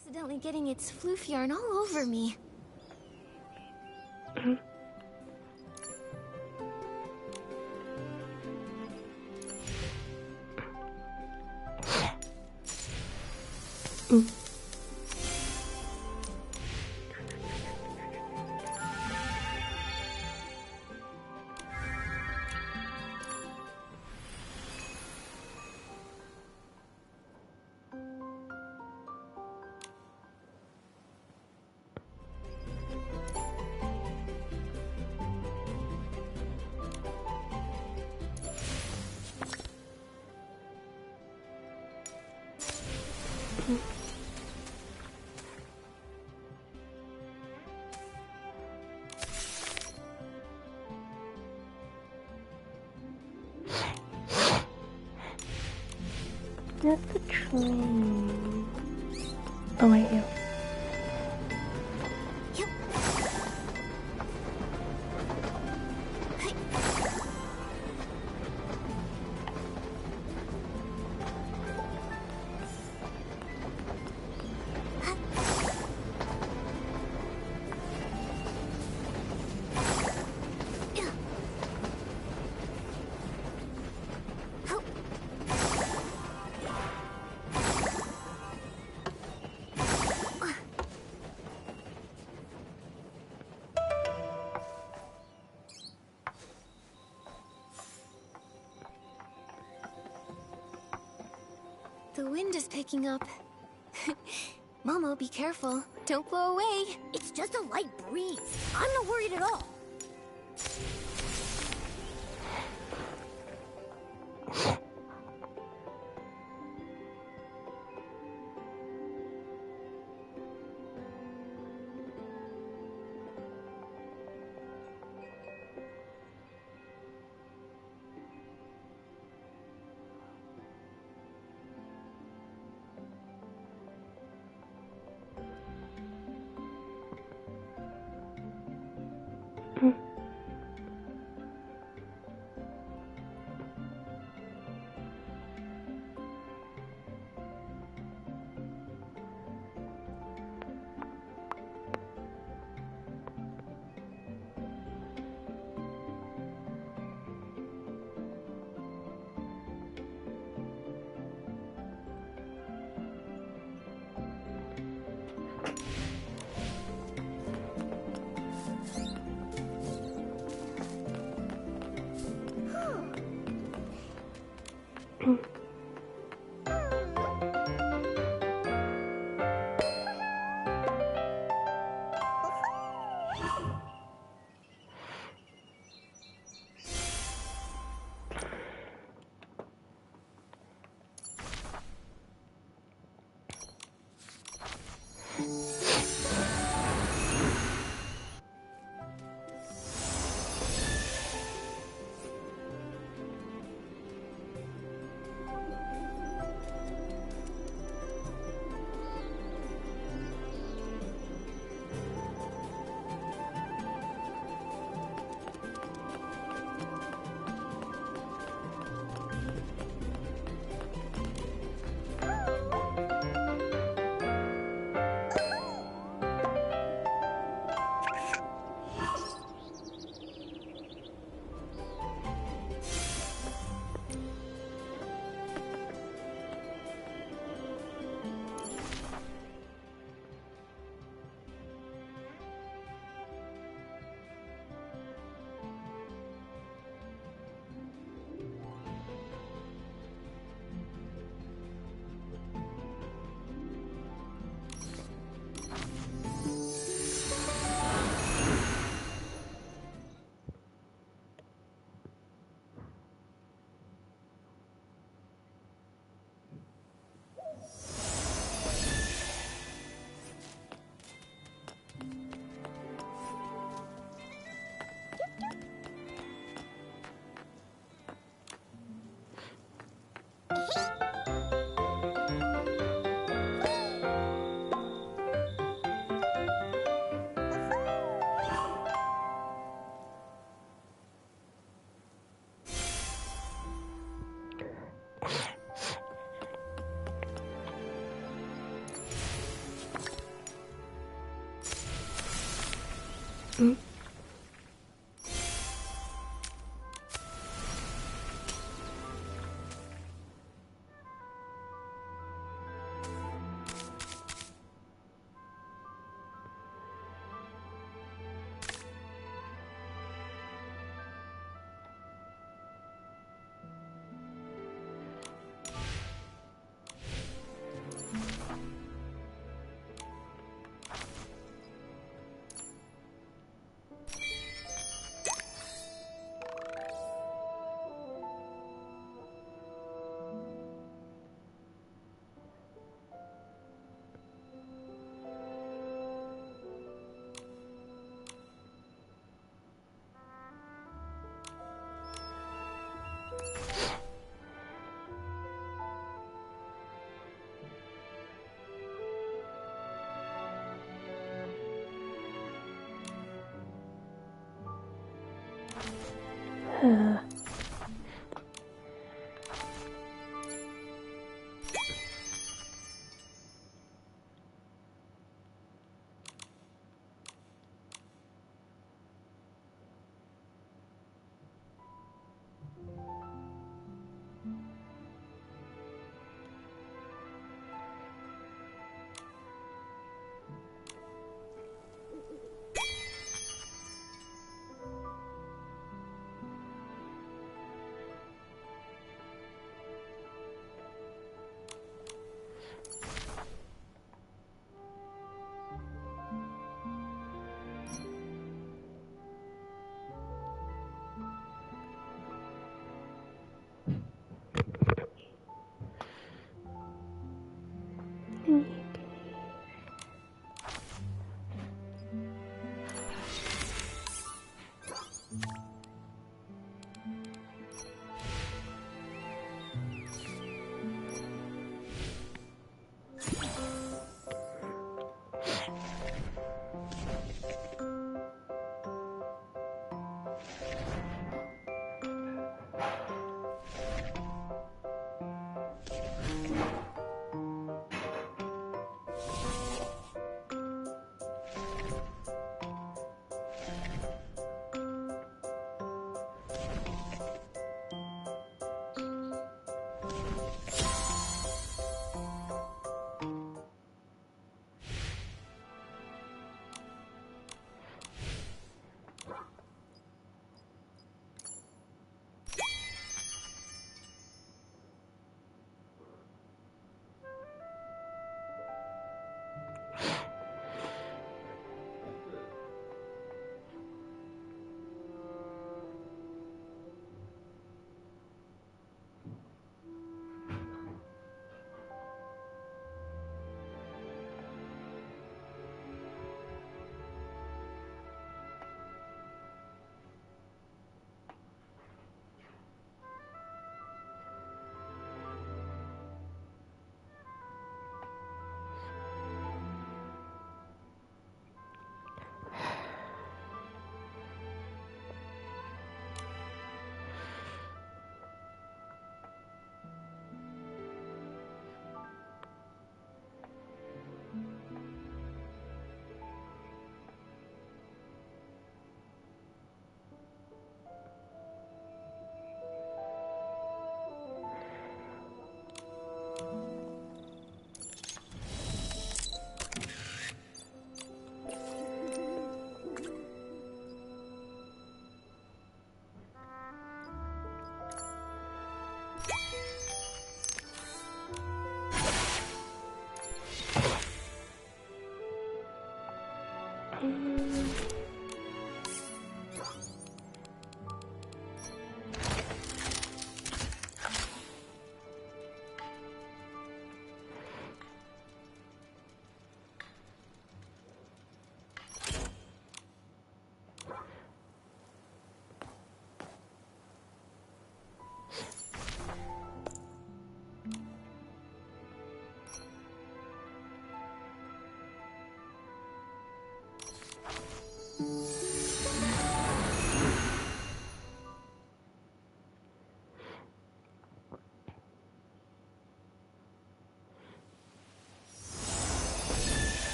Accidentally getting its floof yarn all over me. That's the train. Oh, right here. The wind is picking up. Momo, be careful. Don't blow away. It's just a light breeze. I'm not worried at all.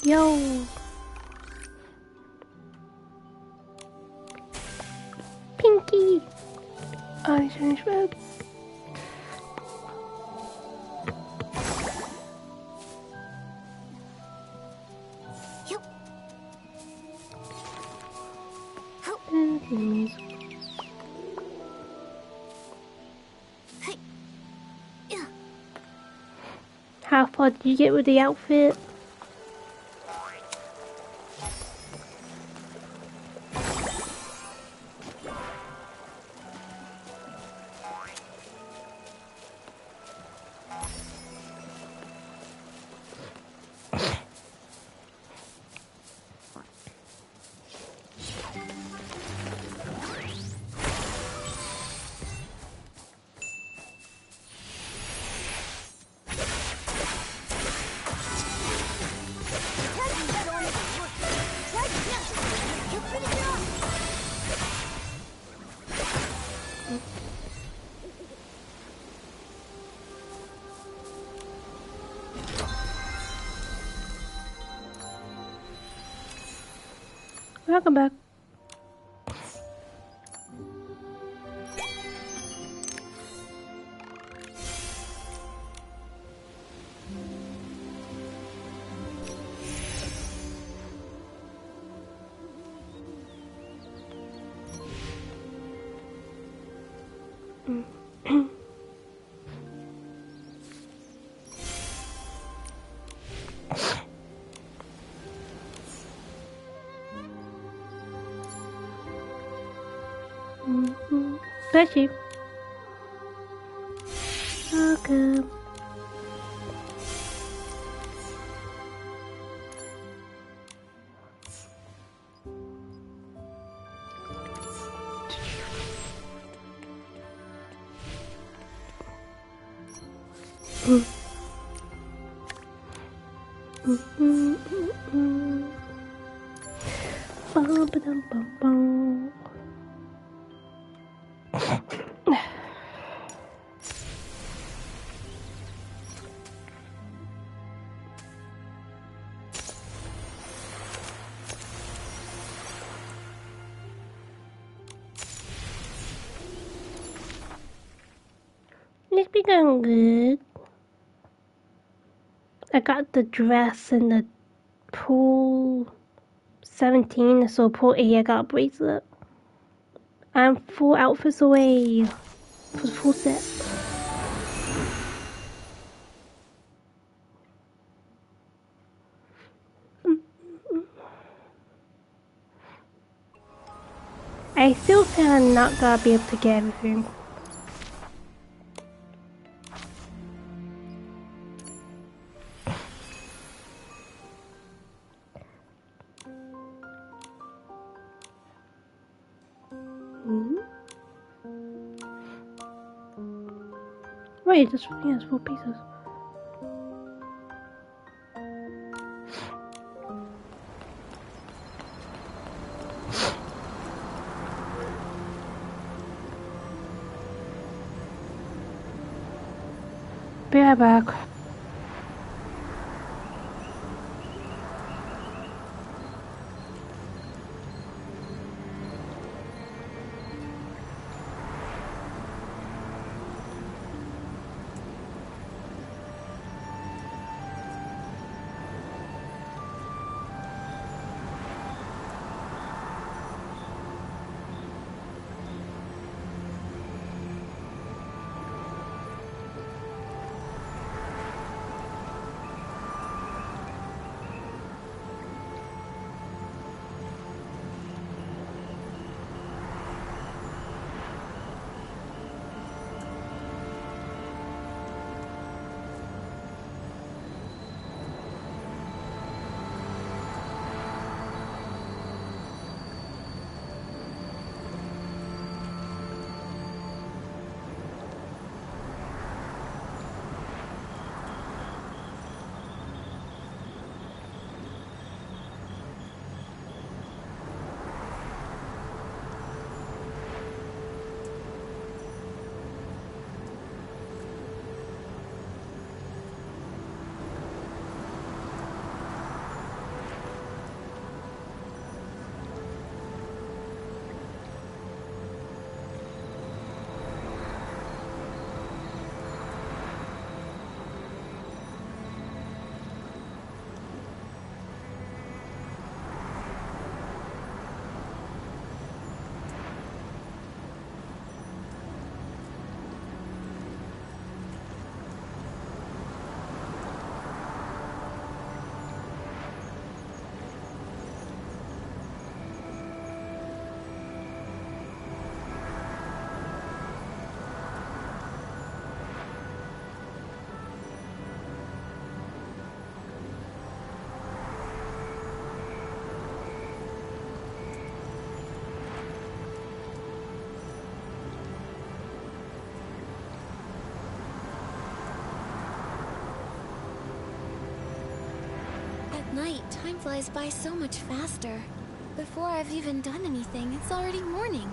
Yo! Pinky! Oh, die sind nicht weg. How far did you get with the outfit? Welcome back. Bless you. Welcome. Bum, ba-dum, bum, bum. It's been going good. I got the dress and the pool 17, so pool 8 I got a bracelet. I'm 4 outfits away for the full set. I still think I'm not gonna be able to get everything. Wait, this thing has 4 pieces. Be right back. At night, time flies by so much faster. Before I've even done anything, it's already morning.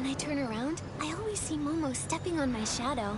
When I turn around, I always see Momo stepping on my shadow.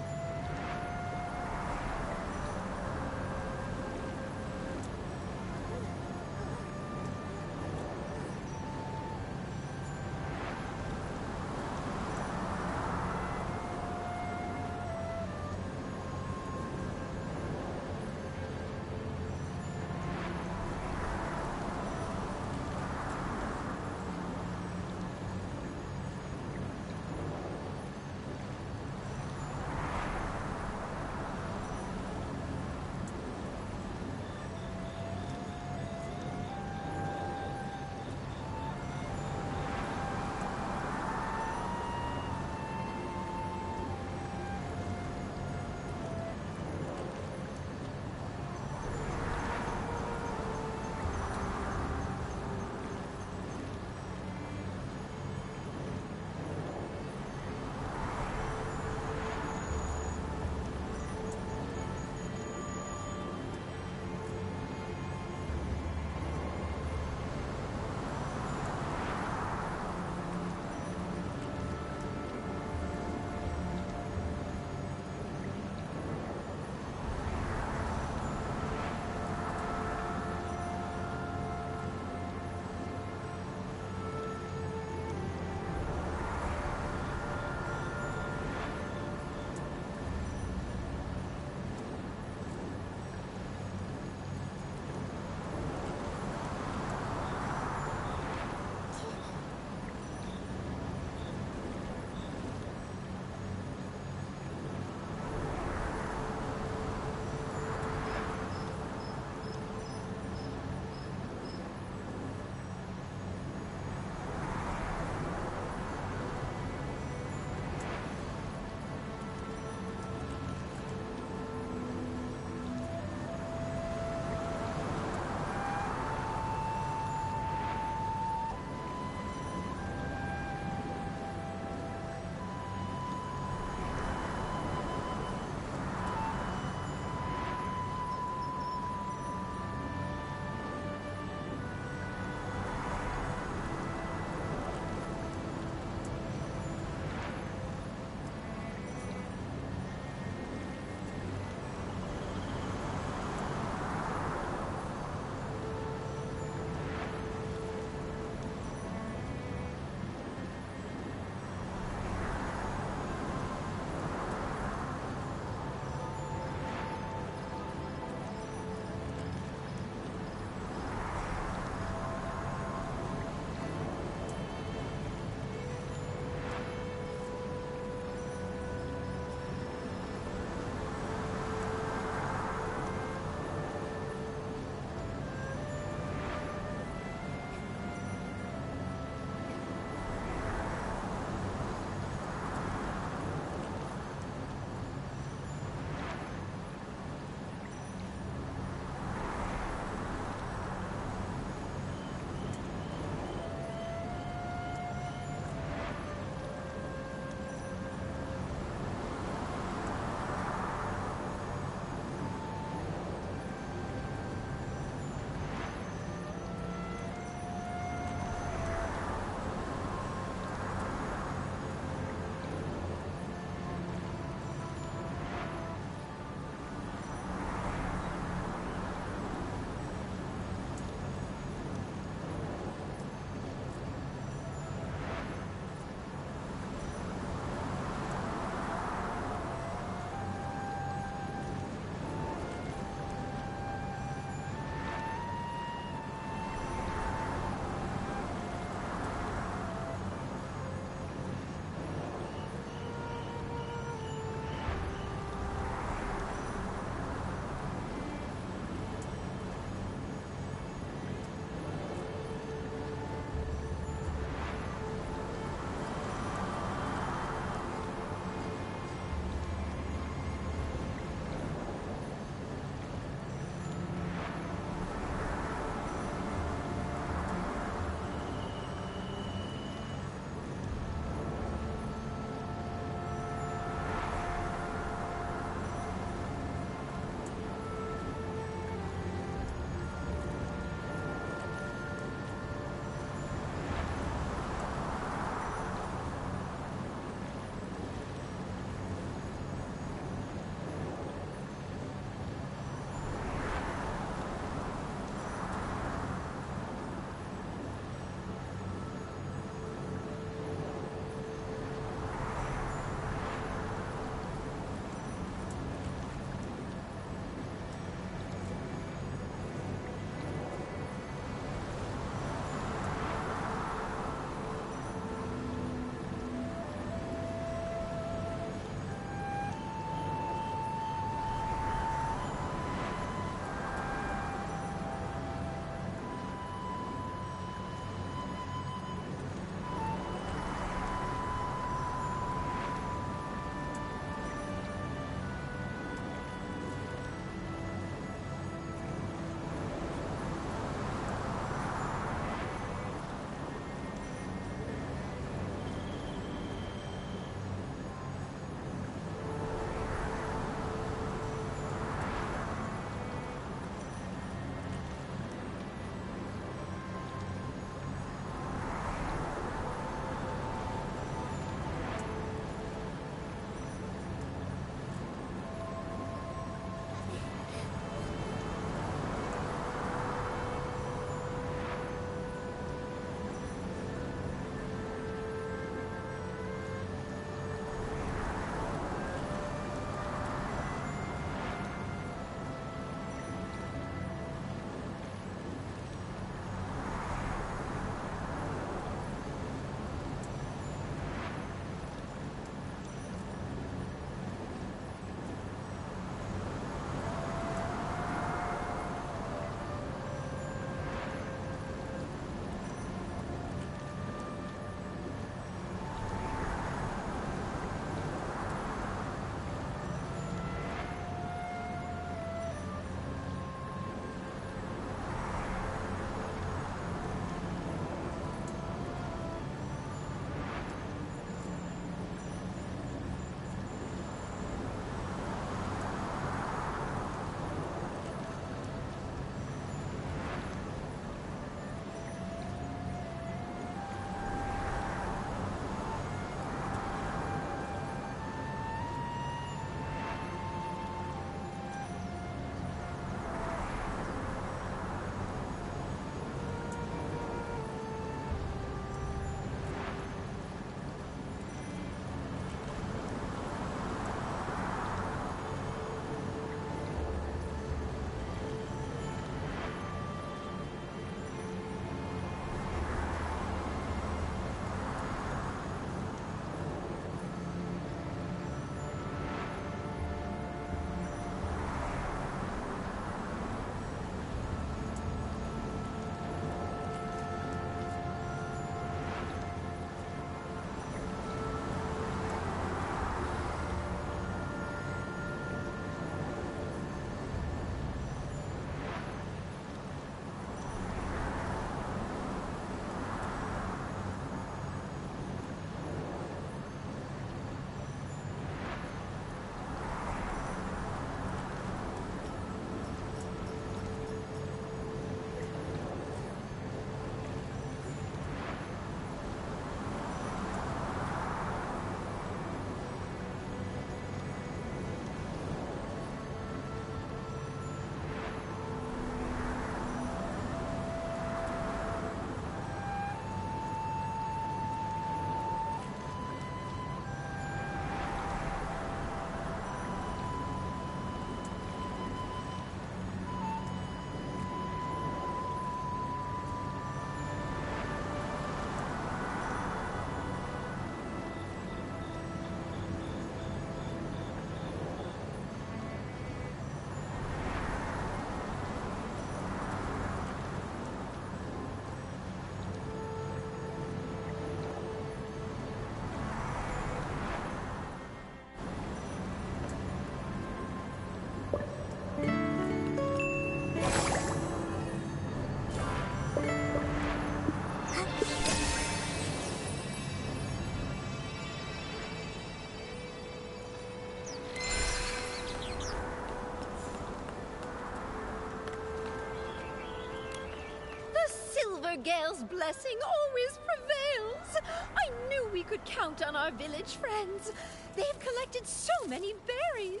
Silvergale's blessing always prevails. I knew we could count on our village friends. They've collected so many berries.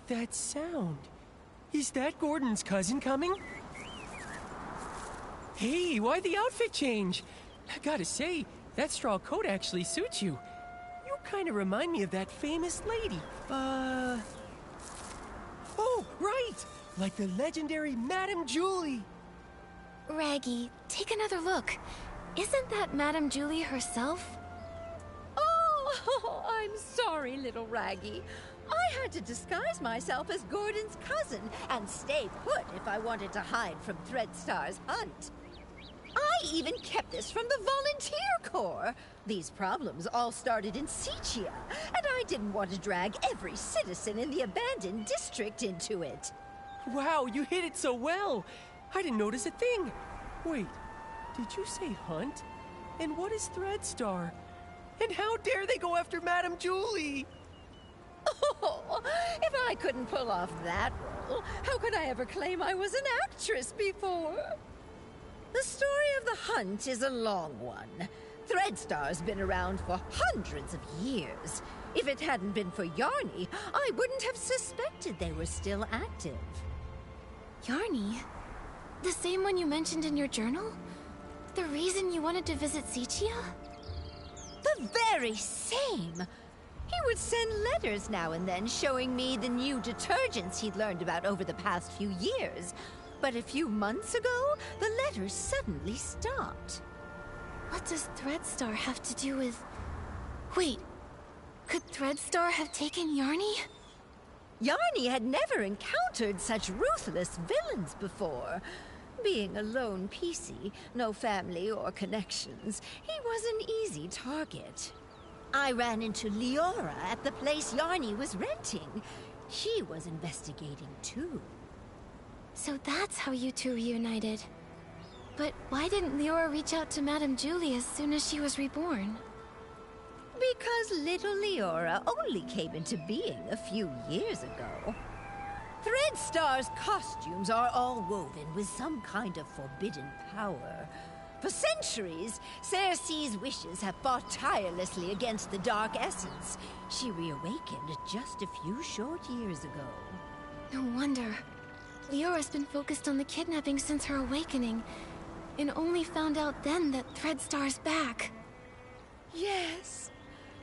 That sound. Is that Gordon's cousin coming? Hey, why the outfit change? I gotta say, that straw coat actually suits you. You kind of remind me of that famous lady. Oh, right! Like the legendary Madame Julie. Raggy, take another look. Isn't that Madame Julie herself? Oh, I'm sorry, little Raggy. I had to disguise myself as Gordon's cousin and stay put if I wanted to hide from Threadstar's hunt. I even kept this from the volunteer corps. These problems all started in Sichia, and I didn't want to drag every citizen in the abandoned district into it. Wow, you hit it so well. I didn't notice a thing. Wait, did you say hunt? And what is Threadstar? And how dare they go after Madame Julie? Oh, if I couldn't pull off that role, how could I ever claim I was an actress before? The story of the hunt is a long one. Threadstar's been around for hundreds of years. If it hadn't been for Yarny, I wouldn't have suspected they were still active. Yarny? The same one you mentioned in your journal? The reason you wanted to visit Sichia? The very same! He would send letters now and then showing me the new detergents he'd learned about over the past few years. But a few months ago, the letters suddenly stopped. What does Threadstar have to do with... Wait, could Threadstar have taken Yarny? Yarny had never encountered such ruthless villains before. Being a lone PC, no family or connections, he was an easy target. I ran into Leora at the place Yarny was renting. She was investigating too. So that's how you two reunited. But why didn't Leora reach out to Madame Julie as soon as she was reborn? Because little Leora only came into being a few years ago. Threadstar's costumes are all woven with some kind of forbidden power. For centuries, Cersei's wishes have fought tirelessly against the Dark Essence. She reawakened just a few short years ago. No wonder. Leora's been focused on the kidnapping since her awakening, and only found out then that Threadstar's back. Yes.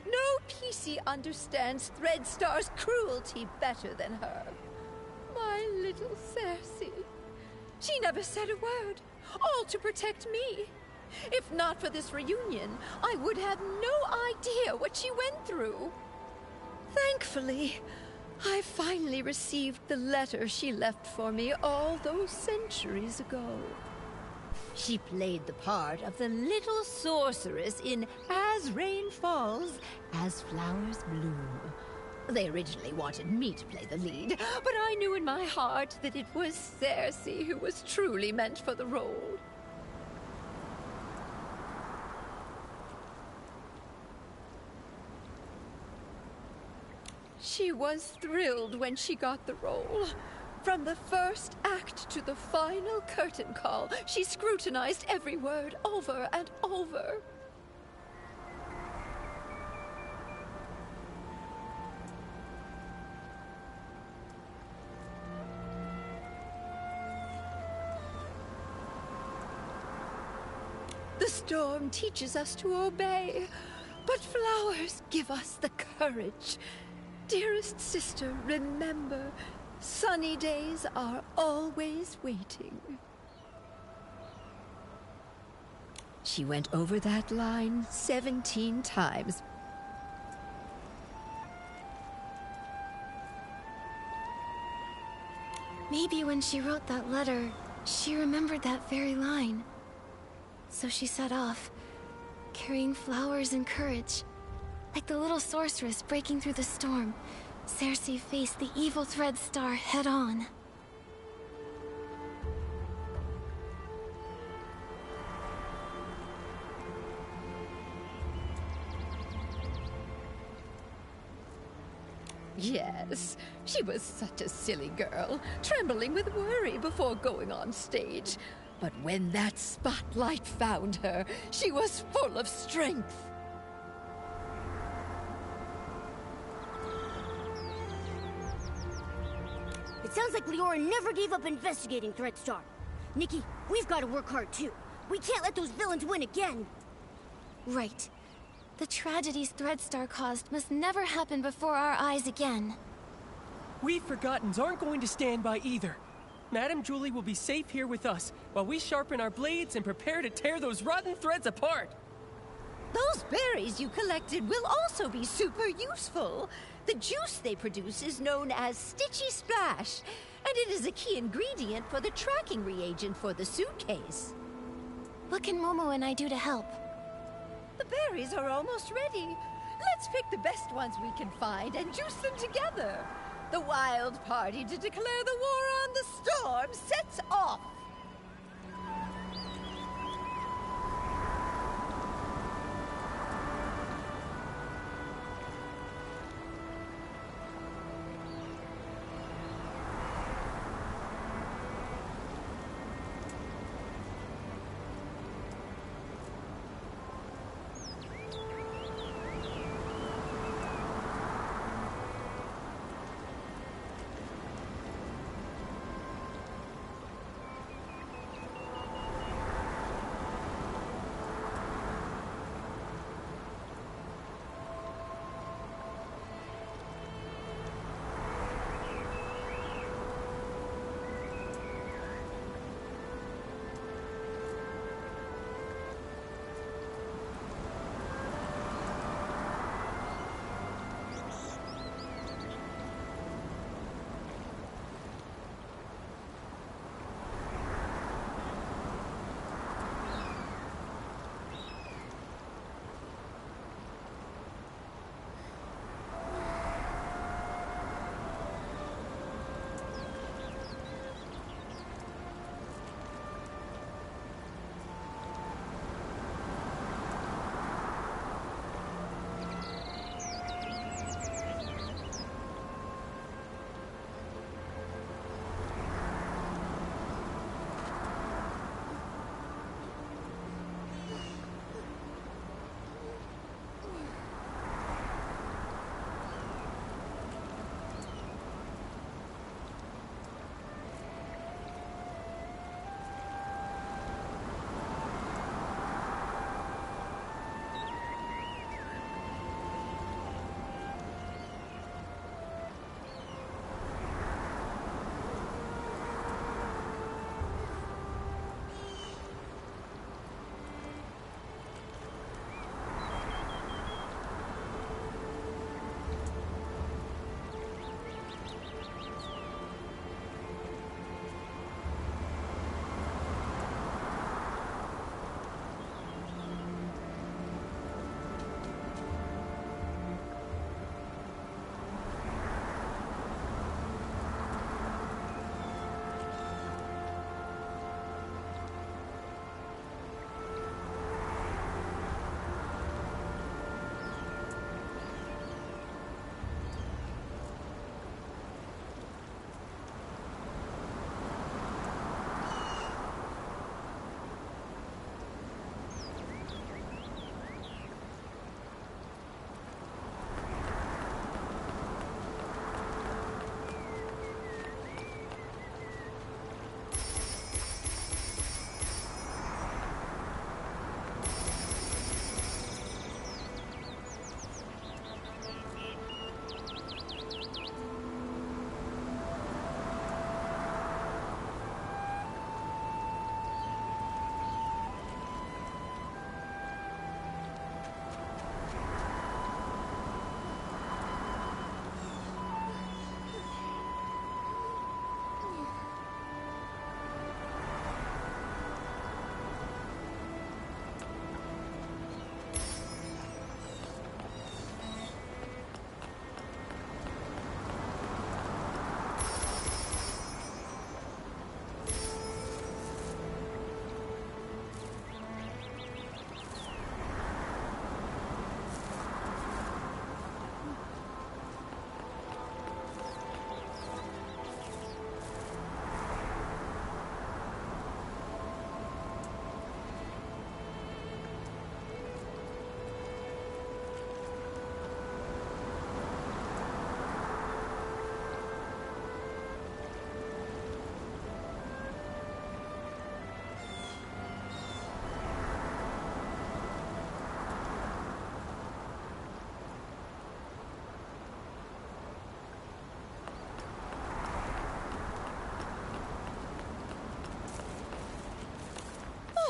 No PC understands Threadstar's cruelty better than her. My little Cersei. She never said a word, all to protect me. If not for this reunion, I would have no idea what she went through. Thankfully, I finally received the letter she left for me all those centuries ago. She played the part of the little sorceress in As Rain Falls, As Flowers Bloom. They originally wanted me to play the lead, but I knew in my heart that it was Cersei who was truly meant for the role. She was thrilled when she got the role. From the first act to the final curtain call, she scrutinized every word over and over. The storm teaches us to obey, but flowers give us the courage. Dearest sister, remember, sunny days are always waiting. She went over that line 17 times. Maybe when she wrote that letter, she remembered that very line. So she set off, carrying flowers and courage. Like the little sorceress breaking through the storm, Cersei faced the evil Threadstar head-on. Yes, she was such a silly girl, trembling with worry before going on stage. But when that spotlight found her, she was full of strength. It sounds like Leora never gave up investigating Threadstar. Nikki, we've got to work hard too. We can't let those villains win again. Right. The tragedies Threadstar caused must never happen before our eyes again. We Forgottens aren't going to stand by either. Madame Julie will be safe here with us, while we sharpen our blades and prepare to tear those rotten threads apart. Those berries you collected will also be super useful. The juice they produce is known as Stitchy Splash, and it is a key ingredient for the tracking reagent for the suitcase. What can Momo and I do to help? The berries are almost ready. Let's pick the best ones we can find and juice them together. The wild party to declare the war on the storm sets off.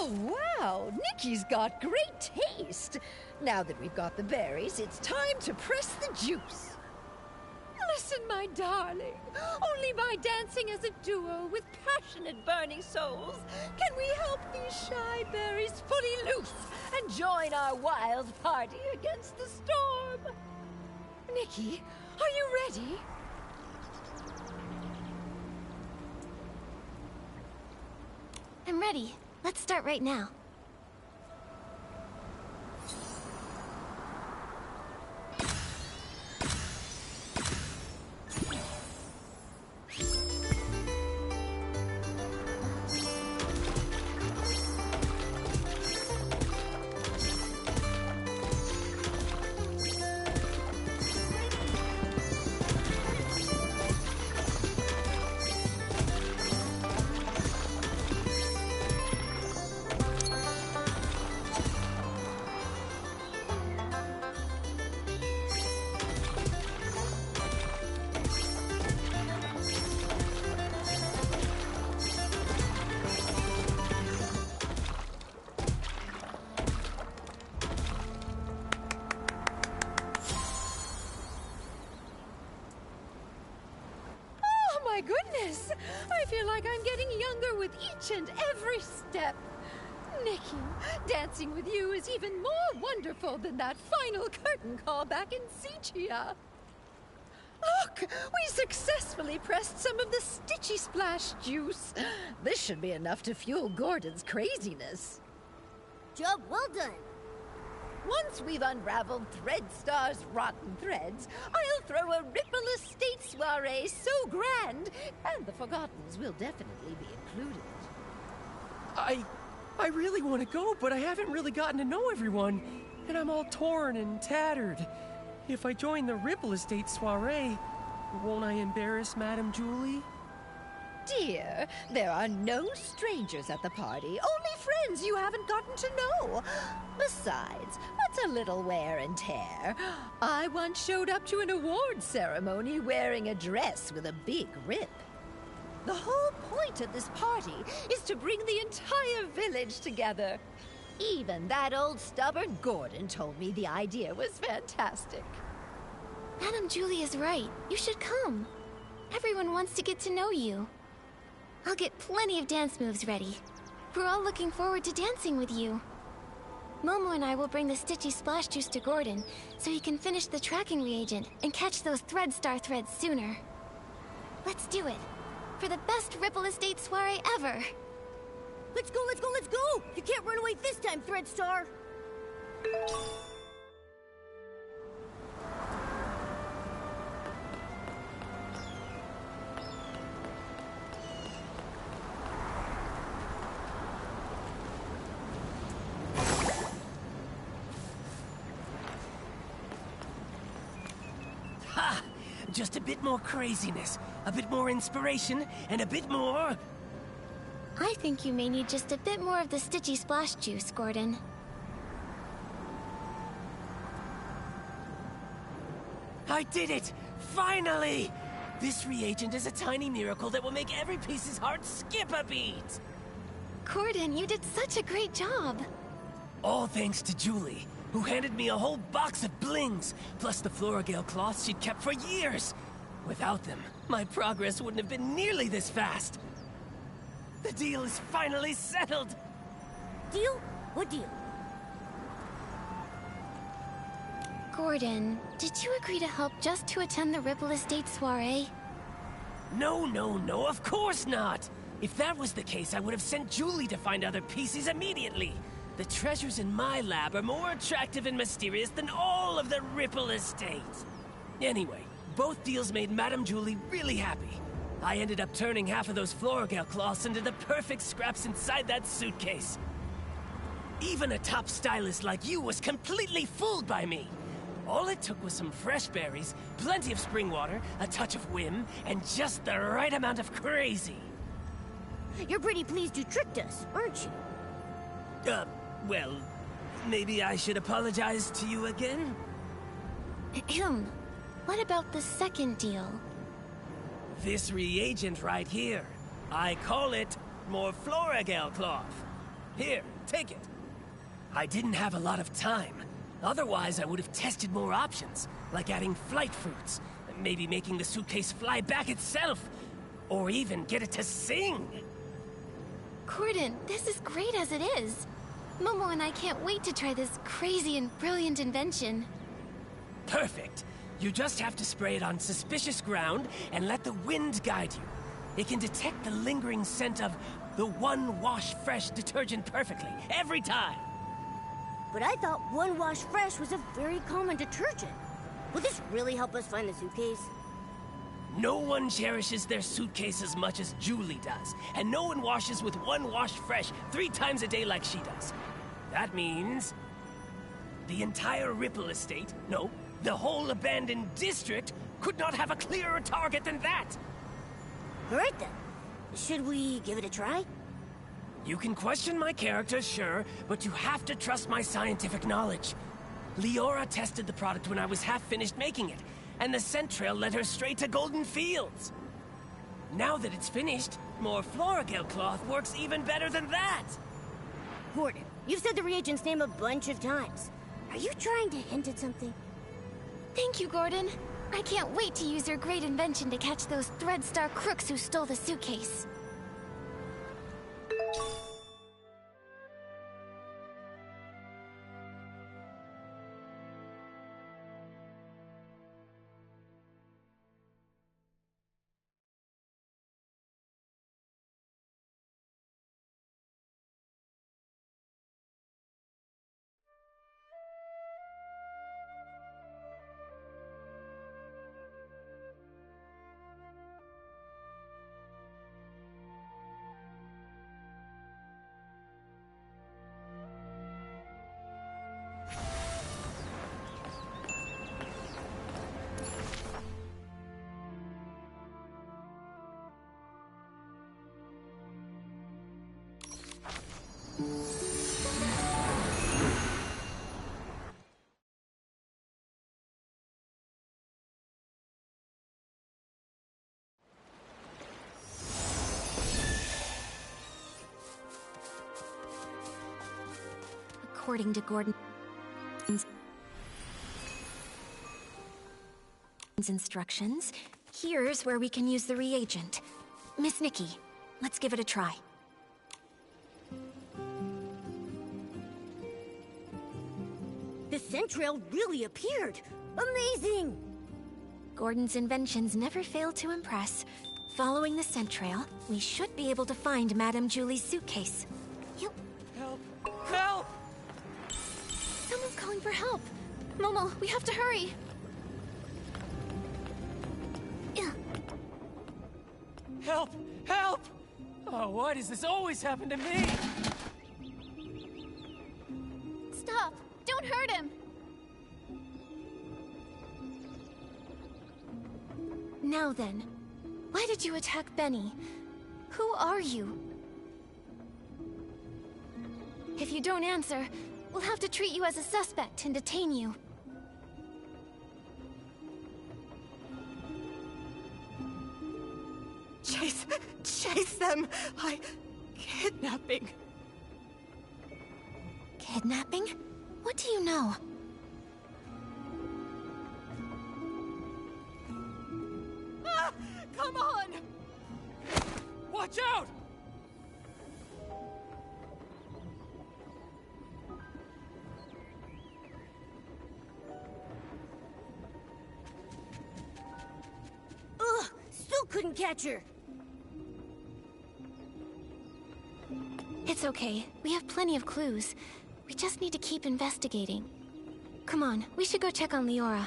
Oh, wow! Nikki's got great taste! Now that we've got the berries, it's time to press the juice. Listen, my darling. Only by dancing as a duo with passionate burning souls can we help these shy berries fully loose and join our wild party against the storm. Nikki, are you ready? I'm ready. Let's start right now. My goodness! I feel like I'm getting younger with each and every step. Nikki, dancing with you is even more wonderful than that final curtain call back in Sichia. Look! We successfully pressed some of the Stitchy Splash juice. This should be enough to fuel Gordon's craziness. Job well done. Once we've unraveled Threadstar's rotten threads, I'll throw a Ripple Estate soiree so grand, and the Forgottens will definitely be included. I really want to go, but I haven't really gotten to know everyone, and I'm all torn and tattered. If I join the Ripple Estate soiree, won't I embarrass Madame Julie? Dear, there are no strangers at the party, only friends you haven't gotten to know. Besides, what's a little wear and tear? I once showed up to an award ceremony wearing a dress with a big rip. The whole point of this party is to bring the entire village together. Even that old stubborn Gordon told me the idea was fantastic. Madame Julie is right. You should come. Everyone wants to get to know you. I'll get plenty of dance moves ready. We're all looking forward to dancing with you. Momo and I will bring the Stitchy Splash Juice to Gordon, so he can finish the tracking reagent and catch those Threadstar threads sooner. Let's do it. For the best Ripple Estate soiree ever. Let's go, let's go, let's go! You can't run away this time, Threadstar! Ha! Just a bit more craziness, a bit more inspiration, and a bit more... I think you may need just a bit more of the Stitchy Splash Juice, Gordon. I did it! Finally! This reagent is a tiny miracle that will make every piece's heart skip a beat! Gordon, you did such a great job. All thanks to Julie, who handed me a whole box of blings, plus the Floragale cloths she'd kept for years. Without them, my progress wouldn't have been nearly this fast. The deal is finally settled! Deal? What deal? Gordon, did you agree to help just to attend the Ripple Estate soiree? No, of course not! If that was the case, I would have sent Julie to find other pieces immediately. The treasures in my lab are more attractive and mysterious than all of the Ripple Estate. Anyway, both deals made Madame Julie really happy. I ended up turning half of those Floragale cloths into the perfect scraps inside that suitcase. Even a top stylist like you was completely fooled by me. All it took was some fresh berries, plenty of spring water, a touch of whim, and just the right amount of crazy. You're pretty pleased you tricked us, aren't you? Well, maybe I should apologize to you again? Ahem. What about the second deal? This reagent right here. I call it more Floragale cloth. Here, take it. I didn't have a lot of time. Otherwise, I would have tested more options, like adding flight fruits, maybe making the suitcase fly back itself, or even get it to sing. Gordon, this is great as it is. Momo and I can't wait to try this crazy and brilliant invention. Perfect. You just have to spray it on suspicious ground and let the wind guide you. It can detect the lingering scent of the One Wash Fresh detergent perfectly, every time. But I thought One Wash Fresh was a very common detergent. Will this really help us find the suitcase? No one cherishes their suitcase as much as Julie does, and no one washes with One Wash Fresh 3 times a day like she does. That means the entire Ripple estate, no, the whole abandoned district, could not have a clearer target than that. All right then. Should we give it a try? You can question my character, sure, but you have to trust my scientific knowledge. Leora tested the product when I was half finished making it, and the scent trail led her straight to Golden Fields. Now that it's finished, more Floragale cloth works even better than that. Gordon, you've said the reagent's name a bunch of times. Are you trying to hint at something? Thank you, Gordon. I can't wait to use your great invention to catch those Threadstar crooks who stole the suitcase. According to Gordon's instructions, here's where we can use the reagent. Miss Nikki, let's give it a try. The scent trail really appeared! Amazing! Gordon's inventions never fail to impress. Following the scent trail, we should be able to find Madame Julie's suitcase. Yep. Help! Help! Someone's calling for help. Momo, we have to hurry. Help! Help! Oh, why does this always happen to me? Stop! Don't hurt him! Now then, why did you attack Benny? Who are you? If you don't answer, we'll have to treat you as a suspect and detain you. Chase them! Kidnapping. Kidnapping? What do you know? Ah! Come on! Watch out! Ugh! Still couldn't catch her! It's okay. We have plenty of clues. We just need to keep investigating. Come on, we should go check on Leora.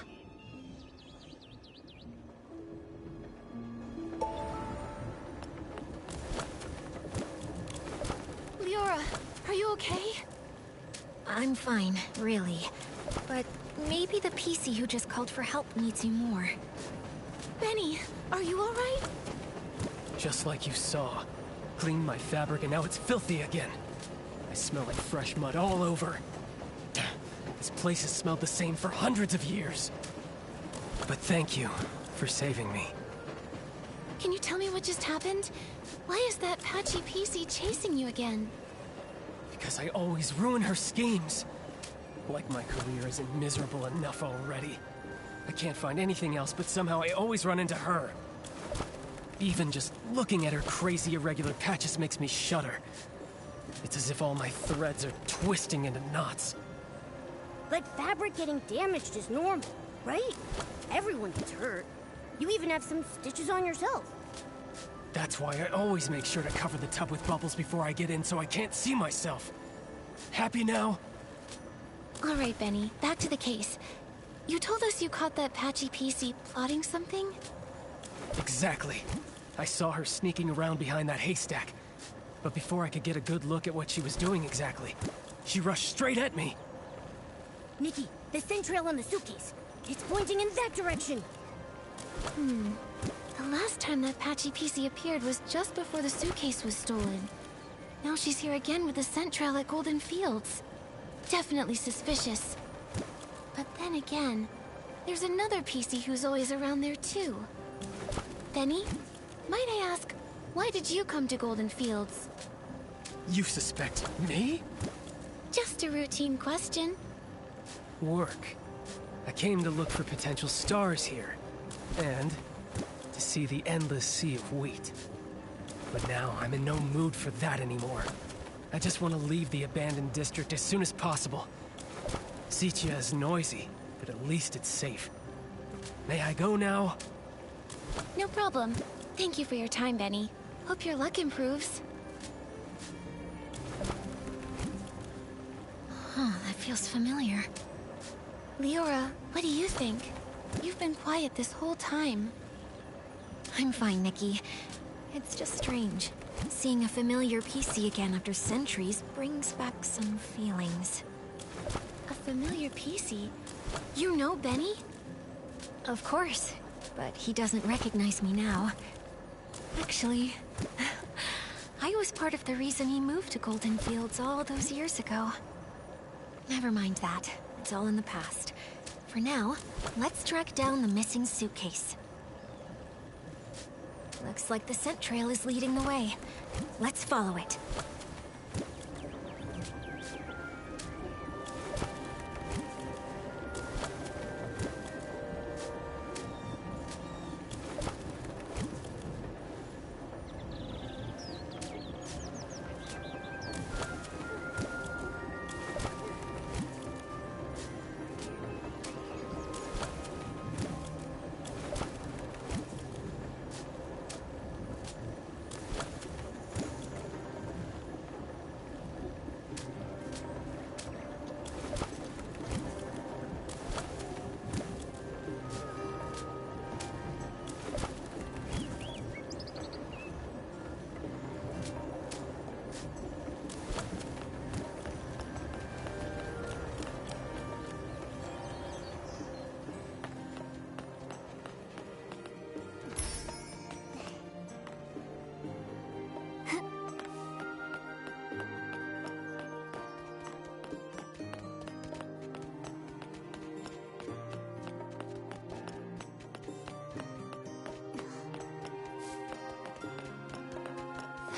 Leora, are you okay? I'm fine, really. But maybe the PC who just called for help needs you more. Benny, are you alright? Just like you saw. Cleaned my fabric and now it's filthy again. I smell like fresh mud all over. This place has smelled the same for hundreds of years. But thank you for saving me. Can you tell me what just happened? Why is that patchy PC chasing you again? because I always ruin her schemes. Like my career isn't miserable enough already. I can't find anything else, but somehow I always run into her. Even just looking at her crazy irregular patches makes me shudder. It's as if all my threads are twisting into knots. But fabric getting damaged is normal, right? Everyone gets hurt. You even have some stitches on yourself. That's why I always make sure to cover the tub with bubbles before I get in so I can't see myself. Happy now? All right, Benny, back to the case. You told us you caught that patchy PC plotting something? Exactly. I saw her sneaking around behind that haystack. But before I could get a good look at what she was doing exactly, she rushed straight at me. Nikki, the scent trail on the suitcase. It's pointing in that direction. The last time that patchy PC appeared was just before the suitcase was stolen. Now she's here again with the scent trail at Golden Fields. Definitely suspicious. But then again, there's another PC who's always around there too. Benny, might I ask, why did you come to Golden Fields? You suspect me? Just a routine question. Work. I came to look for potential stars here. And to see the endless sea of wheat. But now I'm in no mood for that anymore. I just want to leave the abandoned district as soon as possible. Sitia is noisy, but at least it's safe. May I go now? No problem. Thank you for your time, Benny. Hope your luck improves. That feels familiar. Leora, what do you think? You've been quiet this whole time. I'm fine, Nikki. It's just strange. Seeing a familiar PC again after centuries brings back some feelings. A familiar PC? You know Benny? Of course, but he doesn't recognize me now. Actually, I was part of the reason he moved to Golden Fields all those years ago. Never mind that. It's all in the past. For now, let's track down the missing suitcase. Looks like the scent trail is leading the way. Let's follow it.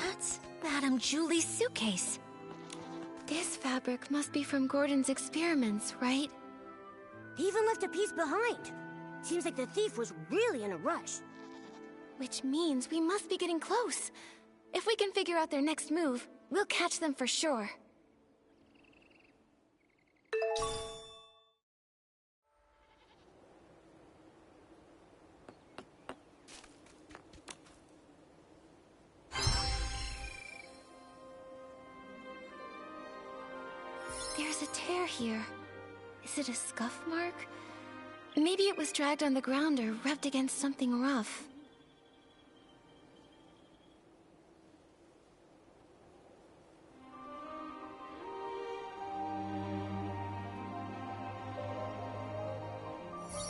That's Madame Julie's suitcase. This fabric must be from Gordon's experiments, right? He even left a piece behind. Seems like the thief was really in a rush. Which means we must be getting close. If we can figure out their next move, we'll catch them for sure. There's a tear here. Is it a scuff mark? Maybe it was dragged on the ground or rubbed against something rough.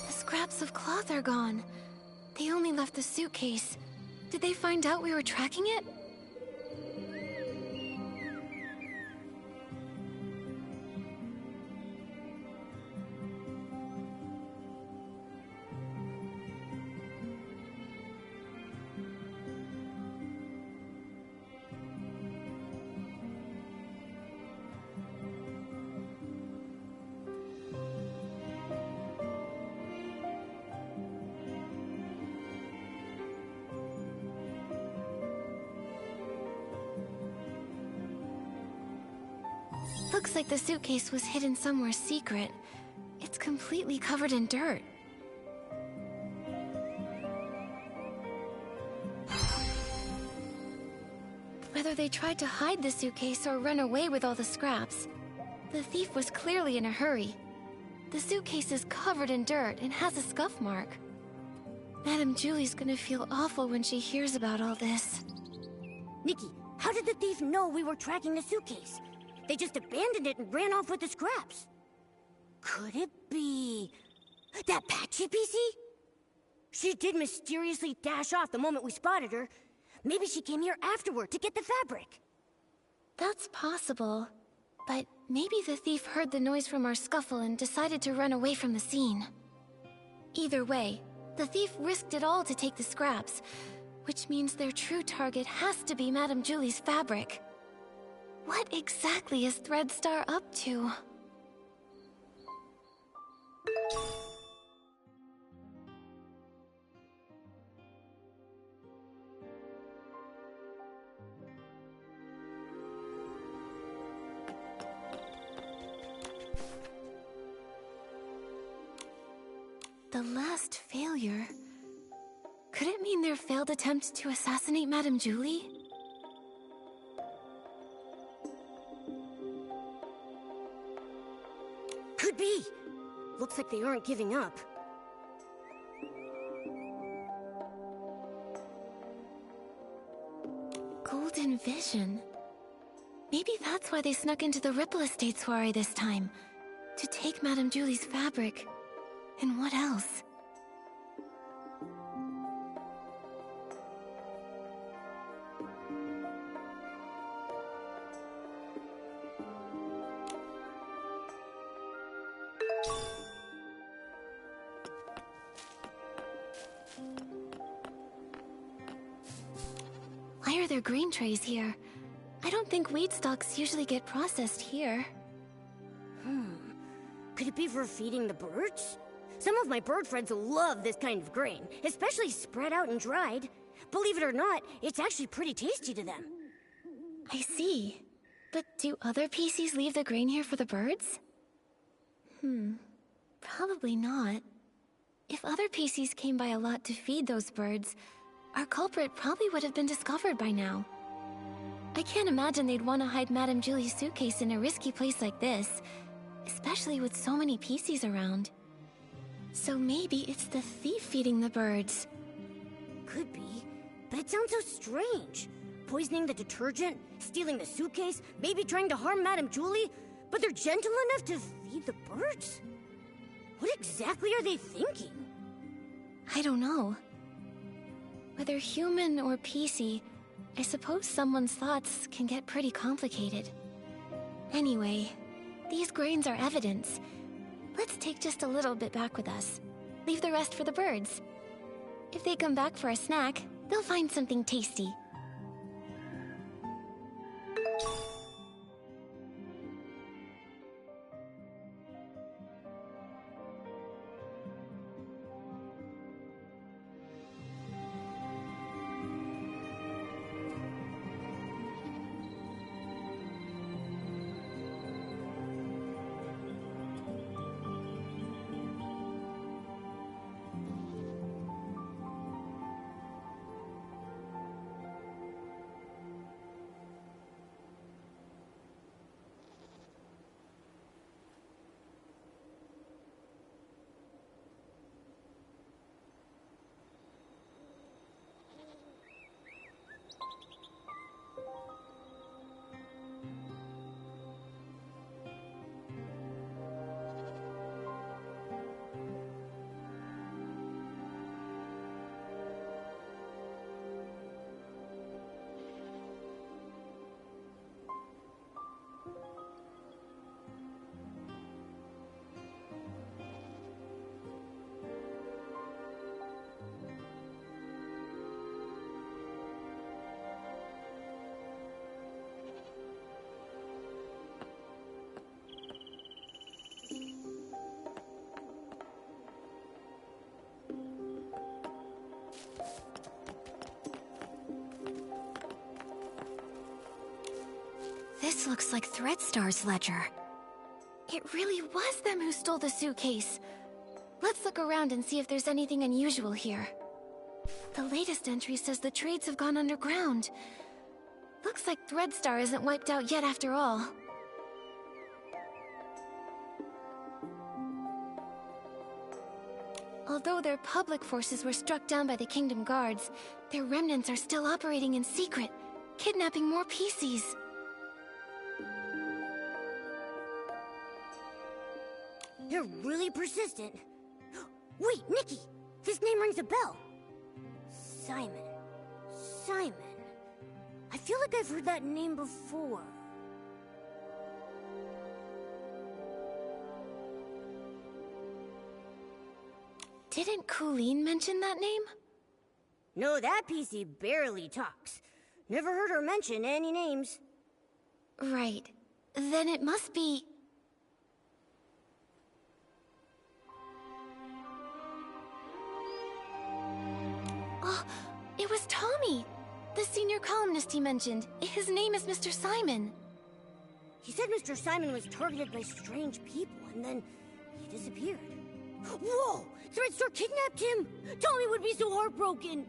The scraps of cloth are gone. They only left the suitcase. Did they find out we were tracking it? Looks like the suitcase was hidden somewhere secret. It's completely covered in dirt. Whether they tried to hide the suitcase or run away with all the scraps, the thief was clearly in a hurry. The suitcase is covered in dirt and has a scuff mark. Madame Julie's gonna feel awful when she hears about all this. Nikki, how did the thief know we were tracking the suitcase? They just abandoned it and ran off with the scraps. Could it be that Patchy PC? She did mysteriously dash off the moment we spotted her. Maybe she came here afterward to get the fabric. That's possible, but maybe the thief heard the noise from our scuffle and decided to run away from the scene. Either way, the thief risked it all to take the scraps, which means their true target has to be Madame Julie's fabric. What exactly is Threadstar up to? The last failure? Could it mean their failed attempt to assassinate Madame Julie? Could be. Looks like they aren't giving up. Golden Vision. Maybe that's why they snuck into the Ripple Estate soiree this time. To take Madame Julie's fabric. And what else? Why are there grain trays here? I don't think wheat stalks usually get processed here. Could it be for feeding the birds? Some of my bird friends love this kind of grain, especially spread out and dried. Believe it or not, it's actually pretty tasty to them. I see. But do other peices leave the grain here for the birds? Probably not. If other peices came by a lot to feed those birds, our culprit probably would have been discovered by now. I can't imagine they'd want to hide Madame Julie's suitcase in a risky place like this, especially with so many peices around. So maybe it's the thief feeding the birds. Could be, but it sounds so strange. Poisoning the detergent, stealing the suitcase, maybe trying to harm Madame Julie, but they're gentle enough to feed the birds? What exactly are they thinking? I don't know. Whether human or PC, I suppose someone's thoughts can get pretty complicated. Anyway, these grains are evidence. Let's take just a little bit back with us. Leave the rest for the birds. If they come back for a snack, they'll find something tasty. This looks like Threadstar's ledger. It really was them who stole the suitcase. Let's look around and see if there's anything unusual here. The latest entry says the trades have gone underground. Looks like Threadstar isn't wiped out yet after all. Although their public forces were struck down by the Kingdom Guards, their remnants are still operating in secret, kidnapping more peices. They're really persistent. Wait, Nikki! This name rings a bell. Simon. Simon. I feel like I've heard that name before. Didn't Colleen mention that name? No, that PC barely talks. Never heard her mention any names. Right. Then it must be... Oh, it was Tommy! The senior columnist he mentioned. His name is Mr. Simon. He said Mr. Simon was targeted by strange people, and then he disappeared. Whoa! Threadstar kidnapped him! Tommy would be so heartbroken!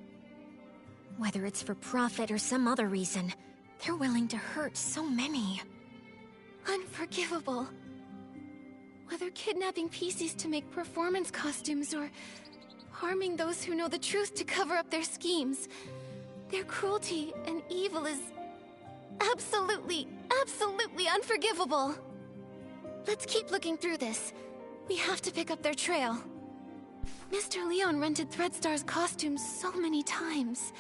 Whether it's for profit or some other reason, they're willing to hurt so many. Unforgivable. Whether kidnapping pieces to make performance costumes or harming those who know the truth to cover up their schemes, their cruelty and evil is absolutely unforgivable. Let's keep looking through this. We have to pick up their trail. Mr. Leon rented Threadstar's costumes so many times.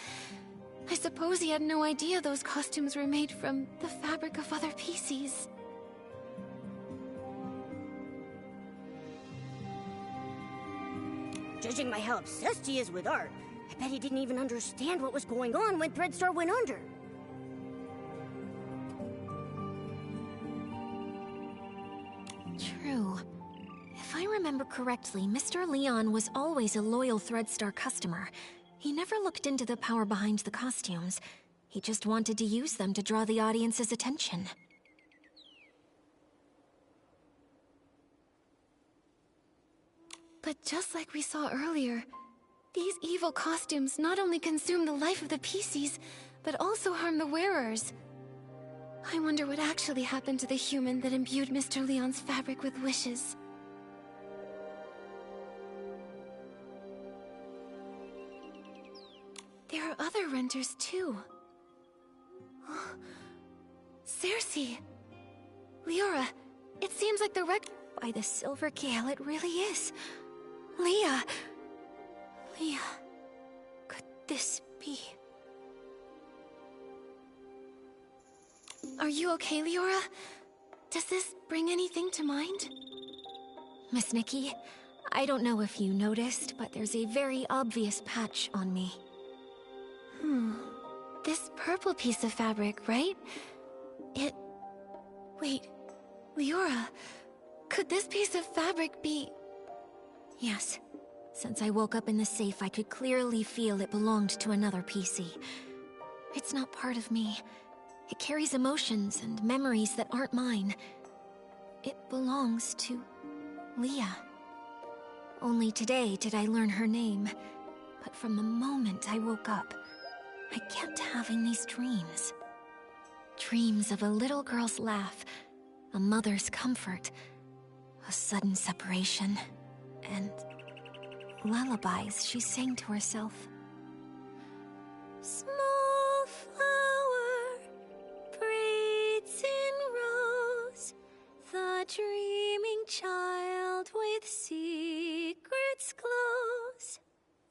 I suppose he had no idea those costumes were made from the fabric of other pieces. Judging by how obsessed he is with art, I bet he didn't even understand what was going on when Threadstar went under. True. If I remember correctly, Mr. Leon was always a loyal Threadstar customer. He never looked into the power behind the costumes. He just wanted to use them to draw the audience's attention. But just like we saw earlier, these evil costumes not only consume the life of the pieces, but also harm the wearers. I wonder what actually happened to the human that imbued Mr. Leon's fabric with wishes. There are other renters too. Cersei! Leora, it seems like the wreck... By the Silver Gale, it really is. Leah! Leah, could this be? Are you okay, Leora? Does this bring anything to mind? Miss Nikki, I don't know if you noticed, but there's a very obvious patch on me. This purple piece of fabric, right? It... Wait, Leora, could this piece of fabric be... Yes. Since I woke up in the safe, I could clearly feel it belonged to another PC. It's not part of me. It carries emotions and memories that aren't mine. It belongs to Leah. Only today did I learn her name. But from the moment I woke up, I kept having these dreams. Dreams of a little girl's laugh, a mother's comfort, a sudden separation, and lullabies she sang to herself. Small flower, braids in rows, the dreaming child with secrets glows.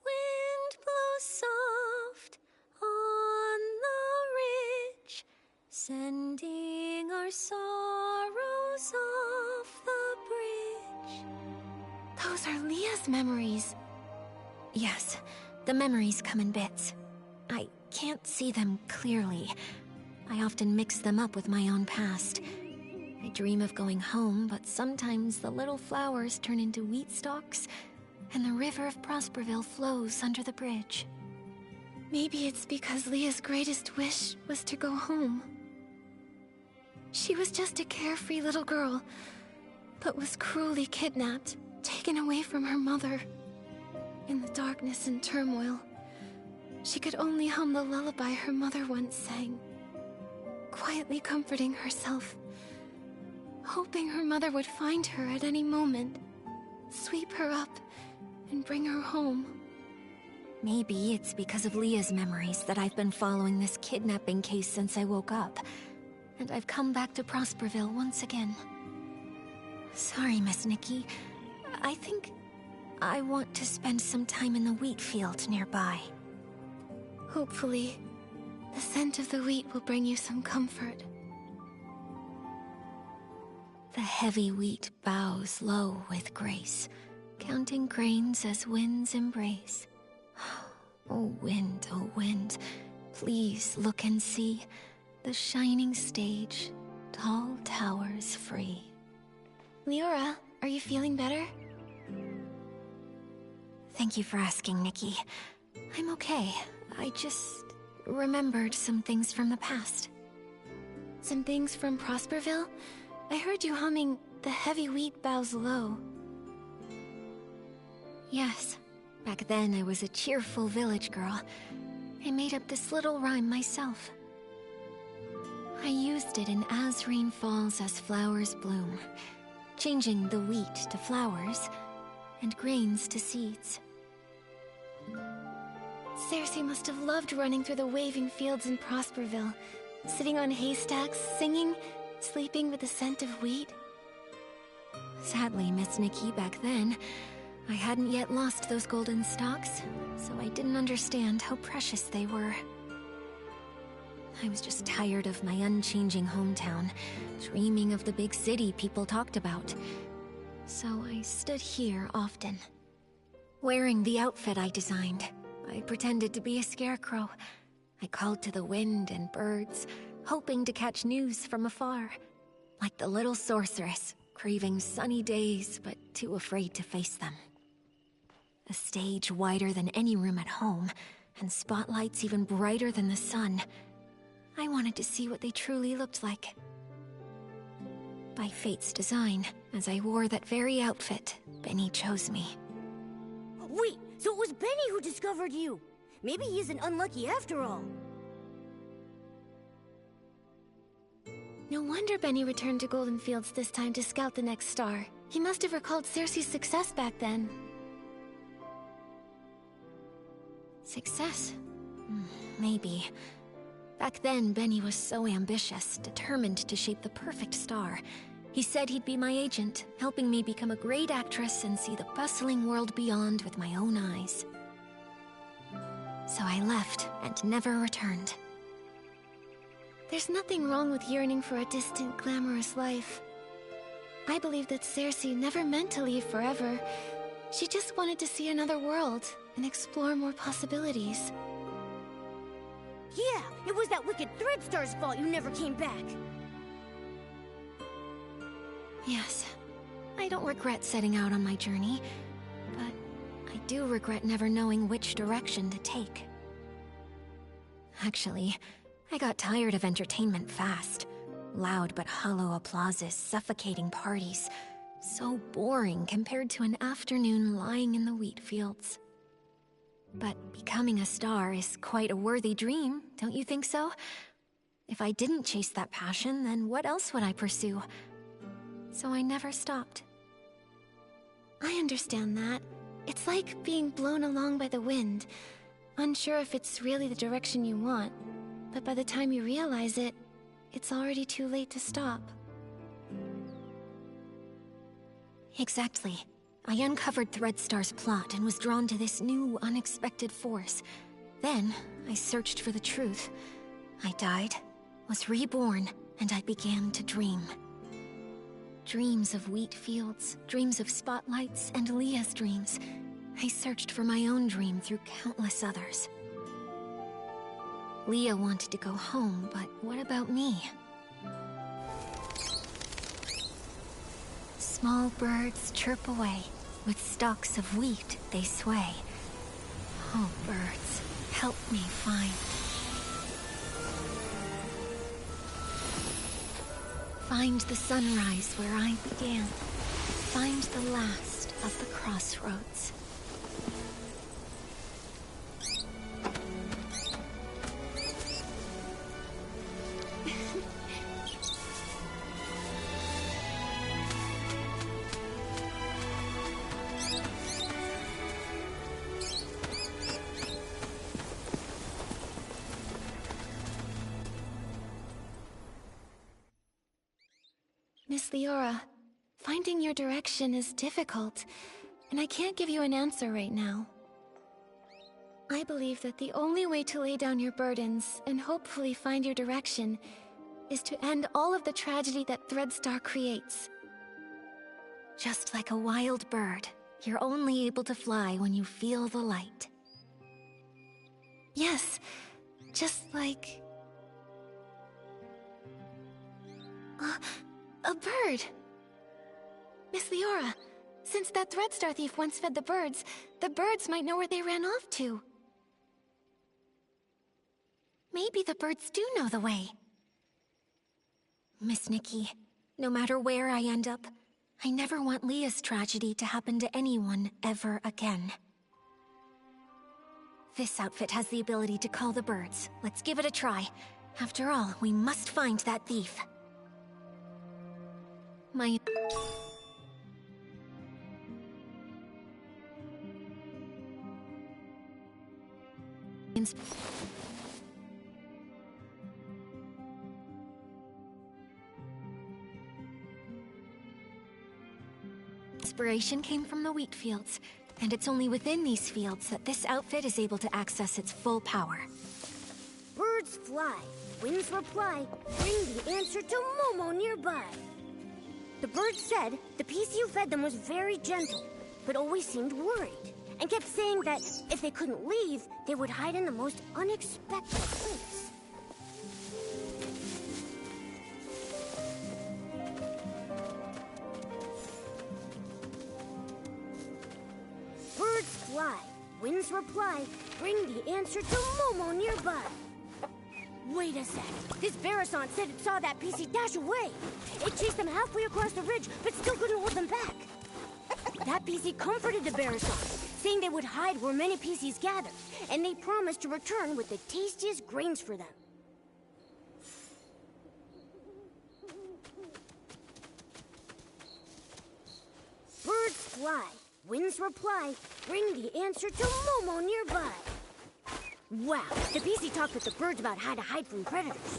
Wind blows soft on the ridge, sending our sorrows off the bridge. Those are Leah's memories. Yes, the memories come in bits. I can't see them clearly. I often mix them up with my own past. I dream of going home, but sometimes the little flowers turn into wheat stalks, and the river of Prosperville flows under the bridge. Maybe it's because Leah's greatest wish was to go home. She was just a carefree little girl, but was cruelly kidnapped, taken away from her mother. In the darkness and turmoil, she could only hum the lullaby her mother once sang, quietly comforting herself, hoping her mother would find her at any moment, sweep her up, and bring her home. Maybe it's because of Leah's memories that I've been following this kidnapping case since I woke up, and I've come back to Prosperville once again. Sorry, Miss Nikki. I think I want to spend some time in the wheat field nearby. Hopefully, the scent of the wheat will bring you some comfort. The heavy wheat bows low with grace, counting grains as winds embrace. Oh wind, please look and see the shining stage, tall towers free. Leora, are you feeling better? Thank you for asking, Nikki. I'm okay. I just remembered some things from the past. Some things from Prosperville? I heard you humming "The heavy wheat bows low." Yes. Back then, I was a cheerful village girl. I made up this little rhyme myself. I used it in As Rain Falls As Flowers Bloom, changing the wheat to flowers and grains to seeds. Cersei must have loved running through the waving fields in Prosperville, sitting on haystacks, singing, sleeping with the scent of wheat. Sadly, Miss Nikki, back then, I hadn't yet lost those golden stalks, so I didn't understand how precious they were. I was just tired of my unchanging hometown, dreaming of the big city people talked about. So I stood here often, wearing the outfit I designed. I pretended to be a scarecrow. I called to the wind and birds, hoping to catch news from afar, like the little sorceress, craving sunny days but too afraid to face them. A stage wider than any room at home, and spotlights even brighter than the sun. I wanted to see what they truly looked like. By fate's design, as I wore that very outfit, Benny chose me. Wait, so it was Benny who discovered you! Maybe he isn't unlucky after all. No wonder Benny returned to Golden Fields this time to scout the next star. He must have recalled Cersei's success back then. Success? Maybe. Back then, Benny was so ambitious, determined to shape the perfect star. He said he'd be my agent, helping me become a great actress and see the bustling world beyond with my own eyes. So I left and never returned. There's nothing wrong with yearning for a distant, glamorous life. I believe that Cersei never meant to leave forever. She just wanted to see another world and explore more possibilities. Yeah, it was that wicked Threadstar's fault you never came back. Yes, I don't regret setting out on my journey, but I do regret never knowing which direction to take. Actually, I got tired of entertainment fast. Loud but hollow applauses, suffocating parties. So boring compared to an afternoon lying in the wheat fields. But becoming a star is quite a worthy dream, don't you think so? If I didn't chase that passion, then what else would I pursue? So I never stopped. I understand that. It's like being blown along by the wind, unsure if it's really the direction you want, but by the time you realize it, it's already too late to stop. Exactly. I uncovered Threadstar's plot and was drawn to this new, unexpected force. Then, I searched for the truth. I died, was reborn, and I began to dream. Dreams of wheat fields, dreams of spotlights, and Leah's dreams. I searched for my own dream through countless others. Leah wanted to go home, but what about me? Small birds chirp away. With stalks of wheat they sway. Oh, birds, help me find. Find the sunrise where I began. Find the last of the crossroads. Miss Leora, finding your direction is difficult, and I can't give you an answer right now. I believe that the only way to lay down your burdens and hopefully find your direction is to end all of the tragedy that Threadstar creates. Just like a wild bird, you're only able to fly when you feel the light. Yes, just like... a bird. Miss Leora, since that Threadstar thief once fed the birds might know where they ran off to. Maybe the birds do know the way. Miss Nikki, no matter where I end up, I never want Leah's tragedy to happen to anyone ever again. This outfit has the ability to call the birds. Let's give it a try. After all, we must find that thief. My... Inspiration came from the wheat fields, and it's only within these fields that this outfit is able to access its full power. Birds fly, winds reply, bring the answer to Momo nearby. The birds said the piece you fed them was very gentle, but always seemed worried, and kept saying that if they couldn't leave, they would hide in the most unexpected place. Birds fly, winds reply, bring the answer to Momo nearby. Wait a sec. This Barasant said it saw that PC dash away. It chased them halfway across the ridge, but still couldn't hold them back. That PC comforted the Barasant, saying they would hide where many PCs gathered, and they promised to return with the tastiest grains for them. Birds fly, winds reply, bring the answer to Momo nearby. Wow, the PC talked with the birds about how to hide from predators.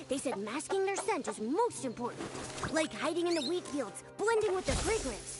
They said masking their scent is most important, like hiding in the wheat fields, blending with the fragrance.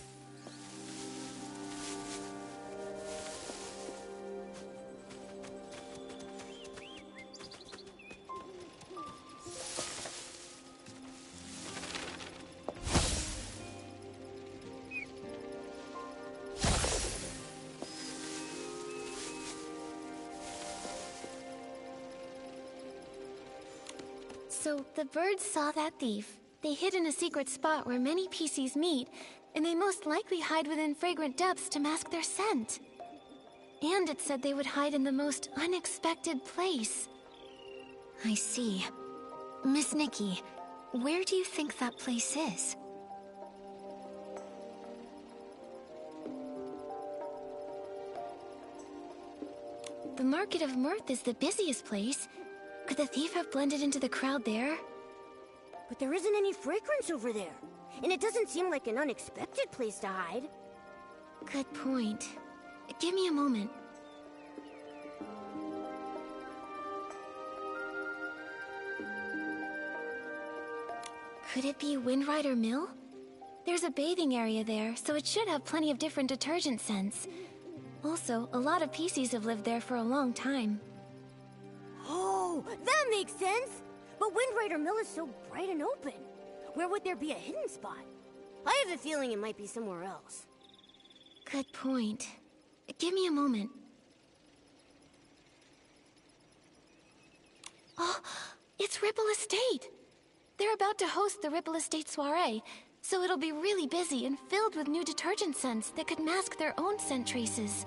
So, the birds saw that thief. They hid in a secret spot where many PCs meet, and they most likely hide within fragrant depths to mask their scent. And it said they would hide in the most unexpected place. I see. Miss Nikki, where do you think that place is? The Market of Mirth is the busiest place. Could the thief have blended into the crowd there? But there isn't any fragrance over there, and it doesn't seem like an unexpected place to hide. Good point. Give me a moment. Could it be Windrider Mill? There's a bathing area there, so it should have plenty of different detergent scents. Also, a lot of PCs have lived there for a long time. Oh, that makes sense! But Windrider Mill is so bright and open. Where would there be a hidden spot? I have a feeling it might be somewhere else. Good point. Give me a moment. Oh, it's Ripple Estate! They're about to host the Ripple Estate soiree, so it'll be really busy and filled with new detergent scents that could mask their own scent traces.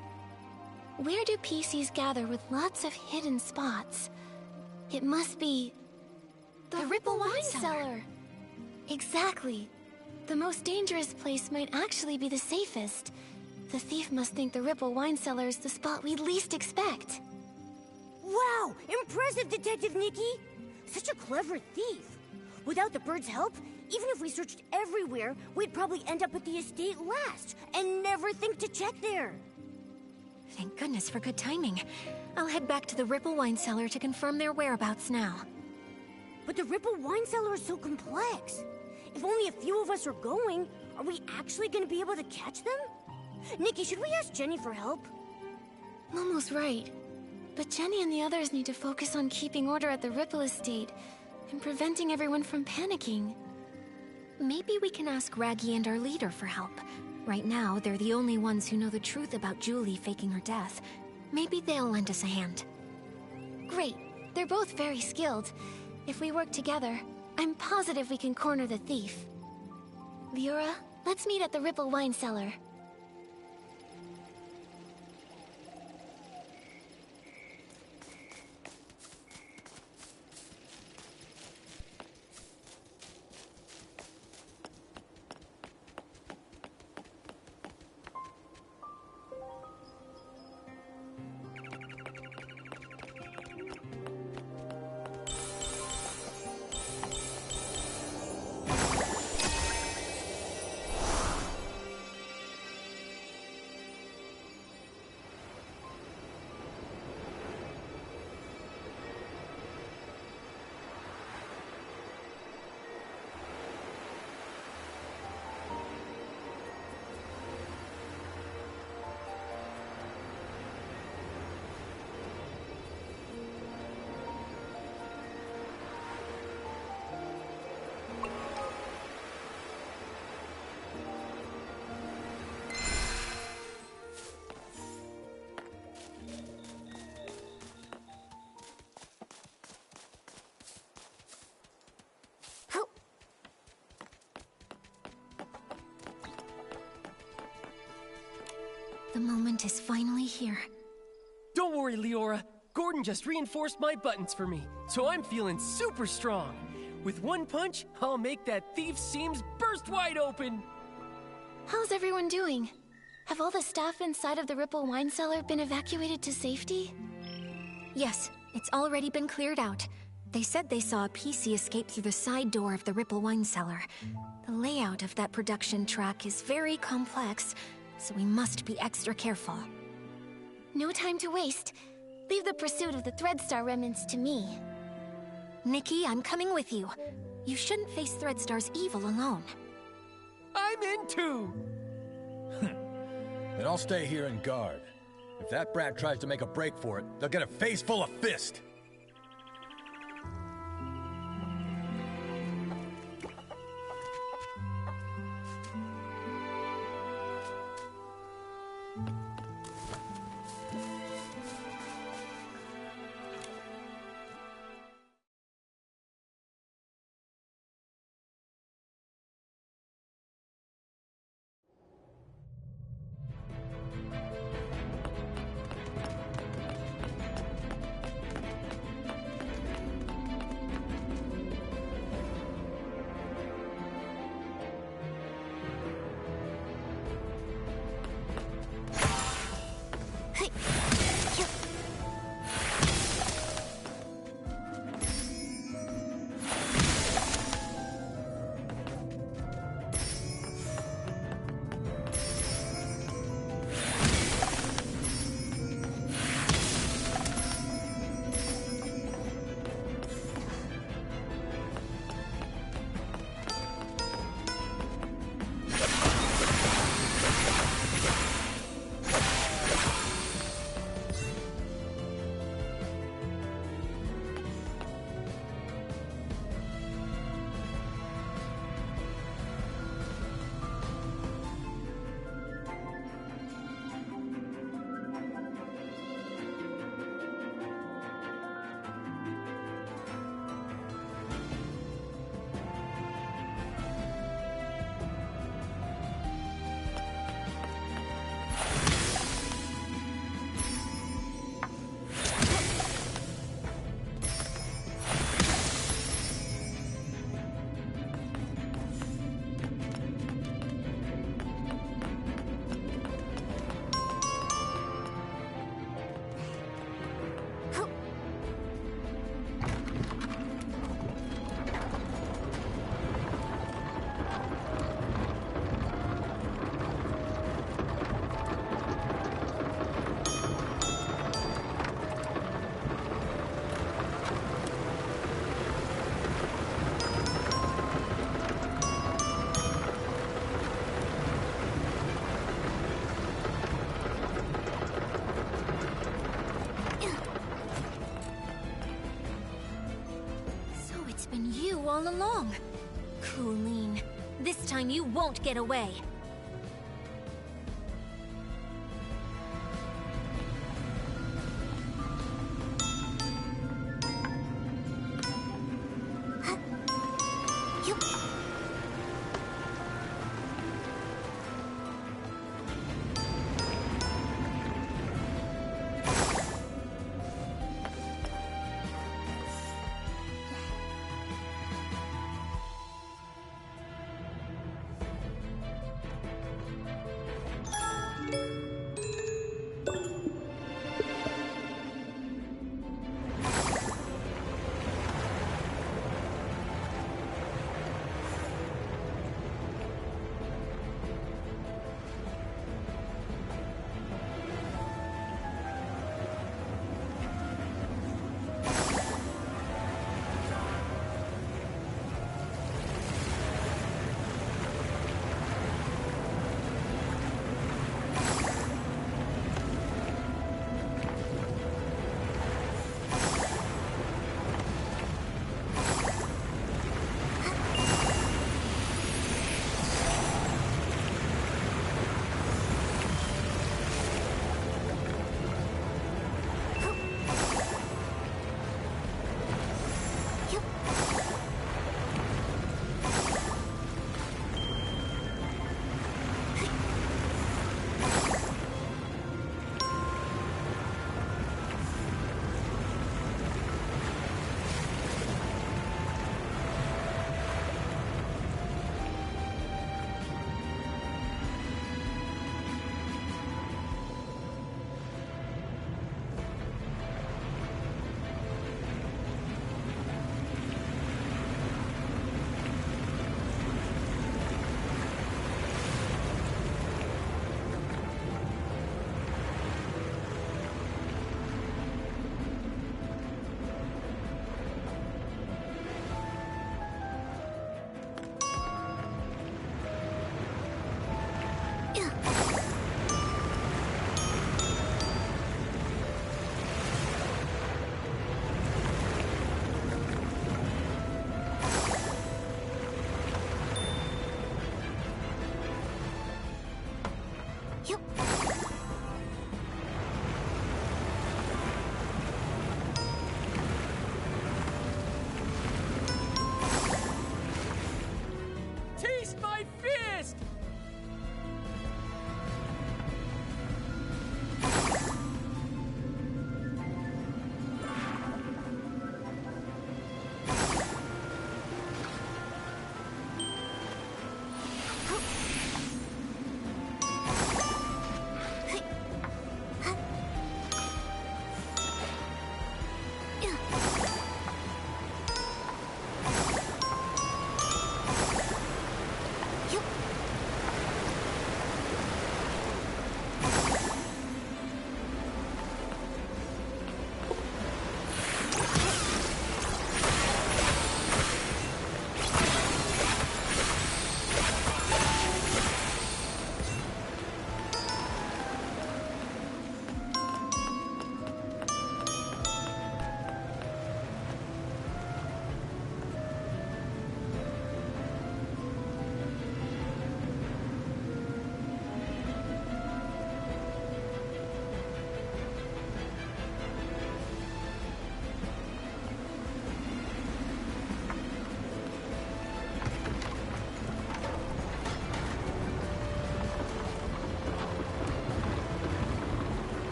Where do PCs gather with lots of hidden spots? It must be... the Ripple Wine Cellar! Exactly. The most dangerous place might actually be the safest. The thief must think the Ripple wine cellar is the spot we least expect. Wow! Impressive, Detective Nikki! Such a clever thief. Without the bird's help, even if we searched everywhere, we'd probably end up at the estate last and never think to check there. Thank goodness for good timing. I'll head back to the Ripple wine cellar to confirm their whereabouts now. But the Ripple wine cellar is so complex. If only a few of us are going, are we actually going to be able to catch them? Nikki, should we ask Jenny for help? Momo's right. But Jenny and the others need to focus on keeping order at the Ripple estate and preventing everyone from panicking. Maybe we can ask Raggy and our leader for help. Right now, they're the only ones who know the truth about Julie faking her death. Maybe they'll lend us a hand. Great. They're both very skilled. If we work together, I'm positive we can corner the thief. Leora, let's meet at the Ripple wine cellar. The moment is finally here. Don't worry, Leora. Gordon just reinforced my buttons for me, so I'm feeling super strong. With one punch, I'll make that thief's seams burst wide open. How's everyone doing? Have all the staff inside of the Ripple wine cellar been evacuated to safety? Yes, it's already been cleared out. They said they saw a PC escape through the side door of the Ripple wine cellar. The layout of that production track is very complex, so we must be extra careful. No time to waste. Leave the pursuit of the Threadstar remnants to me. Nikki, I'm coming with you. You shouldn't face Threadstar's evil alone. I'm in too! Then I'll stay here and guard. If that brat tries to make a break for it, they'll get a face full of fist. all along. Crueline, this time you won't get away.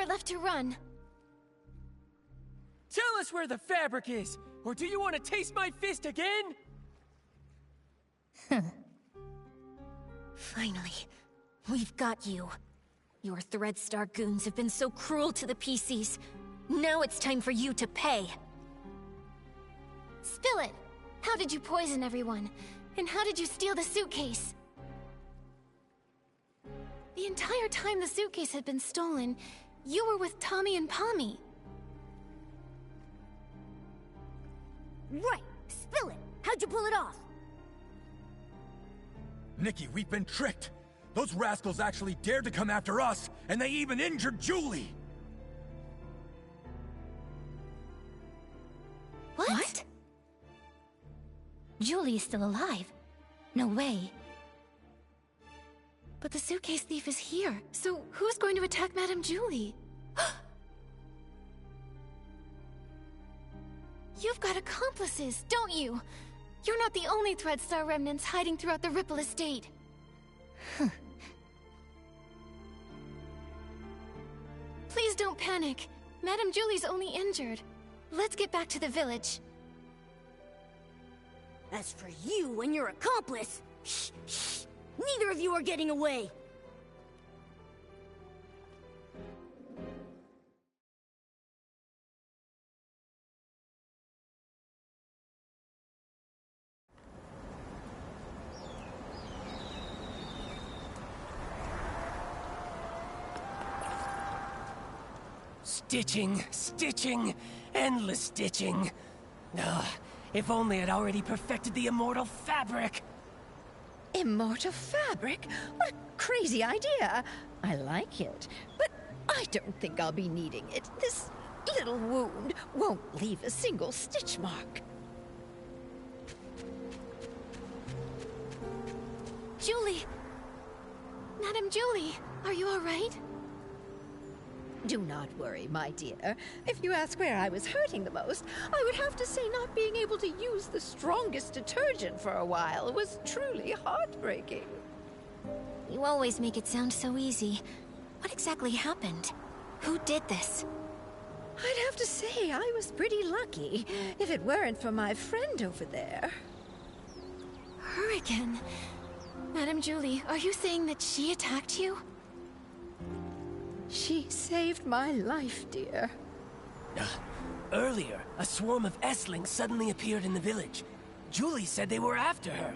nowhere left to run. Tell us where the fabric is, or do you want to taste my fist again? Finally, we've got you. Your Threadstar goons have been so cruel to the PCs. Now it's time for you to pay. Spill it! How did you poison everyone? And how did you steal the suitcase? The entire time the suitcase had been stolen, you were with Tommy and Pommy. Right! Spill it! How'd you pull it off? Nikki, we've been tricked. Those rascals actually dared to come after us, and they even injured Julie. What? Julie is still alive. No way. But the suitcase thief is here, so who's going to attack Madame Julie? You've got accomplices, don't you? You're not the only Threadstar remnants hiding throughout the Ripple Estate. Please don't panic. Madame Julie's only injured. Let's get back to the village. As for you and your accomplice, shh, shh, neither of you are getting away. Stitching, stitching, endless stitching. Ugh, if only I'd already perfected the immortal fabric. Immortal fabric? What a crazy idea. I like it, but I don't think I'll be needing it. This little wound won't leave a single stitch mark. Julie! Madame Julie, are you all right? Do not worry, my dear. If you ask where I was hurting the most, I would have to say not being able to use the strongest detergent for a while was truly heartbreaking. You always make it sound so easy. What exactly happened? Who did this? I'd have to say I was pretty lucky, if it weren't for my friend over there. Her again. Madame Julie, are you saying that she attacked you? She saved my life, dear. Earlier, a swarm of Esslings suddenly appeared in the village. Julie said they were after her.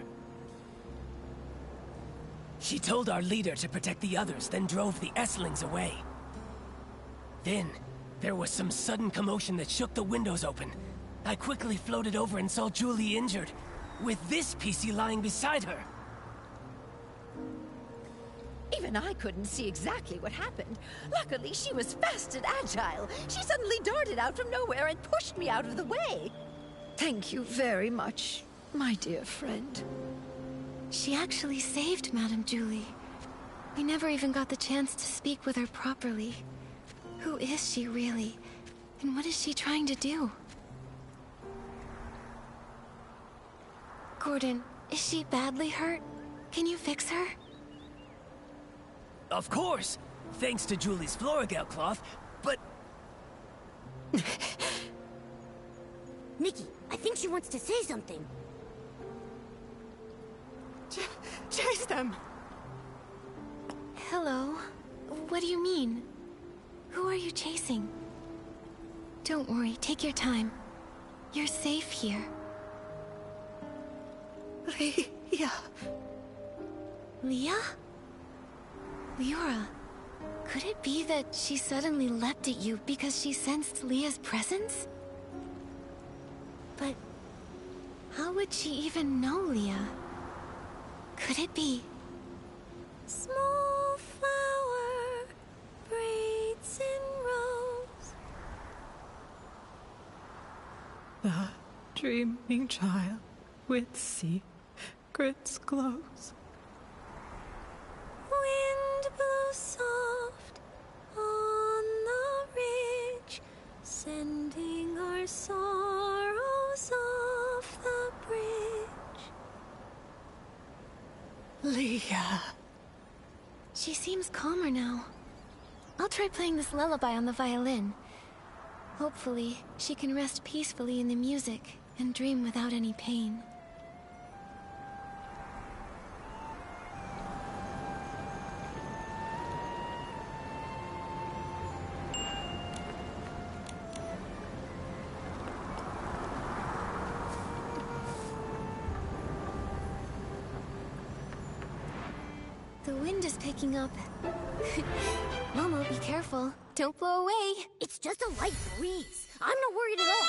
She told our leader to protect the others, then drove the Esslings away. Then, there was some sudden commotion that shook the windows open. I quickly floated over and saw Julie injured, with this PC lying beside her. Even I couldn't see exactly what happened. Luckily, she was fast and agile. She suddenly darted out from nowhere and pushed me out of the way. Thank you very much, my dear friend. She actually saved Madame Julie. We never even got the chance to speak with her properly. Who is she really? And what is she trying to do? Gordon, is she badly hurt? Can you fix her? Of course! Thanks to Julie's Florigel cloth, but... Nikki, I think she wants to say something. Chase them! Hello? What do you mean? Who are you chasing? Don't worry, take your time. You're safe here. Leah. Leah? Leora, could it be that she suddenly leapt at you because she sensed Leah's presence? But how would she even know Leah? Could it be? Small flower, braids in rows. The dreaming child with secrets glows. Wind blows soft on the ridge, sending our sorrows off the bridge. Leah. She seems calmer now. I'll try playing this lullaby on the violin. Hopefully, she can rest peacefully in the music and dream without any pain. The wind is picking up. Momo, be careful. Don't blow away. It's just a light breeze. I'm not worried at all.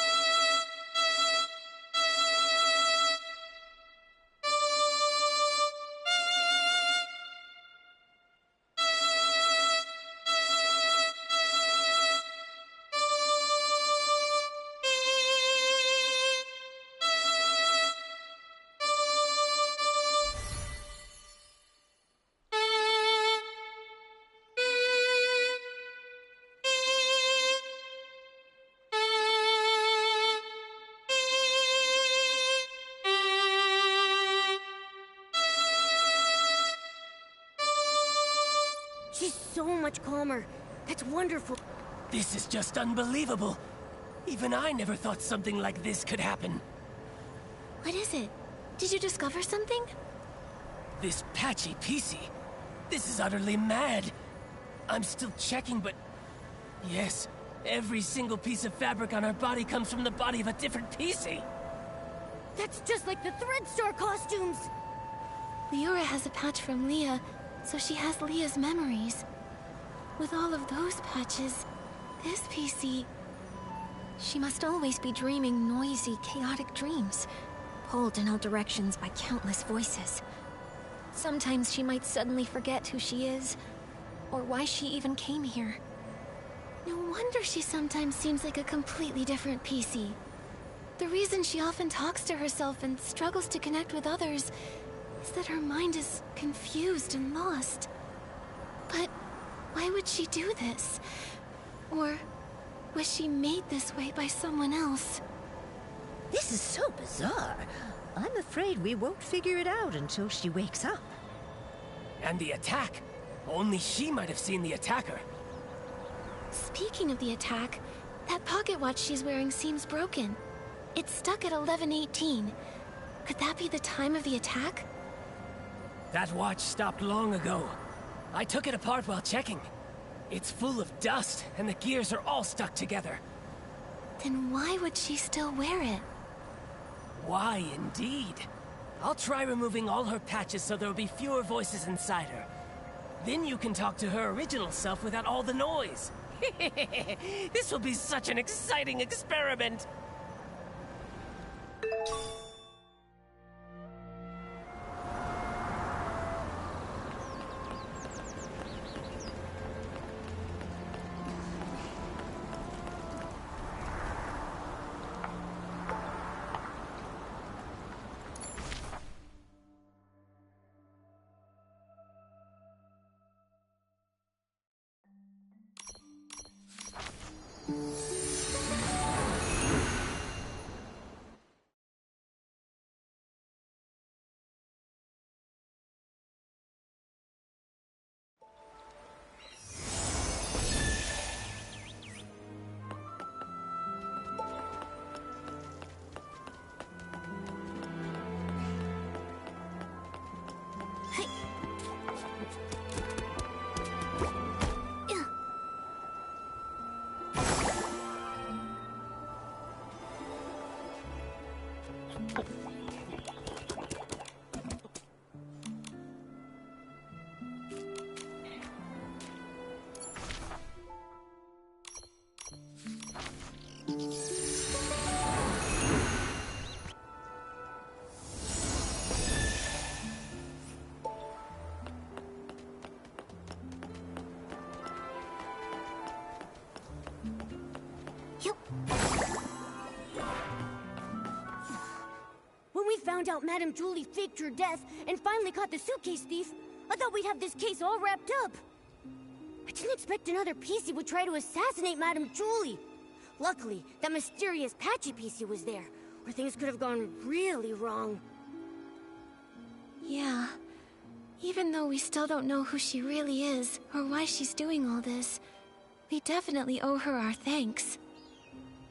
She's so much calmer. That's wonderful. This is just unbelievable. Even I never thought something like this could happen. What is it? Did you discover something? This patchy piecey. This is utterly mad. I'm still checking, but... Yes, every single piece of fabric on her body comes from the body of a different piecey. That's just like the Threadstar costumes. Leora has a patch from Leah, so she has Leah's memories. With all of those patches, this PC... She must always be dreaming noisy, chaotic dreams, pulled in all directions by countless voices. Sometimes she might suddenly forget who she is, or why she even came here. No wonder she sometimes seems like a completely different PC. The reason she often talks to herself and struggles to connect with others is that her mind is confused and lost. But why would she do this? Or was she made this way by someone else? This is so bizarre. I'm afraid we won't figure it out until she wakes up. And the attack. Only she might have seen the attacker. Speaking of the attack, that pocket watch she's wearing seems broken. It's stuck at 11:18. Could that be the time of the attack? That watch stopped long ago. I took it apart while checking. It's full of dust, and the gears are all stuck together. Then why would she still wear it? Why, indeed. I'll try removing all her patches so there'll be fewer voices inside her. Then you can talk to her original self without all the noise. This will be such an exciting experiment! When we found out Madame Julie faked her death and finally caught the suitcase thief, I thought we'd have this case all wrapped up. I didn't expect another PC would try to assassinate Madame Julie. Luckily, that mysterious patchy PC was there, or things could have gone really wrong. Yeah. Even though we still don't know who she really is, or why she's doing all this, We definitely owe her our thanks.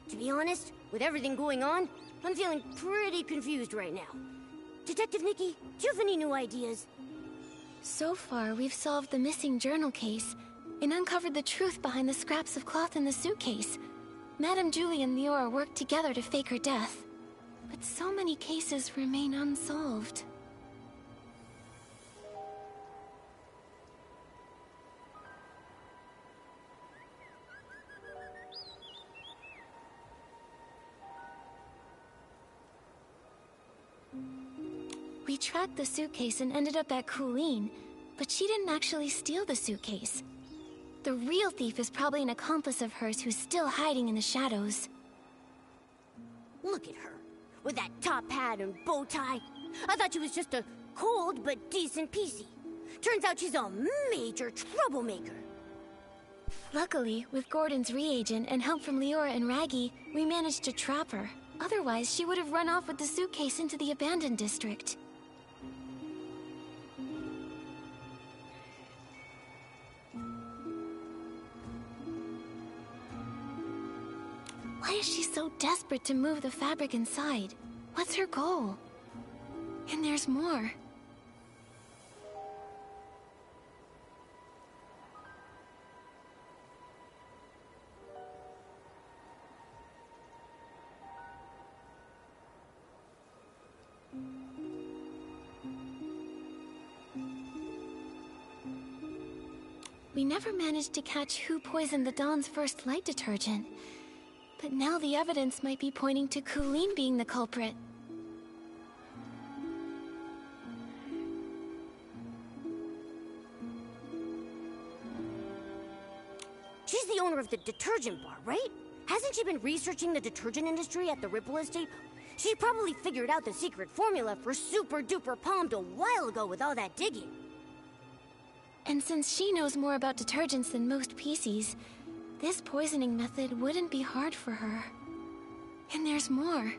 To be honest, with everything going on, I'm feeling pretty confused right now. Detective Nikki, do you have any new ideas? So far, we've solved the missing journal case and uncovered the truth behind the scraps of cloth in the suitcase. Madame Julie and Leora worked together to fake her death. But so many cases remain unsolved. We tracked the suitcase and ended up at Colleen, but she didn't actually steal the suitcase. The real thief is probably an accomplice of hers who's still hiding in the shadows. Look at her, with that top hat and bow tie. I thought she was just a cold but decent PC. Turns out she's a major troublemaker. Luckily, with Gordon's reagent and help from Leora and Raggy, we managed to trap her. Otherwise, she would have run off with the suitcase into the abandoned district. Why is she so desperate to move the fabric inside? What's her goal? And there's more. We never managed to catch who poisoned the Dawn's first light detergent. But now the evidence might be pointing to Colleen being the culprit. She's the owner of the detergent bar, right? Hasn't she been researching the detergent industry at the Ripple Estate? She probably figured out the secret formula for Super Duper Palmed a while ago with all that digging. And since she knows more about detergents than most PCs, this poisoning method wouldn't be hard for her. And there's more.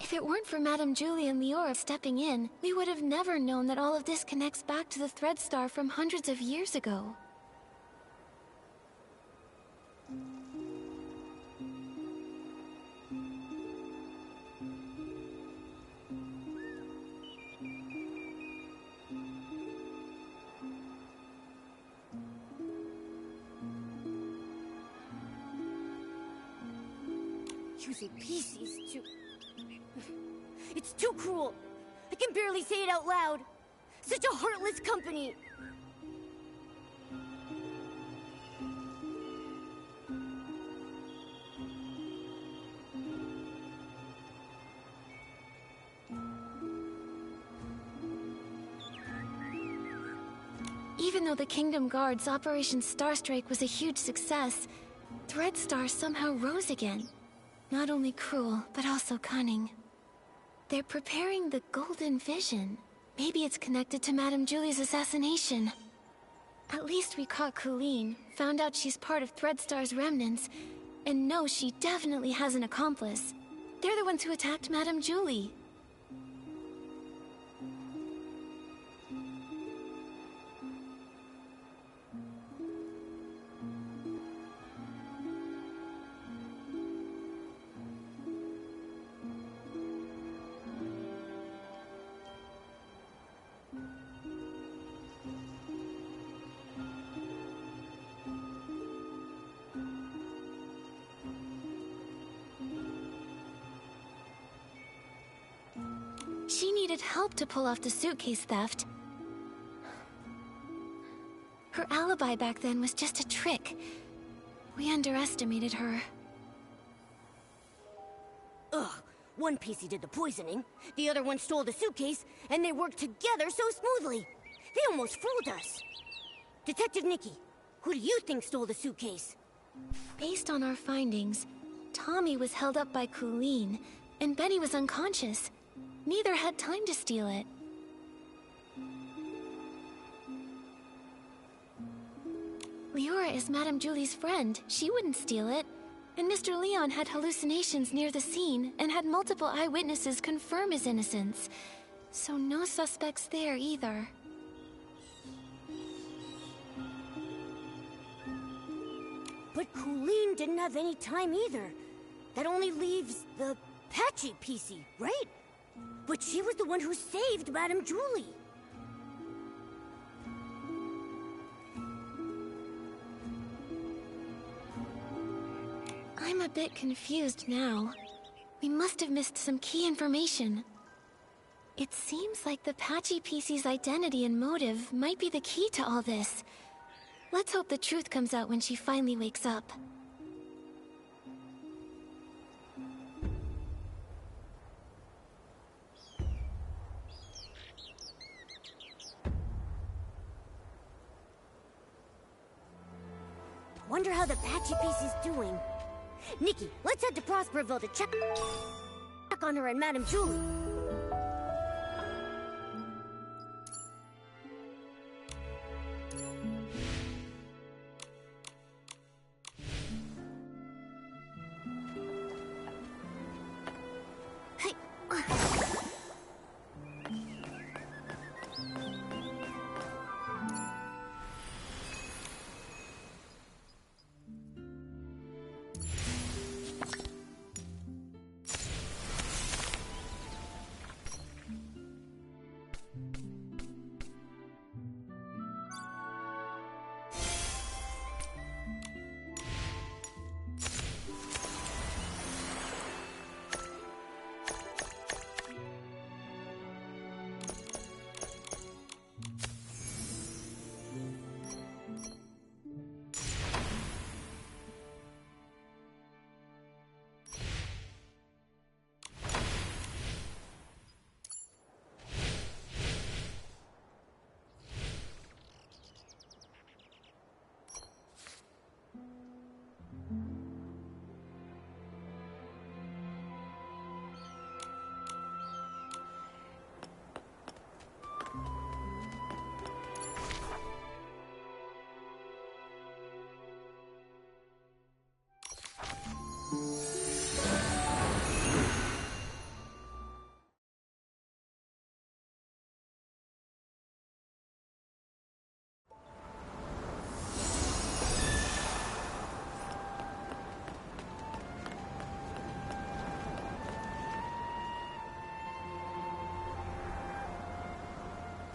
If it weren't for Madame Julie and Leora stepping in, we would have never known that all of this connects back to the Thread Star from hundreds of years ago. Using pieces to... It's too cruel. I can barely say it out loud. Such a heartless company. Even though the Kingdom Guard's Operation Starstrike was a huge success, Thread Star somehow rose again. Not only cruel, but also cunning. They're preparing the Golden Vision. Maybe it's connected to Madame Julie's assassination. At least we caught Colleen, found out she's part of Thread Star's remnants, and know she definitely has an accomplice. They're the ones who attacked Madame Julie. She needed help to pull off the suitcase theft. Her alibi back then was just a trick. We underestimated her. Ugh, one PC did the poisoning, the other one stole the suitcase, and they worked together so smoothly. They almost fooled us. Detective Nikki, who do you think stole the suitcase? Based on our findings, Tommy was held up by Colleen, and Benny was unconscious. Neither had time to steal it. Leora is Madame Julie's friend. She wouldn't steal it. And Mr. Leon had hallucinations near the scene and had multiple eyewitnesses confirm his innocence. So no suspects there either. But Colleen didn't have any time either. That only leaves the Patchy PC, right? But she was the one who saved Madame Julie. I'm a bit confused now. We must have missed some key information. It seems like the Patchy PC's identity and motive might be the key to all this. Let's hope the truth comes out when she finally wakes up. Wonder how the Patchy PC's doing. Nikki, let's head to Prosperville to check on her and Madame Julie.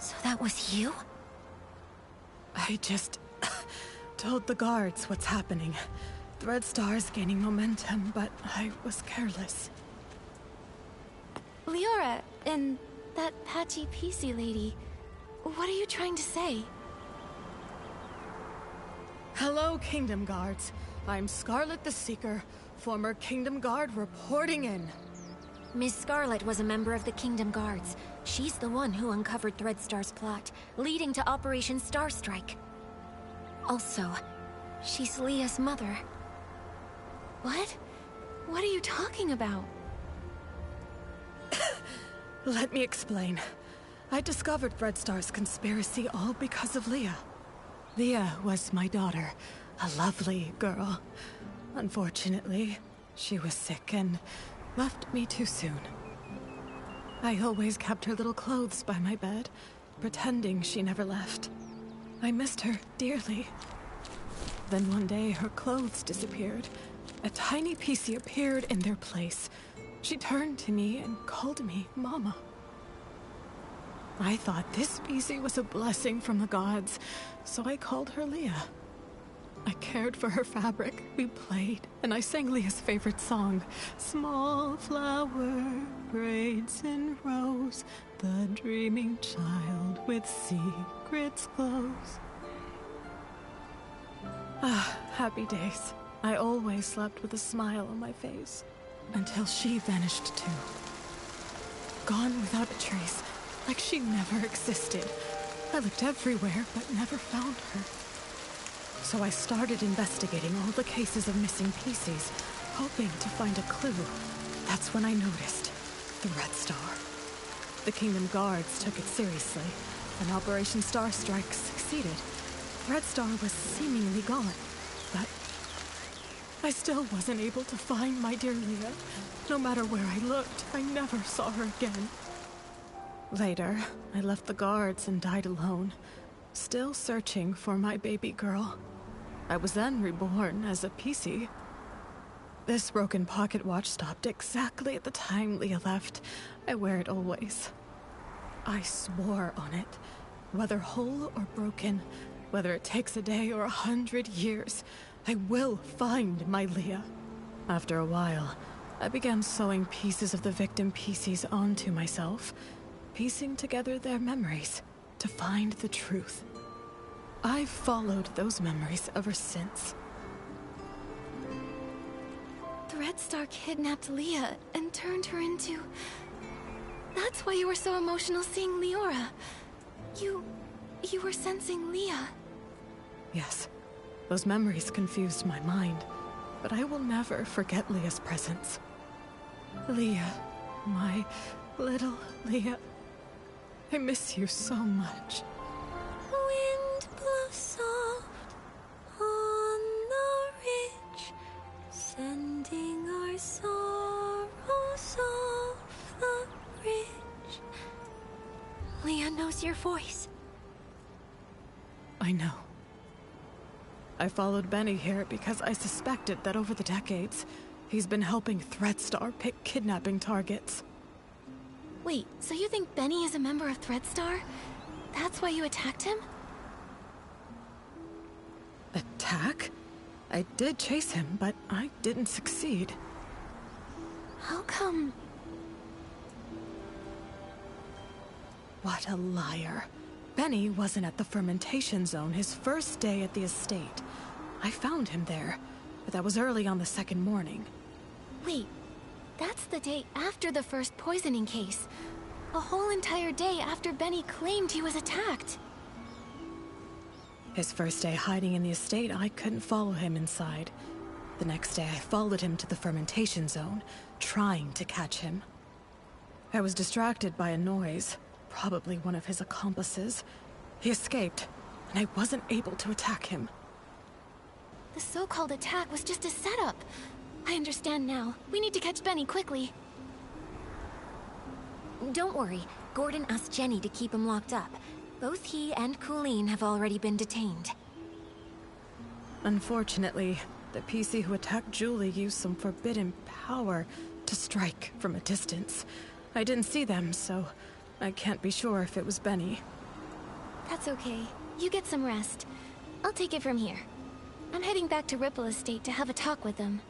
So that was you? I just told the guards what's happening. Threadstar's gaining momentum, but I was careless. Leora, and that Patchy PC lady, what are you trying to say? Hello, Kingdom Guards. I'm Scarlet the Seeker, former Kingdom Guard reporting in. Miss Scarlet was a member of the Kingdom Guards. She's the one who uncovered Threadstar's plot, leading to Operation Starstrike. Also, she's Leah's mother. What? What are you talking about? Let me explain. I discovered Threadstar's conspiracy all because of Leah. Leah was my daughter, a lovely girl. Unfortunately, she was sick and left me too soon. I always kept her little clothes by my bed, pretending she never left. I missed her dearly. Then one day, her clothes disappeared. A tiny PC appeared in their place. She turned to me and called me Mama. I thought this PC was a blessing from the gods, so I called her Leah. I cared for her fabric, we played, and I sang Leah's favorite song. Small flower, braids in rows, the dreaming child with secrets glows. Ah, happy days. I always slept with a smile on my face, until she vanished too. Gone without a trace, like she never existed. I looked everywhere, but never found her. So I started investigating all the cases of missing PCs, hoping to find a clue. That's when I noticed the Red Star. The Kingdom Guards took it seriously, and Operation Starstrike succeeded. Red Star was seemingly gone, but I still wasn't able to find my dear Leah. No matter where I looked, I never saw her again. Later, I left the guards and died alone, still searching for my baby girl. I was then reborn as a PC. This broken pocket watch stopped exactly at the time Leah left. I wear it always. I swore on it. Whether whole or broken, whether it takes a day or 100 years, I will find my Leah. After a while, I began sewing pieces of the victim pieces onto myself, piecing together their memories to find the truth. I've followed those memories ever since. Threadstar kidnapped Leah and turned her into... That's why you were so emotional seeing Leora. You were sensing Leah. Yes, those memories confused my mind, but I will never forget Leah's presence. Leah, my little Leah, I miss you so much. Wind blows soft on the ridge, sending our sorrows off the bridge. Leah knows your voice. I know. I followed Benny here because I suspected that over the decades, he's been helping Threadstar pick kidnapping targets. Wait, so you think Benny is a member of Threadstar? That's why you attacked him? Attack? I did chase him, but I didn't succeed. How come? What a liar. Benny wasn't at the fermentation zone his first day at the estate. I found him there, but that was early on the second morning. Wait, that's the day after the first poisoning case. A whole entire day after Benny claimed he was attacked. His first day hiding in the estate, I couldn't follow him inside. The next day, I followed him to the fermentation zone, trying to catch him. I was distracted by a noise, probably one of his accomplices. He escaped, and I wasn't able to attack him. The so-called attack was just a setup. I understand now. We need to catch Benny quickly. Don't worry, Gordon asked Jenny to keep him locked up. Both he and Colleen have already been detained. Unfortunately, the PC who attacked Julie used some forbidden power to strike from a distance. I didn't see them, so I can't be sure if it was Benny. That's okay. You get some rest. I'll take it from here. I'm heading back to Ripple Estate to have a talk with them.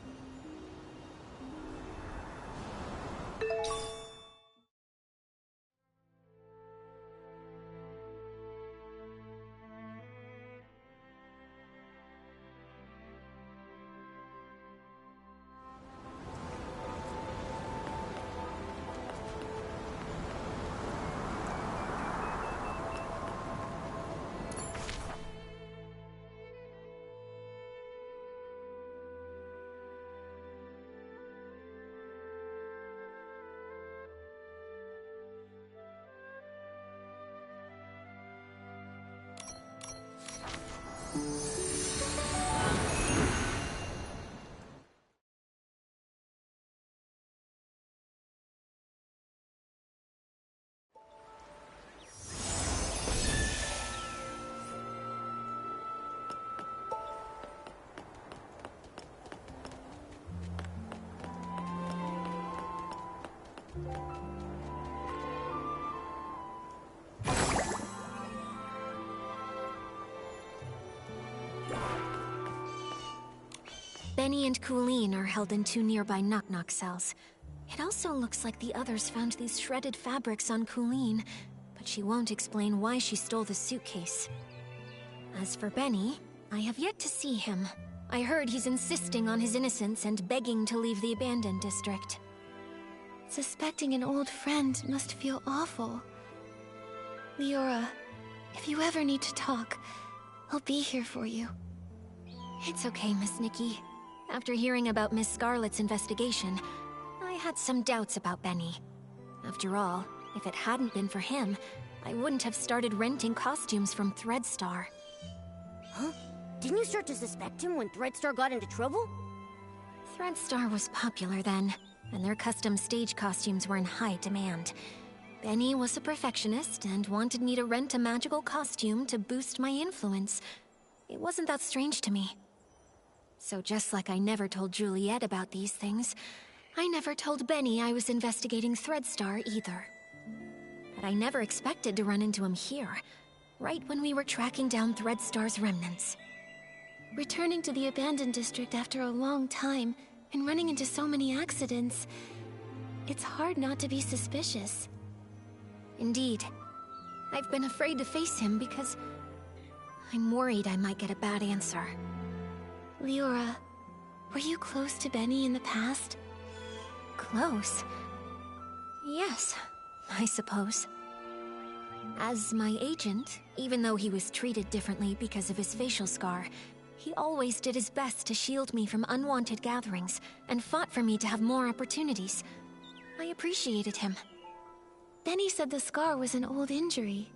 Benny and Colleen are held in 2 nearby knock-knock cells. It also looks like the others found these shredded fabrics on Colleen, but she won't explain why she stole the suitcase. As for Benny, I have yet to see him. I heard he's insisting on his innocence and begging to leave the abandoned district. Suspecting an old friend must feel awful. Leora, if you ever need to talk, I'll be here for you. It's okay, Miss Nikki. After hearing about Miss Scarlet's investigation, I had some doubts about Benny. After all, if it hadn't been for him, I wouldn't have started renting costumes from Threadstar. Huh? Didn't you start to suspect him when Threadstar got into trouble? Threadstar was popular then, and their custom stage costumes were in high demand. Benny was a perfectionist and wanted me to rent a magical costume to boost my influence. It wasn't that strange to me. So just like I never told Juliet about these things, I never told Benny I was investigating Threadstar either. But I never expected to run into him here, right when we were tracking down Threadstar's remnants. Returning to the abandoned district after a long time and running into so many accidents, it's hard not to be suspicious. Indeed. I've been afraid to face him because I'm worried I might get a bad answer. Leora, were you close to Benny in the past? Close? Yes, I suppose. As my agent, even though he was treated differently because of his facial scar, he always did his best to shield me from unwanted gatherings and fought for me to have more opportunities. I appreciated him. Benny said the scar was an old injury.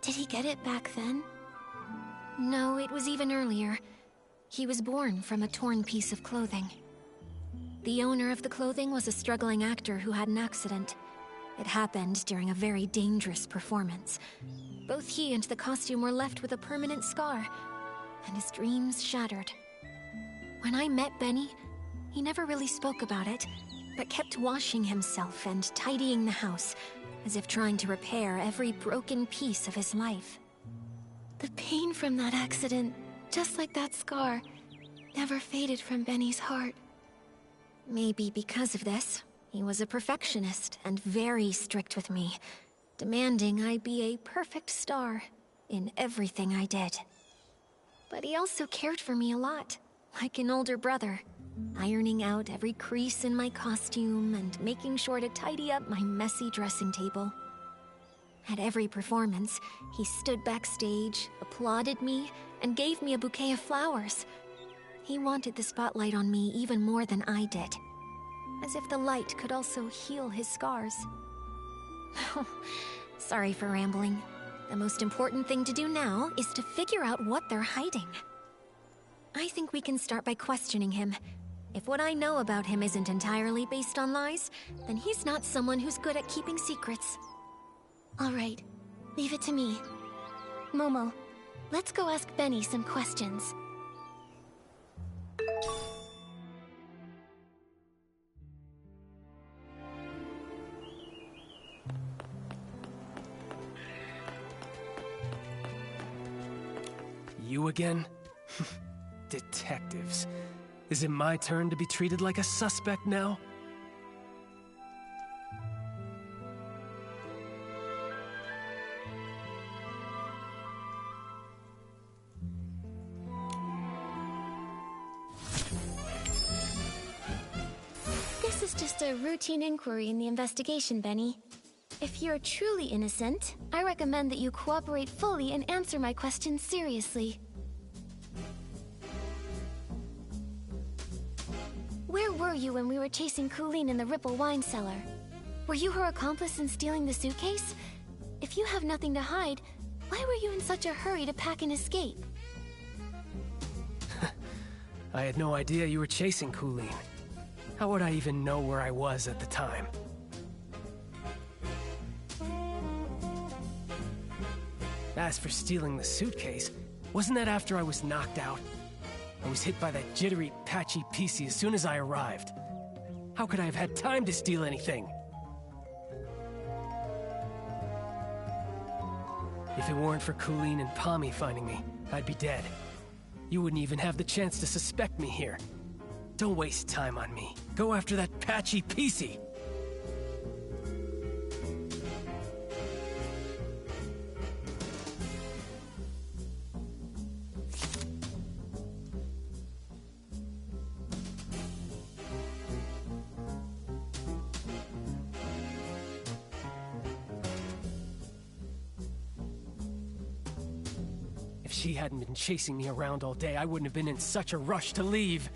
Did he get it back then? No, it was even earlier. He was born from a torn piece of clothing. The owner of the clothing was a struggling actor who had an accident. It happened during a very dangerous performance. Both he and the costume were left with a permanent scar, and his dreams shattered. When I met Benny, he never really spoke about it, but kept washing himself and tidying the house, as if trying to repair every broken piece of his life. The pain from that accident, just like that scar, never faded from Benny's heart. Maybe because of this, he was a perfectionist and very strict with me, demanding I be a perfect star in everything I did. But he also cared for me a lot, like an older brother, ironing out every crease in my costume and making sure to tidy up my messy dressing table. At every performance, he stood backstage, applauded me, and gave me a bouquet of flowers. He wanted the spotlight on me even more than I did, as if the light could also heal his scars. Sorry for rambling. The most important thing to do now is to figure out what they're hiding. I think we can start by questioning him. If what I know about him isn't entirely based on lies, then he's not someone who's good at keeping secrets. All right, leave it to me. Momo, let's go ask Benny some questions. You again? Detectives. Is it my turn to be treated like a suspect now? This is just a routine inquiry in the investigation, Benny. If you're truly innocent, I recommend that you cooperate fully and answer my questions seriously. Where were you when we were chasing Colleen in the Ripple wine cellar? Were you her accomplice in stealing the suitcase? If you have nothing to hide, why were you in such a hurry to pack and escape? I had no idea you were chasing Colleen. How would I even know where I was at the time? As for stealing the suitcase, wasn't that after I was knocked out? I was hit by that jittery, patchy PC as soon as I arrived. How could I have had time to steal anything? If it weren't for Colleen and Pommy finding me, I'd be dead. You wouldn't even have the chance to suspect me here. Don't waste time on me. Go after that patchy PC! If she hadn't been chasing me around all day, I wouldn't have been in such a rush to leave.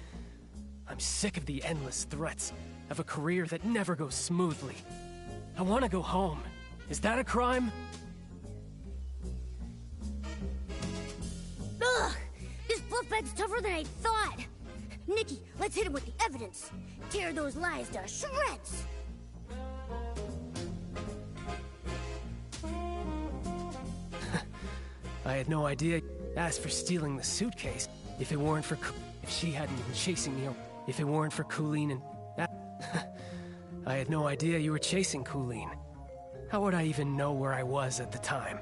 I'm sick of the endless threats, of a career that never goes smoothly. I want to go home. Is that a crime? Ugh! This fluffbag's tougher than I thought! Nikki, let's hit him with the evidence. Tear those lies to shreds! I had no idea. As for stealing the suitcase, if it weren't for if she hadn't been chasing me, or if it weren't for Colleen and I had no idea you were chasing Colleen. How would I even know where I was at the time?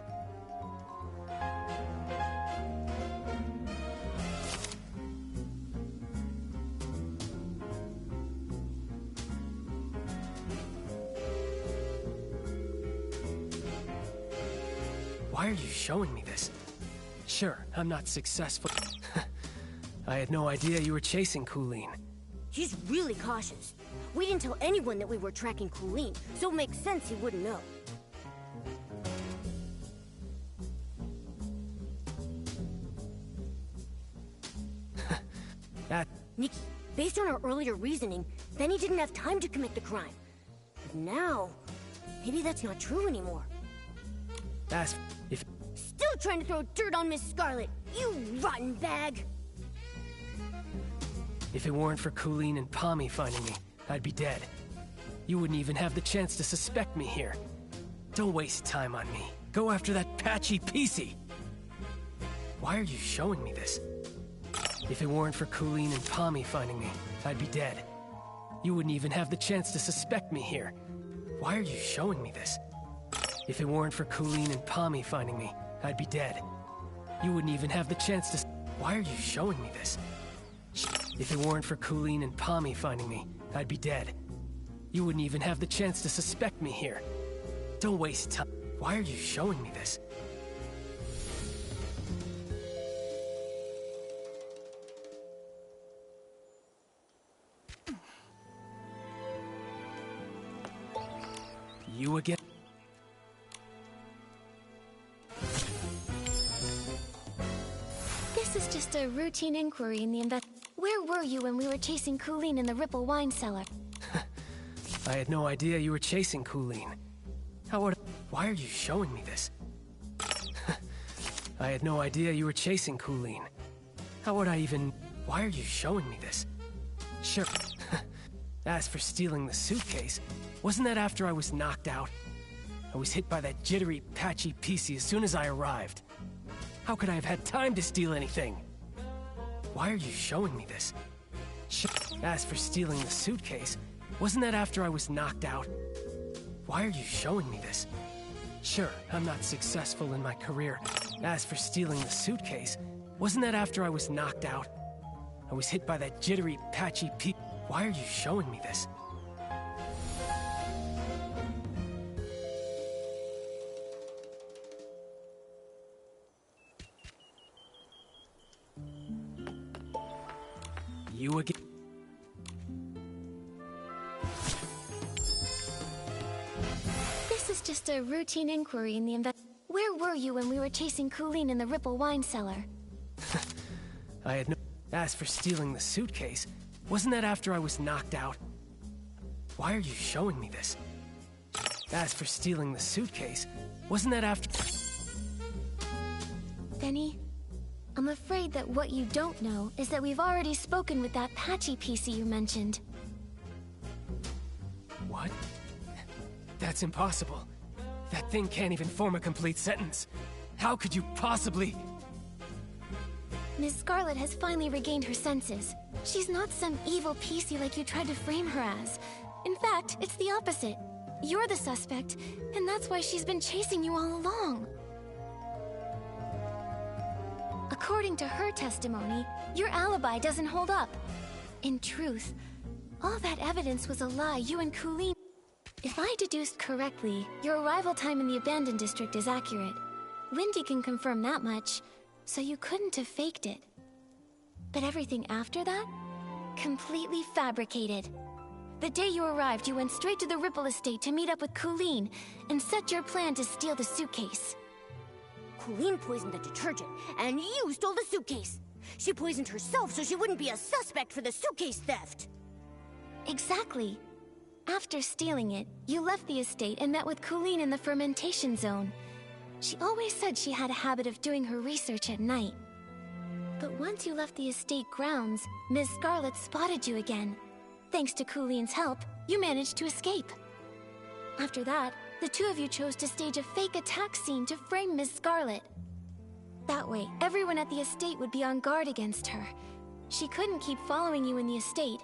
Why are you showing me this? Sure, I'm not successful. I had no idea you were chasing Colleen. He's really cautious. We didn't tell anyone that we were tracking Colleen, so it makes sense he wouldn't know. Nikki, based on our earlier reasoning, then he didn't have time to commit the crime. But now, maybe that's not true anymore. Still trying to throw dirt on Miss Scarlet, you rotten bag! If it weren't for Colleen and Pommy finding me, I'd be dead. You wouldn't even have the chance to suspect me here. Don't waste time on me. Go after that patchy piecey! Why are you showing me this? If it weren't for Colleen and Pommy finding me, I'd be dead. You wouldn't even have the chance to suspect me here. Why are you showing me this? If it weren't for Colleen and Pommy finding me, I'd be dead. You wouldn't even have the chance to... Why are you showing me this? If it weren't for Colleen and Pommy finding me, I'd be dead. You wouldn't even have the chance to suspect me here. Don't waste time. Why are you showing me this? You again? This is just a routine inquiry in the Where were you when we were chasing Colleen in the Ripple wine cellar? I had no idea you were chasing Colleen. Why are you showing me this? I had no idea you were chasing Colleen. How would I even... Why are you showing me this? Sure. As for stealing the suitcase, wasn't that after I was knocked out? I was hit by that jittery, patchy piecey as soon as I arrived. How could I have had time to steal anything? Why are you showing me this? As for stealing the suitcase, wasn't that after I was knocked out? Why are you showing me this? Sure, I'm not successful in my career. As for stealing the suitcase, wasn't that after I was knocked out? I was hit by that jittery, patchy piecey. Why are you showing me this? You again? This is just a routine inquiry in the Where were you when we were chasing Colleen in the Ripple wine cellar? I had no... As for stealing the suitcase, wasn't that after I was knocked out? Why are you showing me this? As for stealing the suitcase, wasn't that after... Benny, I'm afraid that what you don't know is that we've already spoken with that patchy piecey you mentioned. What? That's impossible. That thing can't even form a complete sentence. How could you possibly... Miss Scarlet has finally regained her senses. She's not some evil piecey like you tried to frame her as. In fact, it's the opposite. You're the suspect, and that's why she's been chasing you all along. According to her testimony, your alibi doesn't hold up. In truth, all that evidence was a lie you and Colleen... If I deduced correctly, your arrival time in the abandoned district is accurate. Lindy can confirm that much, so you couldn't have faked it. But everything after that? Completely fabricated. The day you arrived, you went straight to the Ripple estate to meet up with Colleen and set your plan to steal the suitcase. Colleen poisoned the detergent, and you stole the suitcase. She poisoned herself so she wouldn't be a suspect for the suitcase theft. Exactly. After stealing it, you left the estate and met with Colleen in the fermentation zone. She always said she had a habit of doing her research at night. But once you left the estate grounds, Ms. Scarlet spotted you again. Thanks to Colleen's help, you managed to escape. After that, the two of you chose to stage a fake attack scene to frame Ms. Scarlet. That way, everyone at the estate would be on guard against her. She couldn't keep following you in the estate,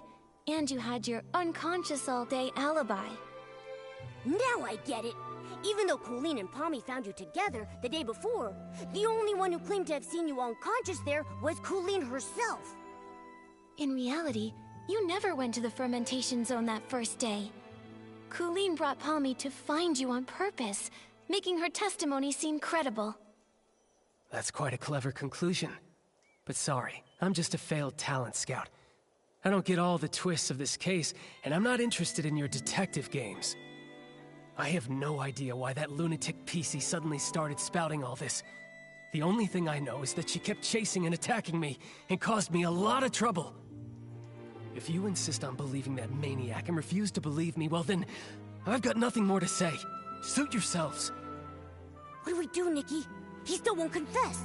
and you had your unconscious all day alibi. Now I get it. Even though Colleen and Pommy found you together the day before, the only one who claimed to have seen you unconscious there was Colleen herself. In reality, you never went to the fermentation zone that first day. Colleen brought Pommy to find you on purpose, making her testimony seem credible. That's quite a clever conclusion. But sorry, I'm just a failed talent scout. I don't get all the twists of this case, and I'm not interested in your detective games. I have no idea why that lunatic PC suddenly started spouting all this. The only thing I know is that she kept chasing and attacking me, and caused me a lot of trouble. If you insist on believing that maniac and refuse to believe me, well then, I've got nothing more to say. Suit yourselves. What do we do, Nikki? He still won't confess.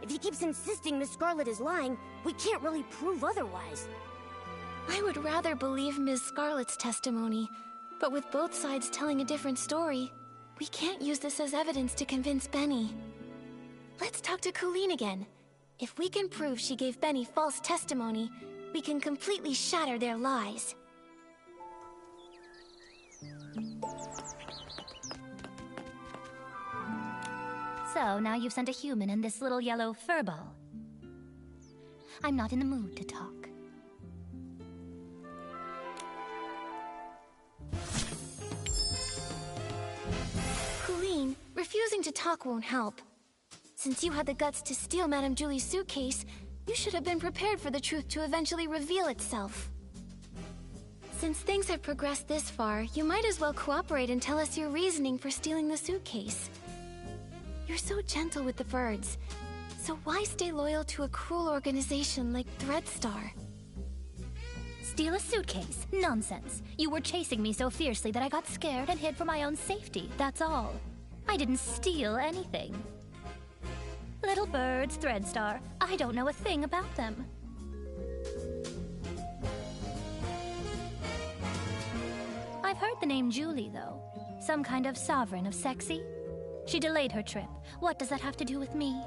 If he keeps insisting Miss Scarlet is lying, we can't really prove otherwise. I would rather believe Ms. Scarlet's testimony, but with both sides telling a different story, we can't use this as evidence to convince Benny. Let's talk to Colleen again. If we can prove she gave Benny false testimony, we can completely shatter their lies. So, now you've sent a human and this little yellow furball. I'm not in the mood to talk. Colleen, refusing to talk won't help. Since you had the guts to steal Madame Julie's suitcase, you should have been prepared for the truth to eventually reveal itself. Since things have progressed this far, you might as well cooperate and tell us your reasoning for stealing the suitcase. You're so gentle with the birds, so why stay loyal to a cruel organization like Threadstar? Steal a suitcase? Nonsense. You were chasing me so fiercely that I got scared and hid for my own safety, that's all. I didn't steal anything. Little birds, Threadstar. I don't know a thing about them. I've heard the name Julie, though. Some kind of sovereign of sexy. She delayed her trip. What does that have to do with me?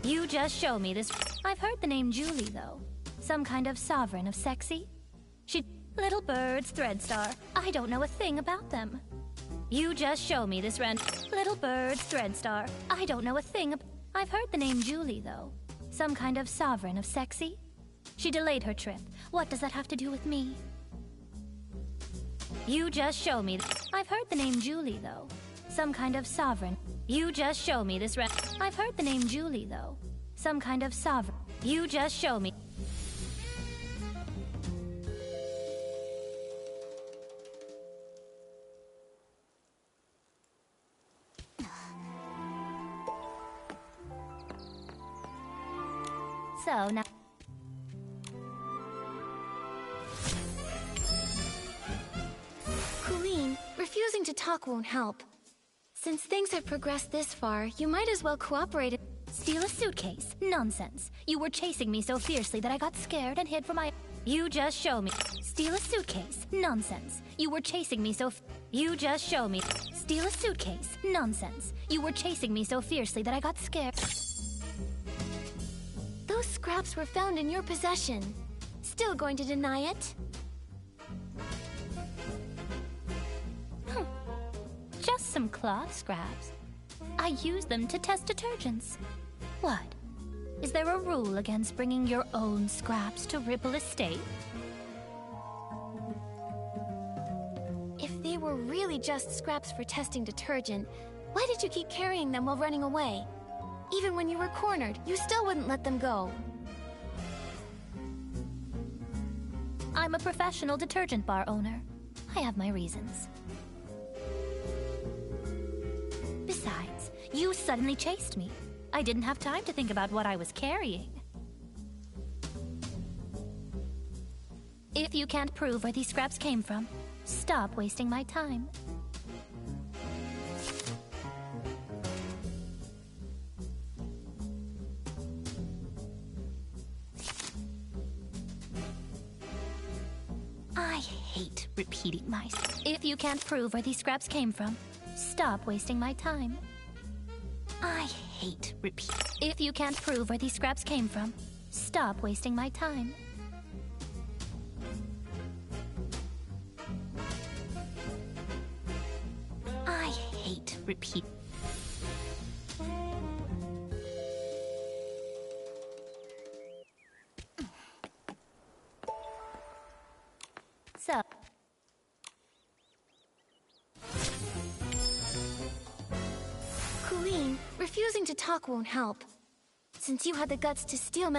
You just show me this. I've heard the name Julie, though. Some kind of sovereign of sexy. She... Little birds, Threadstar. I don't know a thing about them. You just show me this Little birds, Threadstar. I don't know a thing. I've heard the name Julie, though. Some kind of sovereign of sexy. She delayed her trip. What does that have to do with me? You just show me. I've heard the name Julie, though. Some kind of sovereign. You just show me this I've heard the name Julie, though. Some kind of sovereign. You just show me. So now... Colleen, refusing to talk won't help. Since things have progressed this far, you might as well cooperate. Steal a suitcase? Nonsense. You were chasing me so fiercely that I got scared and hid for my... You just show me. Steal a suitcase? Nonsense. You were chasing me so... You just show me. Steal a suitcase? Nonsense. You were chasing me so fiercely that I got scared. Those scraps were found in your possession. Still going to deny it? Just some cloth scraps. I use them to test detergents. What? Is there a rule against bringing your own scraps to Ripple Estate? If they were really just scraps for testing detergent, why did you keep carrying them while running away? Even when you were cornered, you still wouldn't let them go. I'm a professional detergent bar owner. I have my reasons. Besides, you suddenly chased me. I didn't have time to think about what I was carrying. If you can't prove where these scraps came from, stop wasting my time. hate repeating myself. If you can't prove where these scraps came from, stop wasting my time. I hate repeat. If you can't prove where these scraps came from, stop wasting my time. I hate repeat. So, Colleen, refusing to talk won't help. Since you had the guts to steal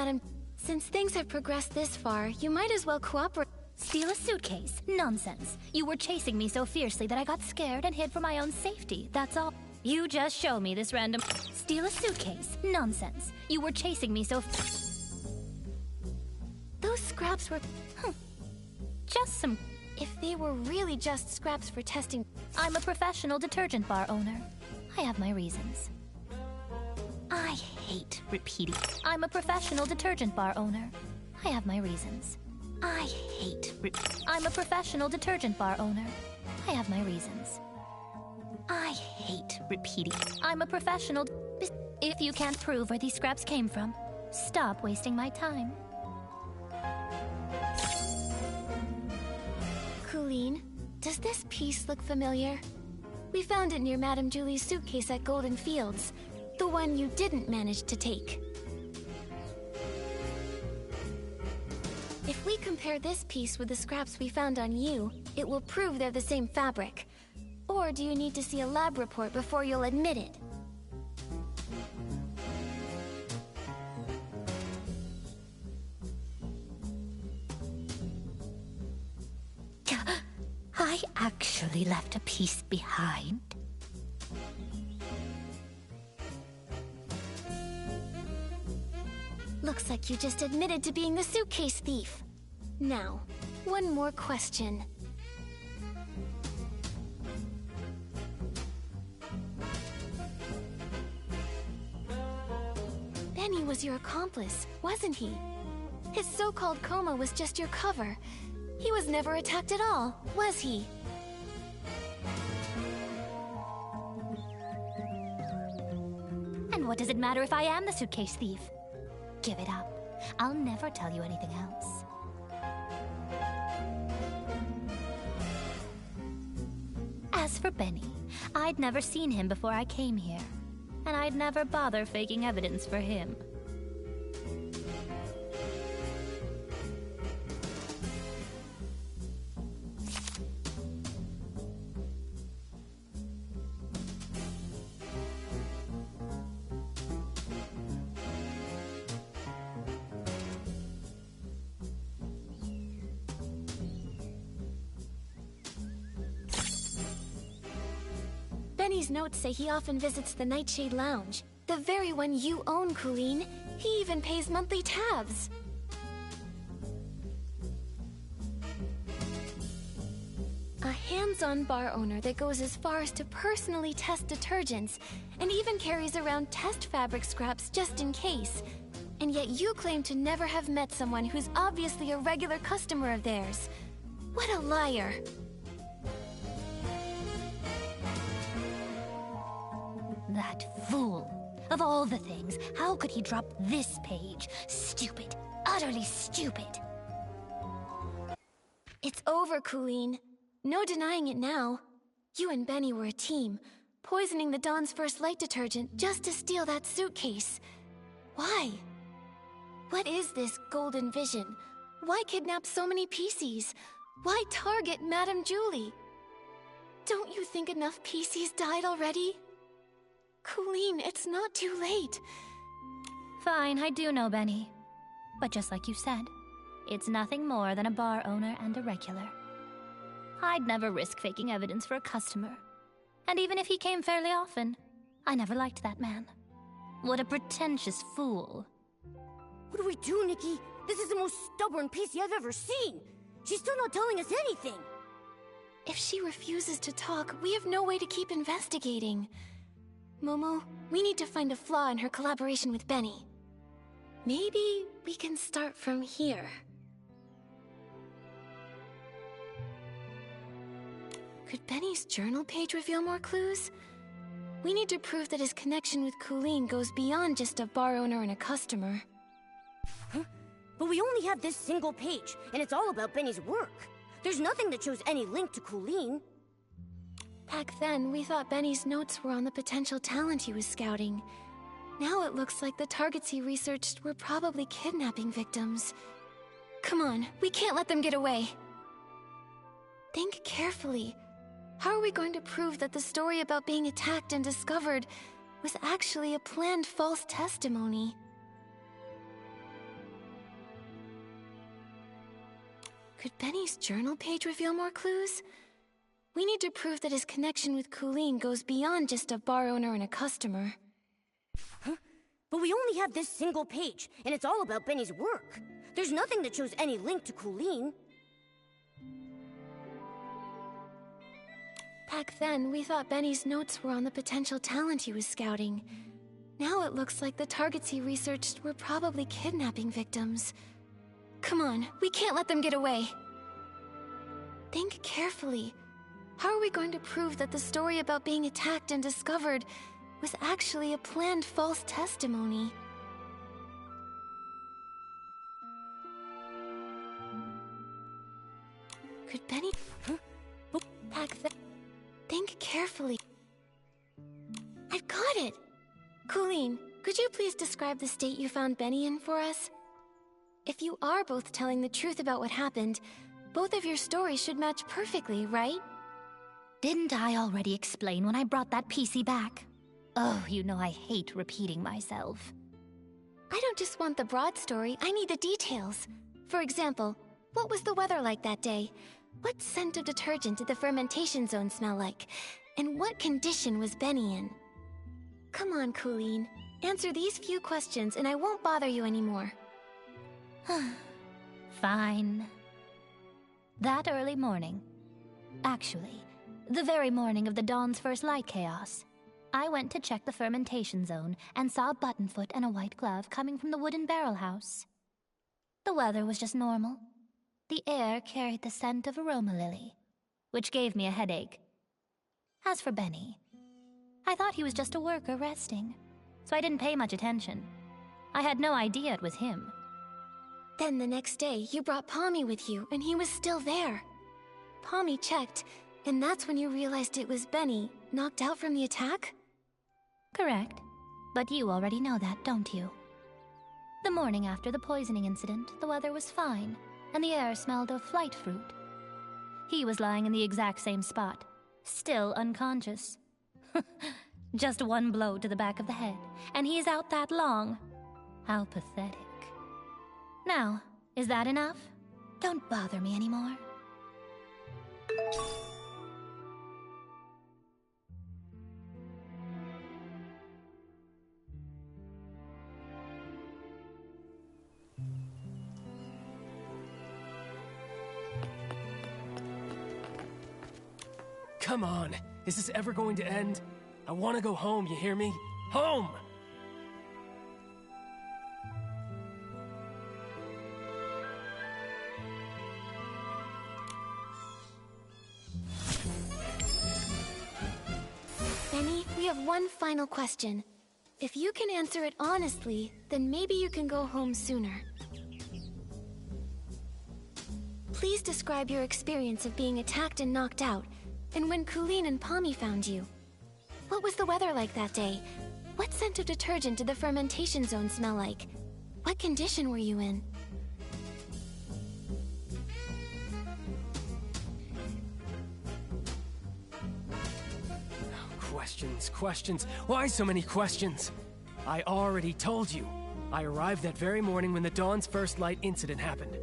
Since things have progressed this far, you might as well cooperate. steal a suitcase? Nonsense. You were chasing me so fiercely that I got scared and hid for my own safety, that's all. You just show me this random... Steal a suitcase? Nonsense. You were chasing me so... Those scraps were... Just some... If they were really just scraps for testing... I'm a professional detergent bar owner. I have my reasons. I hate repeating. I'm a professional detergent bar owner. I have my reasons. I hate I'm a professional detergent bar owner. I have my reasons. I hate repeating. I'm a professional... If you can't prove where these scraps came from, stop wasting my time. Colleen, does this piece look familiar? We found it near Madame Julie's suitcase at Golden Fields. The one you didn't manage to take. If we compare this piece with the scraps we found on you, it will prove they're the same fabric. Or do you need to see a lab report before you'll admit it? I actually left a piece behind. Looks like you just admitted to being the suitcase thief. Now, one more question. Benny was your accomplice, wasn't he? His so-called coma was just your cover. He was never attacked at all, was he? And what does it matter if I am the suitcase thief? Give it up. I'll never tell you anything else. As for Benny, I'd never seen him before I came here, and I'd never bother faking evidence for him. Benny's notes say he often visits the Nightshade Lounge, the very one you own, Colleen. He even pays monthly tabs. A hands-on bar owner that goes as far as to personally test detergents, and even carries around test fabric scraps just in case. And yet you claim to never have met someone who's obviously a regular customer of theirs. What a liar. That fool. Of all the things, how could he drop this page? Stupid. Utterly stupid. It's over, Colleen. No denying it now. You and Benny were a team, poisoning the Dawn's First Light detergent just to steal that suitcase. Why? What is this golden vision? Why kidnap so many PCs? Why target Madame Julie? Don't you think enough PCs died already? Colleen, it's not too late. Fine, I do know Benny. But just like you said, it's nothing more than a bar owner and a regular. I'd never risk faking evidence for a customer. And even if he came fairly often, I never liked that man. What a pretentious fool. What do we do, Nikki? This is the most stubborn PC I've ever seen. She's still not telling us anything. If she refuses to talk, we have no way to keep investigating. Momo, we need to find a flaw in her collaboration with Benny. Maybe we can start from here. Could Benny's journal page reveal more clues? We need to prove that his connection with Colleen goes beyond just a bar owner and a customer. Huh? But we only have this single page, and it's all about Benny's work. There's nothing that shows any link to Colleen. Back then, we thought Benny's notes were on the potential talent he was scouting. Now it looks like the targets he researched were probably kidnapping victims. Come on, we can't let them get away. Think carefully. How are we going to prove that the story about being attacked and discovered was actually a planned false testimony? Could Benny's journal page reveal more clues? We need to prove that his connection with Colleen goes beyond just a bar owner and a customer. Huh? But we only have this single page, and it's all about Benny's work. There's nothing that shows any link to Colleen. Back then, we thought Benny's notes were on the potential talent he was scouting. Now it looks like the targets he researched were probably kidnapping victims. Come on, we can't let them get away. Think carefully. How are we going to prove that the story about being attacked and discovered was actually a planned false testimony? Could Benny... Huh? Back then... Think carefully. I've got it! Colleen, could you please describe the state you found Benny in for us? If you are both telling the truth about what happened, both of your stories should match perfectly, right? Didn't I already explain when I brought that PC back? Oh, you know I hate repeating myself. I don't just want the broad story, I need the details. For example, what was the weather like that day? What scent of detergent did the fermentation zone smell like? And what condition was Benny in? Come on, Colleen. Answer these few questions and I won't bother you anymore. Fine. That early morning, actually, the very morning of the Dawn's first light chaos, I went to check the fermentation zone and saw a Buttonfoot and a white glove coming from the wooden barrel house. The weather was just normal. The air carried the scent of aroma lily, which gave me a headache. As for Benny, I thought he was just a worker resting, so I didn't pay much attention. I had no idea it was him. Then the next day, you brought Pommy with you, and he was still there. Pommy checked, and that's when you realized it was Benny, knocked out from the attack? Correct. But you already know that, don't you? The morning after the poisoning incident, the weather was fine, and the air smelled of flight fruit. He was lying in the exact same spot, still unconscious. Just one blow to the back of the head, and he's out that long. How pathetic. Now, is that enough? Don't bother me anymore. Come on, is this ever going to end? I want to go home, you hear me? Home! Benny, we have one final question. If you can answer it honestly, then maybe you can go home sooner. Please describe your experience of being attacked and knocked out, and when Colleen and Pommy found you. What was the weather like that day? What scent of detergent did the fermentation zone smell like? What condition were you in? Questions. Why so many questions? I already told you. I arrived that very morning when the Dawn's first light incident happened.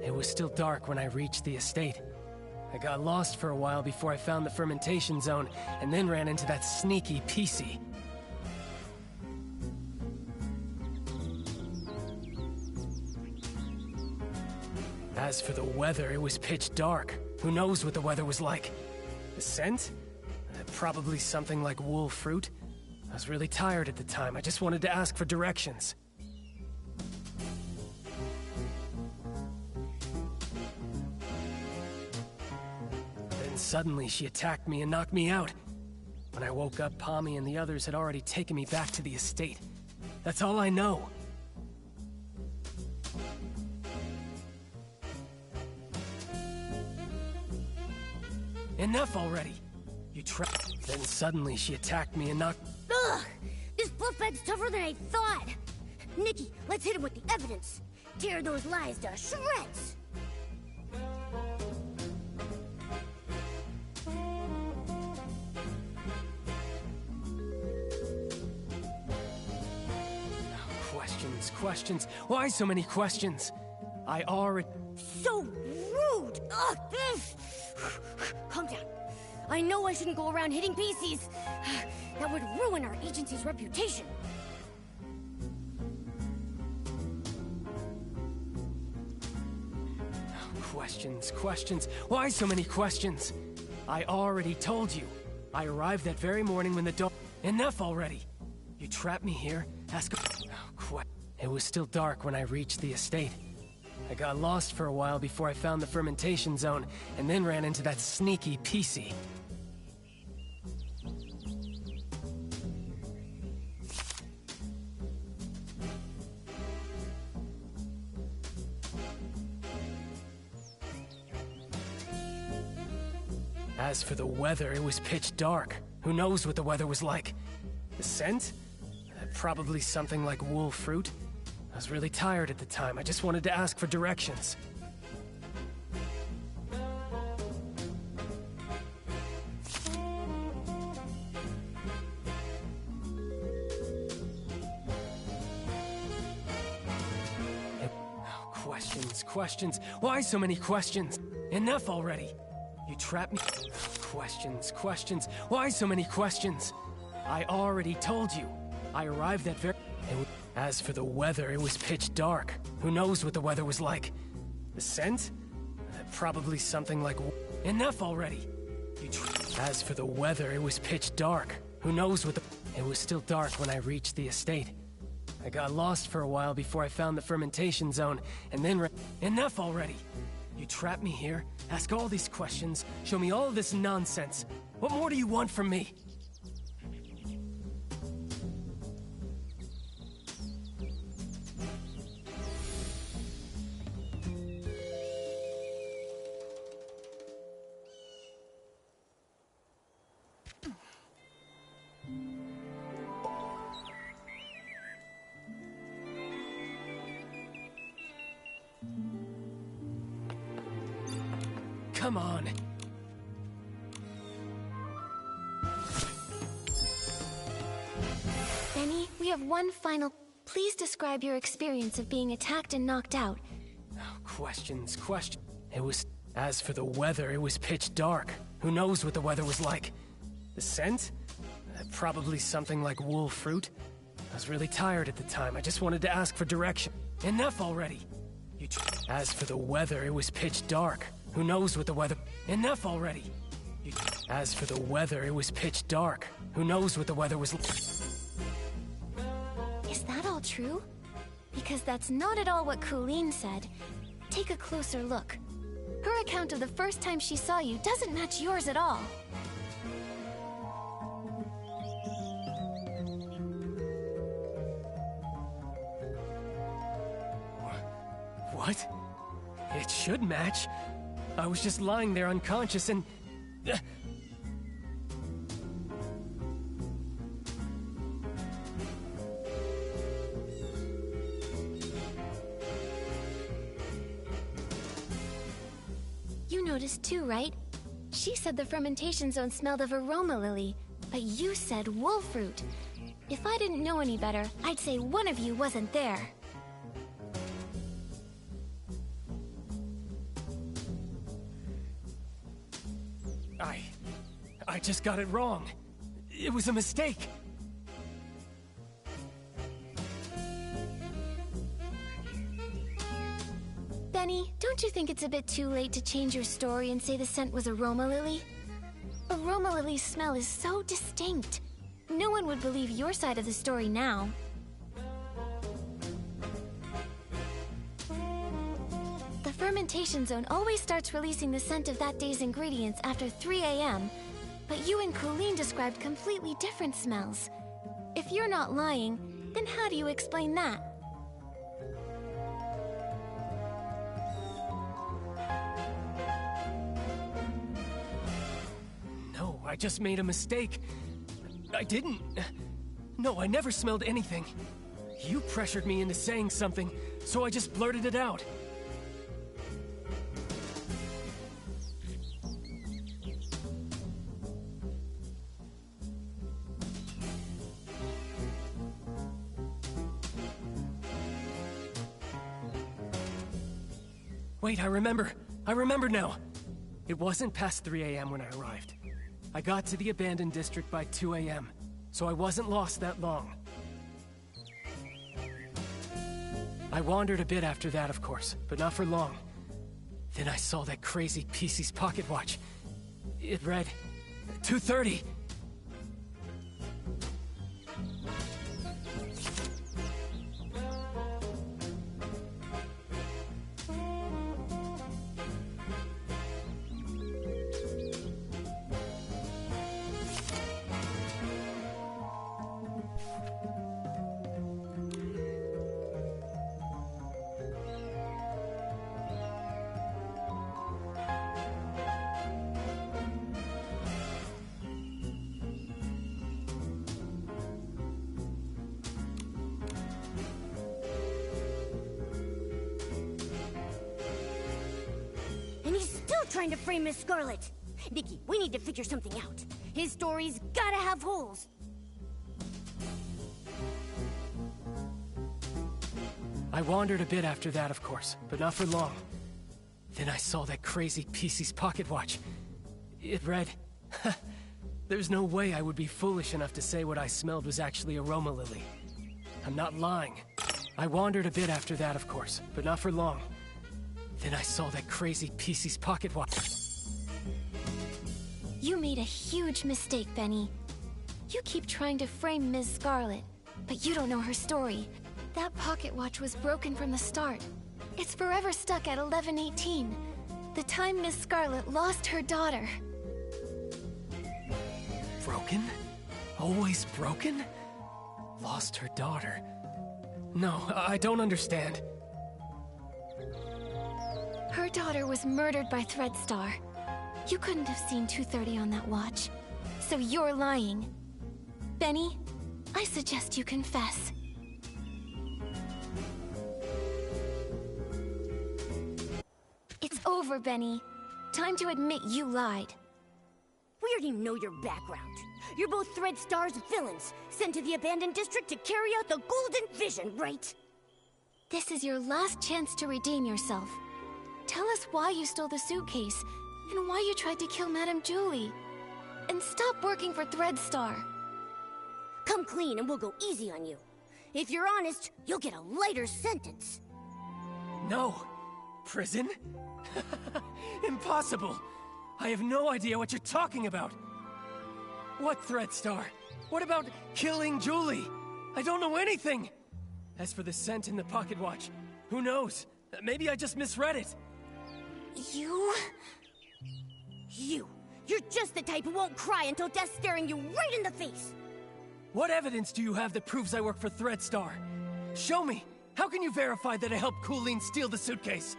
It was still dark when I reached the estate. I got lost for a while before I found the fermentation zone, and then ran into that sneaky PC. As for the weather, it was pitch dark. Who knows what the weather was like? The scent? Probably something like wool fruit. I was really tired at the time. I just wanted to ask for directions. suddenly she attacked me and knocked me out. When I woke up, Pommy and the others had already taken me back to the estate. That's all I know. Enough already! Then suddenly she attacked me and knocked... Ugh! This buffet's tougher than I thought! Nikki, let's hit him with the evidence! Tear those lies to shreds! Questions. Why so many questions? I already... So rude! Ugh! Calm down. I know I shouldn't go around hitting pieces. That would ruin our agency's reputation. Questions. Why so many questions? I already told you. I arrived that very morning when the dawn... Enough already! You trapped me here, It was still dark when I reached the estate. I got lost for a while before I found the fermentation zone, and then ran into that sneaky PC. As for the weather, it was pitch dark. Who knows what the weather was like? The scent? Probably something like wool fruit. I was really tired at the time. I just wanted to ask for directions. Questions. Why so many questions? Enough already. You trapped me. Questions. Why so many questions? I already told you. I arrived at very... As for the weather, it was pitch dark. Who knows what the weather was like? The scent? Probably something like... Enough already! As for the weather, it was pitch dark. Who knows what the... It was still dark when I reached the estate. I got lost for a while before I found the fermentation zone, and then... Enough already! You trapped me here, ask all these questions, show me all of this nonsense. What more do you want from me? Come on. Benny, we have one final... Please describe your experience of being attacked and knocked out. Questions. It was... As for the weather, it was pitch dark. Who knows what the weather was like? The scent? Probably something like wool fruit. I was really tired at the time. I just wanted to ask for direction. Enough already! As for the weather, it was pitch dark. Who knows what the weather... Enough already! As for the weather, it was pitch dark. Who knows what the weather was... Is that all true? Because that's not at all what Colleen said. Take a closer look. Her account of the first time she saw you doesn't match yours at all. What? It should match. I was just lying there unconscious and... You noticed too, right? She said the fermentation zone smelled of aroma lily, but you said wool fruit. If I didn't know any better, I'd say one of you wasn't there. I just got it wrong. It was a mistake. Benny, don't you think it's a bit too late to change your story and say the scent was aroma lily? Aroma lily's smell is so distinct. No one would believe your side of the story now. The fermentation zone always starts releasing the scent of that day's ingredients after 3 a.m., but you and Colleen described completely different smells. If you're not lying, then how do you explain that? No, I just made a mistake. I didn't... No, I never smelled anything. You pressured me into saying something, so I just blurted it out. Wait, I remember. I remember now. It wasn't past 3 a.m. when I arrived. I got to the abandoned district by 2 a.m., so I wasn't lost that long. I wandered a bit after that, of course, but not for long. Then I saw that crazy peices pocket watch. It read 2:30. Trying to frame Miss Scarlet. Nikki, we need to figure something out. His story's gotta have holes. I wandered a bit after that, of course, but not for long. Then I saw that crazy peices pocket watch. It read... There's no way I would be foolish enough to say what I smelled was actually aroma lily. I'm not lying. I wandered a bit after that, of course, but not for long. Then I saw that crazy peices pocket watch. You made a huge mistake, Benny. You keep trying to frame Ms. Scarlet, but you don't know her story. That pocket watch was broken from the start. It's forever stuck at 11:18, the time Ms. Scarlet lost her daughter. Broken? Always broken? Lost her daughter? No, I don't understand. Her daughter was murdered by Threadstar. You couldn't have seen 2:30 on that watch. So you're lying. Benny, I suggest you confess. It's over, Benny. Time to admit you lied. We already know your background. You're both Threadstar's villains, sent to the abandoned district to carry out the Golden Vision, right? This is your last chance to redeem yourself. Tell us why you stole the suitcase, and why you tried to kill Madame Julie. And stop working for Threadstar. Come clean and we'll go easy on you. If you're honest, you'll get a lighter sentence. No. Prison? Impossible. I have no idea what you're talking about. What Threadstar? What about killing Julie? I don't know anything. As for the scent in the pocket watch, who knows? Maybe I just misread it. You're just the type who won't cry until death's staring you right in the face. What evidence do you have that proves I work for Threadstar? Show me! How can you verify that I helped Colleen steal the suitcase?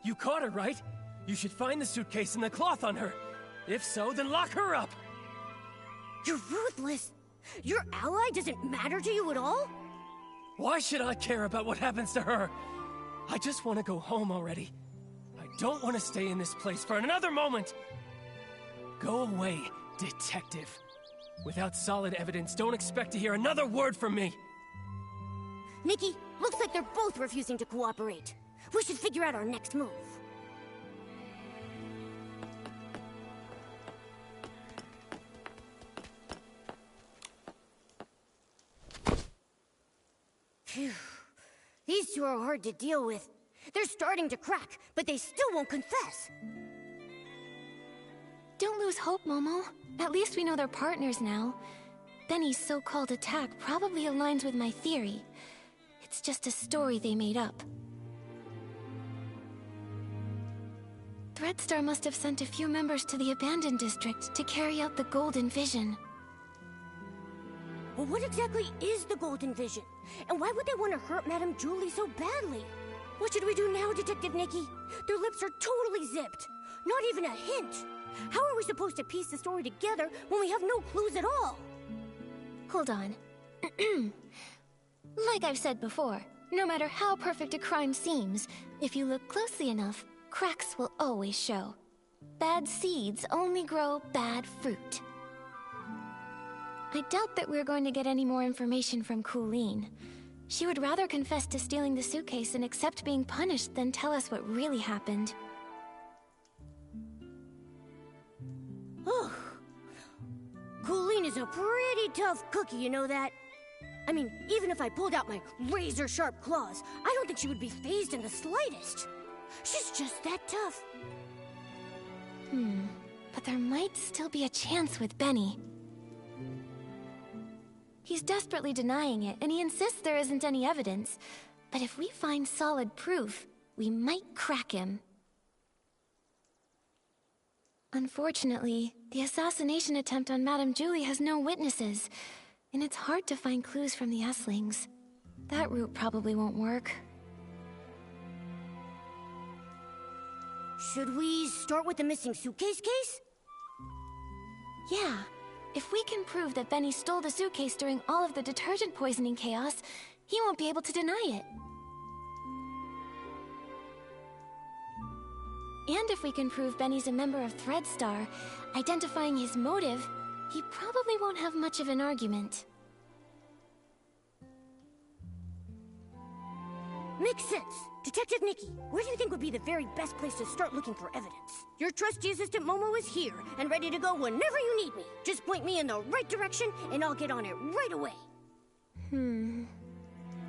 You caught her, right? You should find the suitcase and the cloth on her. If so, then lock her up! You're ruthless! Your ally doesn't matter to you at all? Why should I care about what happens to her? I just want to go home already. I don't want to stay in this place for another moment! Go away, detective. Without solid evidence, don't expect to hear another word from me! Nikki, looks like they're both refusing to cooperate. We should figure out our next move. Phew. These two are hard to deal with. They're starting to crack, but they still won't confess. Don't lose hope, Momo. At least we know they're partners now. Benny's so-called attack probably aligns with my theory. It's just a story they made up. Threadstar must have sent a few members to the abandoned district to carry out the Golden Vision. Well, what exactly is the Golden Vision? And why would they want to hurt Madame Julie so badly? What should we do now, Detective Nikki? Their lips are totally zipped. Not even a hint. How are we supposed to piece the story together when we have no clues at all? Hold on. Like I've said before, no matter how perfect a crime seems, if you look closely enough, cracks will always show. Bad seeds only grow bad fruit. I doubt that we're going to get any more information from Colleen. She would rather confess to stealing the suitcase and accept being punished than tell us what really happened. Colleen is a pretty tough cookie, you know that? I mean, even if I pulled out my razor-sharp claws, I don't think she would be fazed in the slightest. She's just that tough. But there might still be a chance with Benny. He's desperately denying it, and he insists there isn't any evidence. But if we find solid proof, we might crack him. Unfortunately, the assassination attempt on Madame Julie has no witnesses, and it's hard to find clues from the Esslings. That route probably won't work. Should we start with the missing suitcase case? Yeah. If we can prove that Benny stole the suitcase during all of the detergent poisoning chaos, he won't be able to deny it. And if we can prove Benny's a member of Threadstar, identifying his motive, he probably won't have much of an argument. Makes sense. Detective Nikki, where do you think would be the very best place to start looking for evidence? Your trusty assistant Momo is here and ready to go whenever you need me. Just point me in the right direction and I'll get on it right away.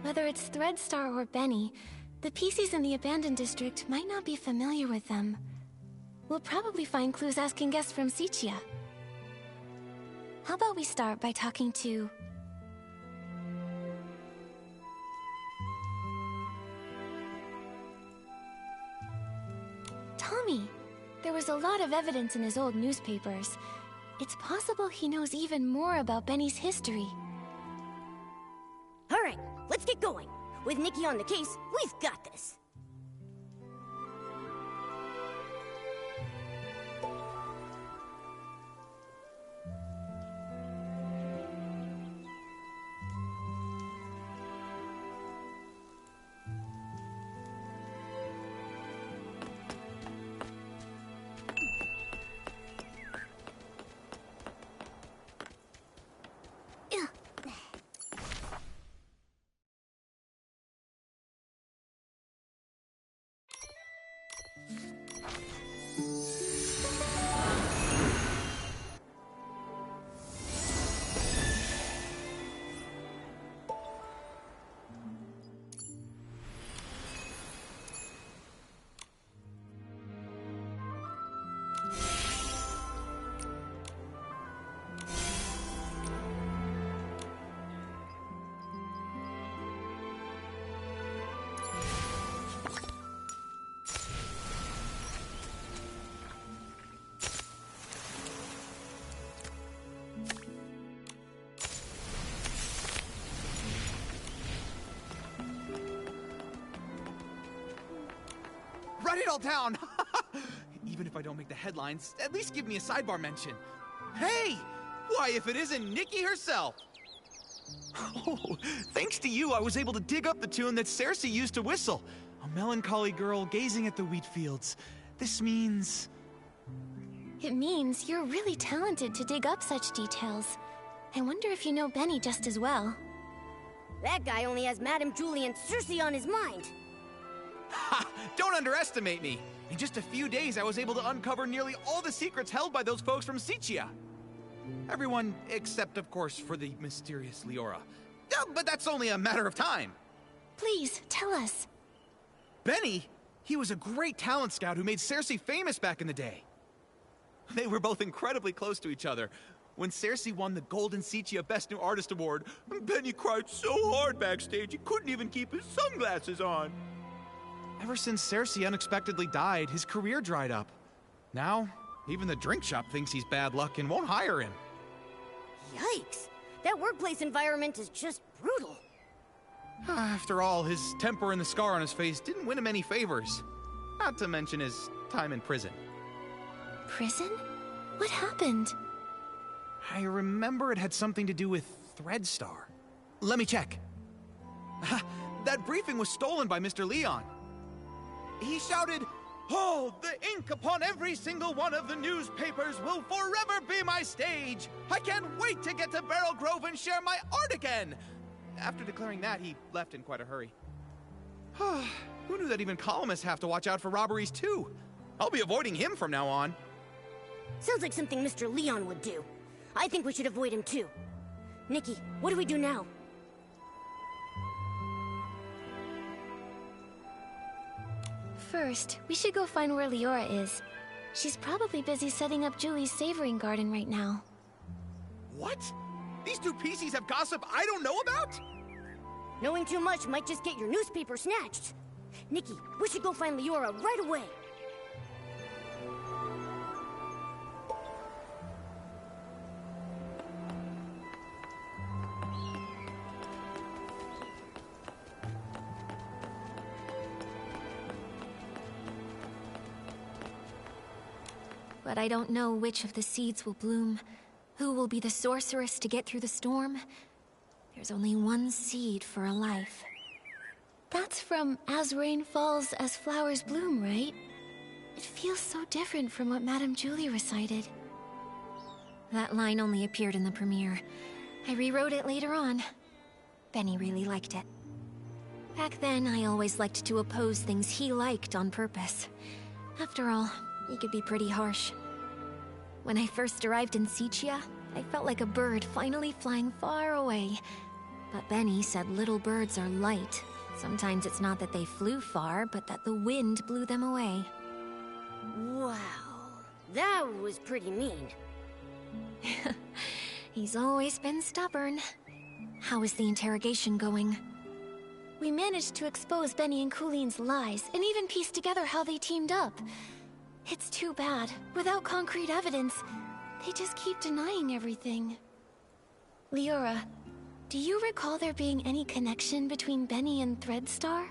Whether it's Threadstar or Benny, the peices in the abandoned district might not be familiar with them. We'll probably find clues asking guests from Sichia. How about we start by talking to... Tommy! There was a lot of evidence in his old newspapers. It's possible he knows even more about Benny's history. All right, let's get going. With Nikki on the case, we've got this. Write it all down! Even if I don't make the headlines, at least give me a sidebar mention. Hey! Why, if it isn't Nikki herself! Oh, thanks to you, I was able to dig up the tune that Cersei used to whistle. A melancholy girl gazing at the wheat fields. This means... It means you're really talented to dig up such details. I wonder if you know Benny just as well. That guy only has Madame Julie and Cersei on his mind. Ha! Don't underestimate me! In just a few days, I was able to uncover nearly all the secrets held by those folks from Sichia. Everyone except, of course, for the mysterious Leora. But that's only a matter of time. Please, tell us. Benny? He was a great talent scout who made Cersei famous back in the day. They were both incredibly close to each other. When Cersei won the Golden Sichia Best New Artist Award, Benny cried so hard backstage he couldn't even keep his sunglasses on. Ever since Cersei unexpectedly died, his career dried up. Now, even the drink shop thinks he's bad luck and won't hire him. Yikes! That workplace environment is just brutal. After all, his temper and the scar on his face didn't win him any favors. Not to mention his time in prison. Prison? What happened? I remember it had something to do with Threadstar. Let me check. That briefing was stolen by Mr. Leon. He shouted, "Oh, the ink upon every single one of the newspapers will forever be my stage! I can't wait to get to Barrel Grove and share my art again!" After declaring that, he left in quite a hurry. Who knew that even columnists have to watch out for robberies too? I'll be avoiding him from now on. Sounds like something Mr. Leon would do. I think we should avoid him too. Nikki, what do we do now? First, we should go find where Leora is. She's probably busy setting up Julie's savoring garden right now. What? These two peices have gossip I don't know about? Knowing too much might just get your newspaper snatched. Nikki, we should go find Leora right away. But I don't know which of the seeds will bloom. Who will be the sorceress to get through the storm? There's only one seed for a life. That's from As Rain Falls, As Flowers Bloom, right? It feels so different from what Madame Julie recited. That line only appeared in the premiere. I rewrote it later on. Benny really liked it. Back then, I always liked to oppose things he liked on purpose. After all, he could be pretty harsh. When I first arrived in Sicia, I felt like a bird finally flying far away. But Benny said little birds are light. Sometimes it's not that they flew far, but that the wind blew them away. Wow, that was pretty mean. He's always been stubborn. How is the interrogation going? We managed to expose Benny and Cooline's lies, and even piece together how they teamed up. It's too bad. Without concrete evidence, they just keep denying everything. Leora, do you recall there being any connection between Benny and Threadstar?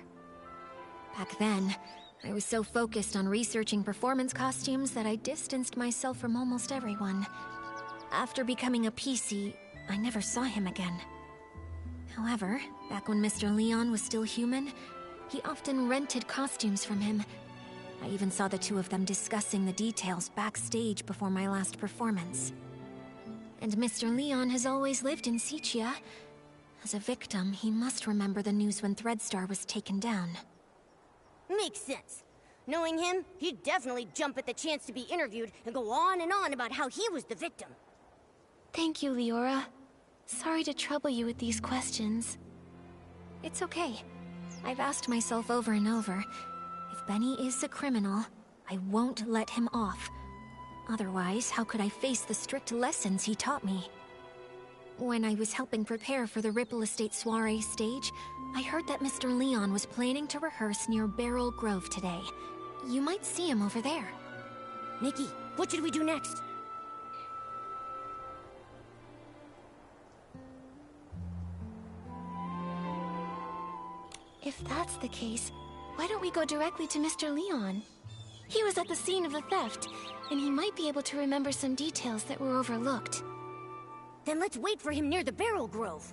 Back then, I was so focused on researching performance costumes that I distanced myself from almost everyone. After becoming a PC, I never saw him again. However, back when Mr. Leon was still human, he often rented costumes from him. I even saw the two of them discussing the details backstage before my last performance. And Mr. Leon has always lived in Sicia. As a victim, he must remember the news when Threadstar was taken down. Makes sense. Knowing him, he'd definitely jump at the chance to be interviewed and go on and on about how he was the victim. Thank you, Leora. Sorry to trouble you with these questions. It's okay. I've asked myself over and over, if Benny is a criminal, I won't let him off. Otherwise, how could I face the strict lessons he taught me? When I was helping prepare for the Ripple Estate soiree stage, I heard that Mr. Leon was planning to rehearse near Barrel Grove today. You might see him over there. Nikki, what should we do next? If that's the case, why don't we go directly to Mr. Leon? He was at the scene of the theft, and he might be able to remember some details that were overlooked. Then let's wait for him near the Barrel Grove.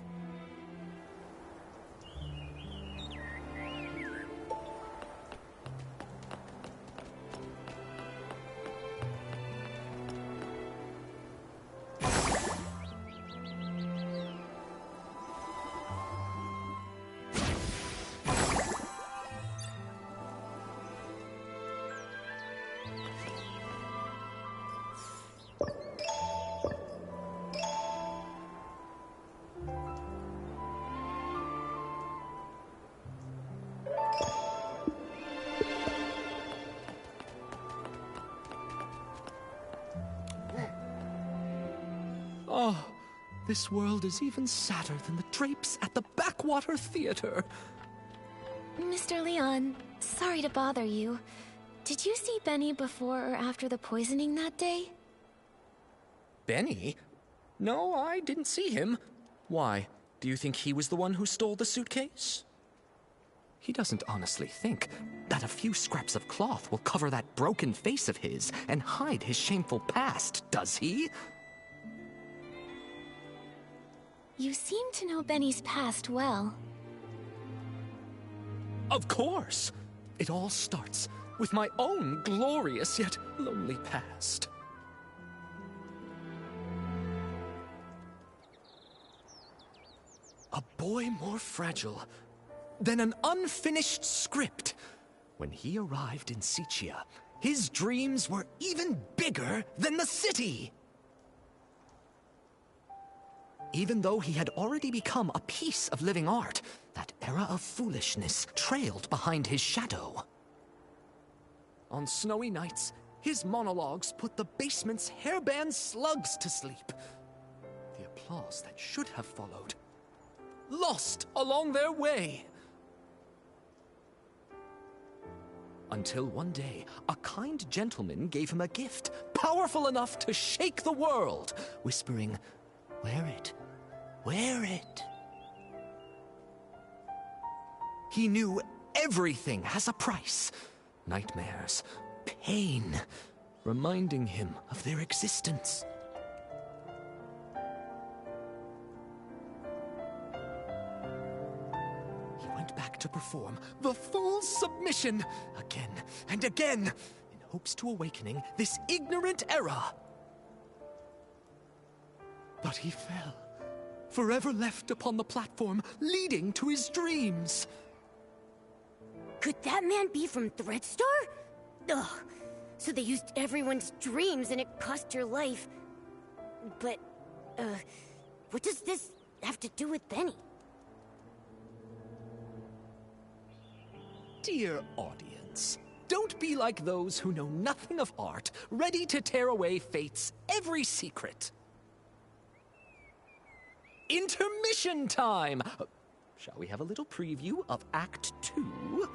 Oh, this world is even sadder than the drapes at the Backwater Theater. Mr. Leon, sorry to bother you. did you see Benny before or after the poisoning that day? Benny? No, I didn't see him. Why? Do you think he was the one who stole the suitcase? He doesn't honestly think that a few scraps of cloth will cover that broken face of his and hide his shameful past, does he? You seem to know Benny's past well. Of course! It all starts with my own glorious yet lonely past. A boy more fragile than an unfinished script. When he arrived in Sichia, his dreams were even bigger than the city. Even though he had already become a piece of living art, that era of foolishness trailed behind his shadow. On snowy nights, his monologues put the basement's hairband slugs to sleep. The applause that should have followed, lost along their way. Until one day, a kind gentleman gave him a gift, powerful enough to shake the world, whispering, "Wear it, wear it." He knew everything has a price. Nightmares, pain, reminding him of their existence. He went back to perform the full submission again and again in hopes to awakening this ignorant era. But he fell, forever left upon the platform leading to his dreams. Could that man be from Threadstar? Ugh. So they used everyone's dreams and it cost your life. But, what does this have to do with Benny? Dear audience, don't be like those who know nothing of art, ready to tear away fate's every secret. Intermission time! Shall we have a little preview of Act 2?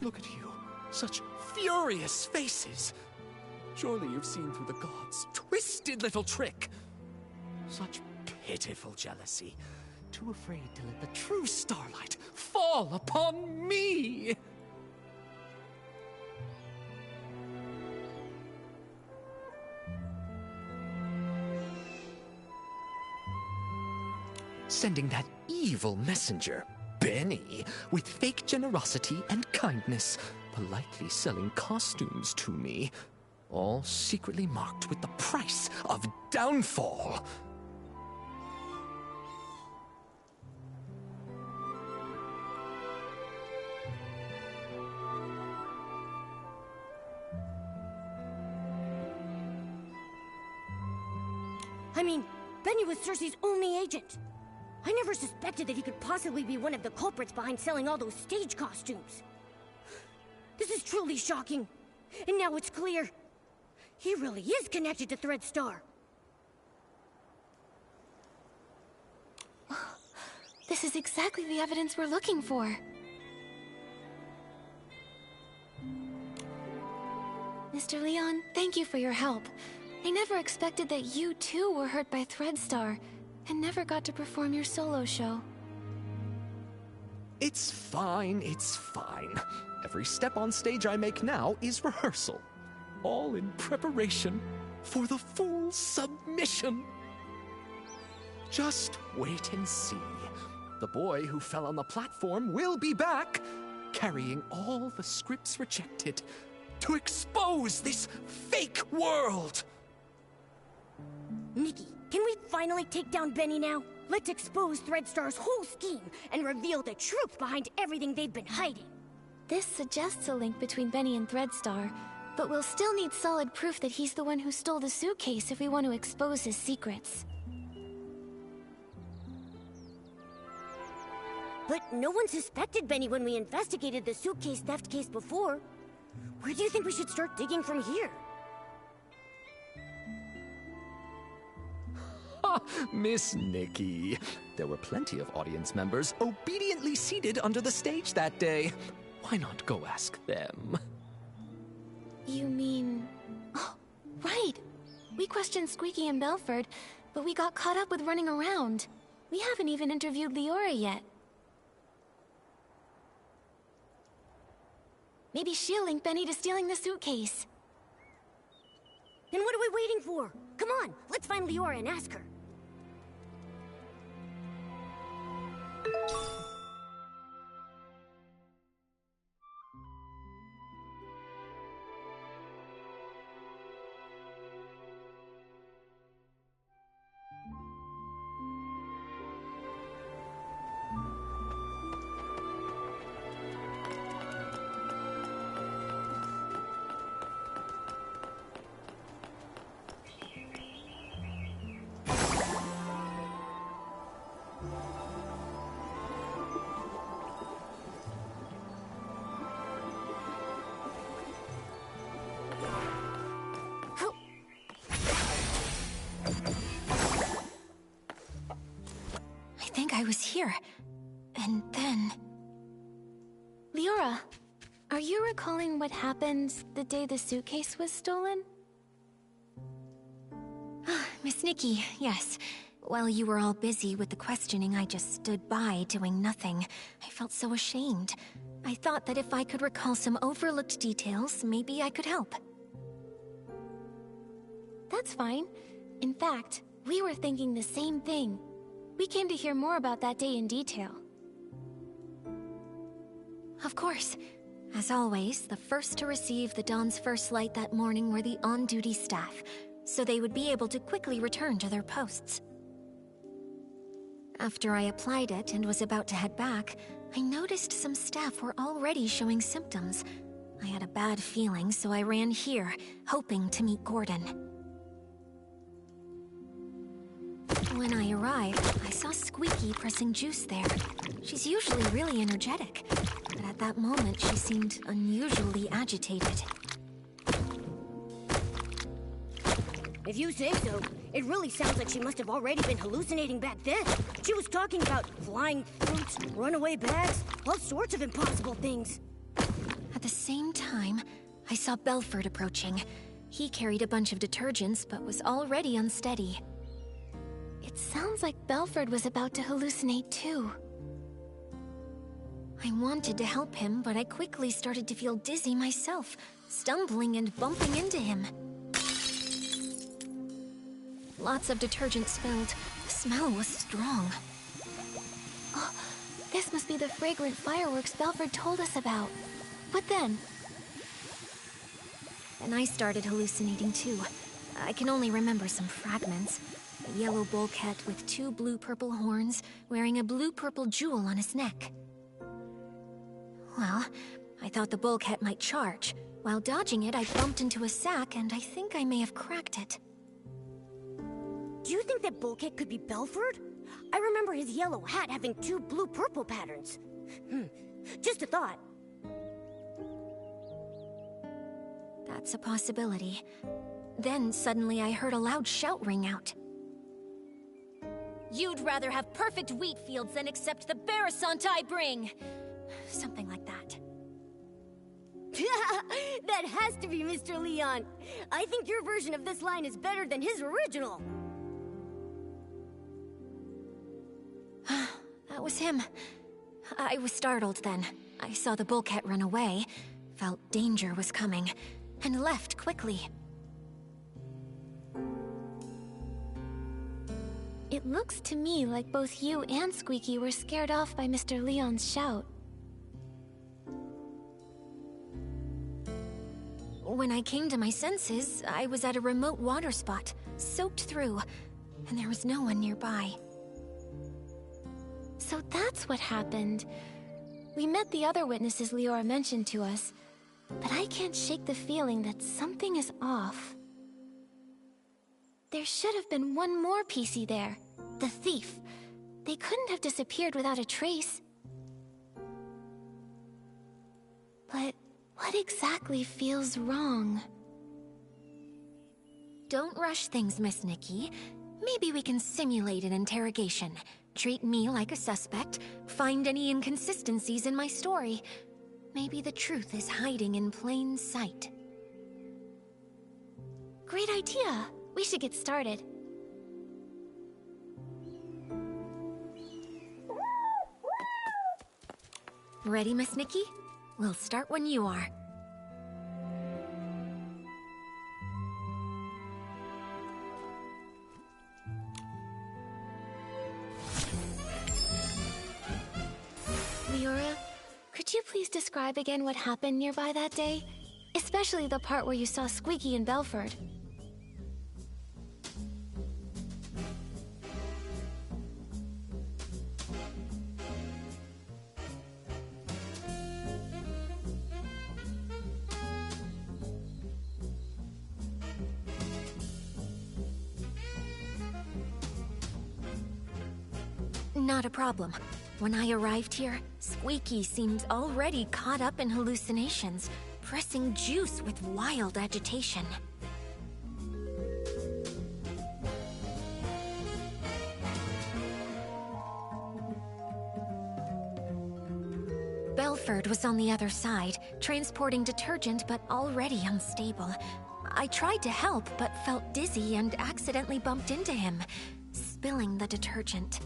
Look at you, such furious faces. Surely you've seen through the gods' twisted little trick. Such pitiful jealousy, too afraid to let the true starlight fall upon me. Sending that evil messenger, Benny, with fake generosity and kindness, politely selling costumes to me, all secretly marked with the price of downfall. I mean, Benny was Cersei's only agent. I never suspected that he could possibly be one of the culprits behind selling all those stage costumes. This is truly shocking. And now it's clear. He really is connected to Threadstar. This is exactly the evidence we're looking for. Mr. Leon, thank you for your help. I never expected that you too were hurt by Threadstar, and never got to perform your solo show. It's fine, it's fine. Every step on stage I make now is rehearsal. All in preparation for the full submission. Just wait and see. The boy who fell on the platform will be back, carrying all the scripts rejected to expose this fake world. Nikki, can we finally take down Benny now? Let's expose Threadstar's whole scheme and reveal the truth behind everything they've been hiding. This suggests a link between Benny and Threadstar, but we'll still need solid proof that he's the one who stole the suitcase if we want to expose his secrets. But no one suspected Benny when we investigated the suitcase theft case before. Where do you think we should start digging from here? Miss Nikki. There were plenty of audience members obediently seated under the stage that day. Why not go ask them? You mean... Oh, right! We questioned Squeaky and Belford, but we got caught up with running around. We haven't even interviewed Leora yet. Maybe she'll link Benny to stealing the suitcase. Then what are we waiting for? Come on, let's find Leora and ask her. I was here, and then... Leora, are you recalling what happened the day the suitcase was stolen? Miss Nikki, yes. While you were all busy with the questioning, I just stood by doing nothing. I felt so ashamed. I thought that if I could recall some overlooked details, maybe I could help. That's fine. In fact, we were thinking the same thing. We came to hear more about that day in detail. Of course. As always, the first to receive the dawn's first light that morning were the on-duty staff, so they would be able to quickly return to their posts. After I applied it and was about to head back, I noticed some staff were already showing symptoms. I had a bad feeling, so I ran here, hoping to meet Gordon. When I arrived, I saw Squeaky pressing juice there. She's usually really energetic, but at that moment she seemed unusually agitated. If you say so, it really sounds like she must have already been hallucinating back then. She was talking about flying fruits, runaway bags, all sorts of impossible things. At the same time, I saw Belford approaching. He carried a bunch of detergents, but was already unsteady. It sounds like Belford was about to hallucinate too. I wanted to help him, but I quickly started to feel dizzy myself, stumbling and bumping into him. Lots of detergent spilled. The smell was strong. Oh, this must be the fragrant fireworks Belford told us about. What then? And I started hallucinating too. I can only remember some fragments. A yellow bulkhead with two blue-purple horns, wearing a blue-purple jewel on his neck. Well, I thought the bulkhead might charge. While dodging it, I bumped into a sack, and I think I may have cracked it. Do you think that bulkhead could be Belford? I remember his yellow hat having two blue-purple patterns. Just a thought. That's a possibility. Then suddenly I heard a loud shout ring out. You'd rather have perfect wheat fields than accept the Barasant I bring! Something like that. That has to be Mr. Leon. I think your version of this line is better than his original. That was him. I was startled then. I saw the bulkhead run away, felt danger was coming, and left quickly. It looks to me like both you and Squeaky were scared off by Mr. Leon's shout. When I came to my senses, I was at a remote water spot, soaked through, and there was no one nearby. So that's what happened. We met the other witnesses Leora mentioned to us, but I can't shake the feeling that something is off. There should have been one more PC there. The thief. They couldn't have disappeared without a trace. But what exactly feels wrong? Don't rush things, Miss Nikki. Maybe we can simulate an interrogation. Treat me like a suspect, find any inconsistencies in my story. Maybe the truth is hiding in plain sight. Great idea. We should get started. Ready, Miss Nikki? We'll start when you are. Leora, could you please describe again what happened nearby that day? Especially the part where you saw Squeaky and Belford. Not a problem. When I arrived here, Squeaky seemed already caught up in hallucinations, pressing juice with wild agitation. Belford was on the other side, transporting detergent but already unstable. I tried to help but felt dizzy and accidentally bumped into him, spilling the detergent.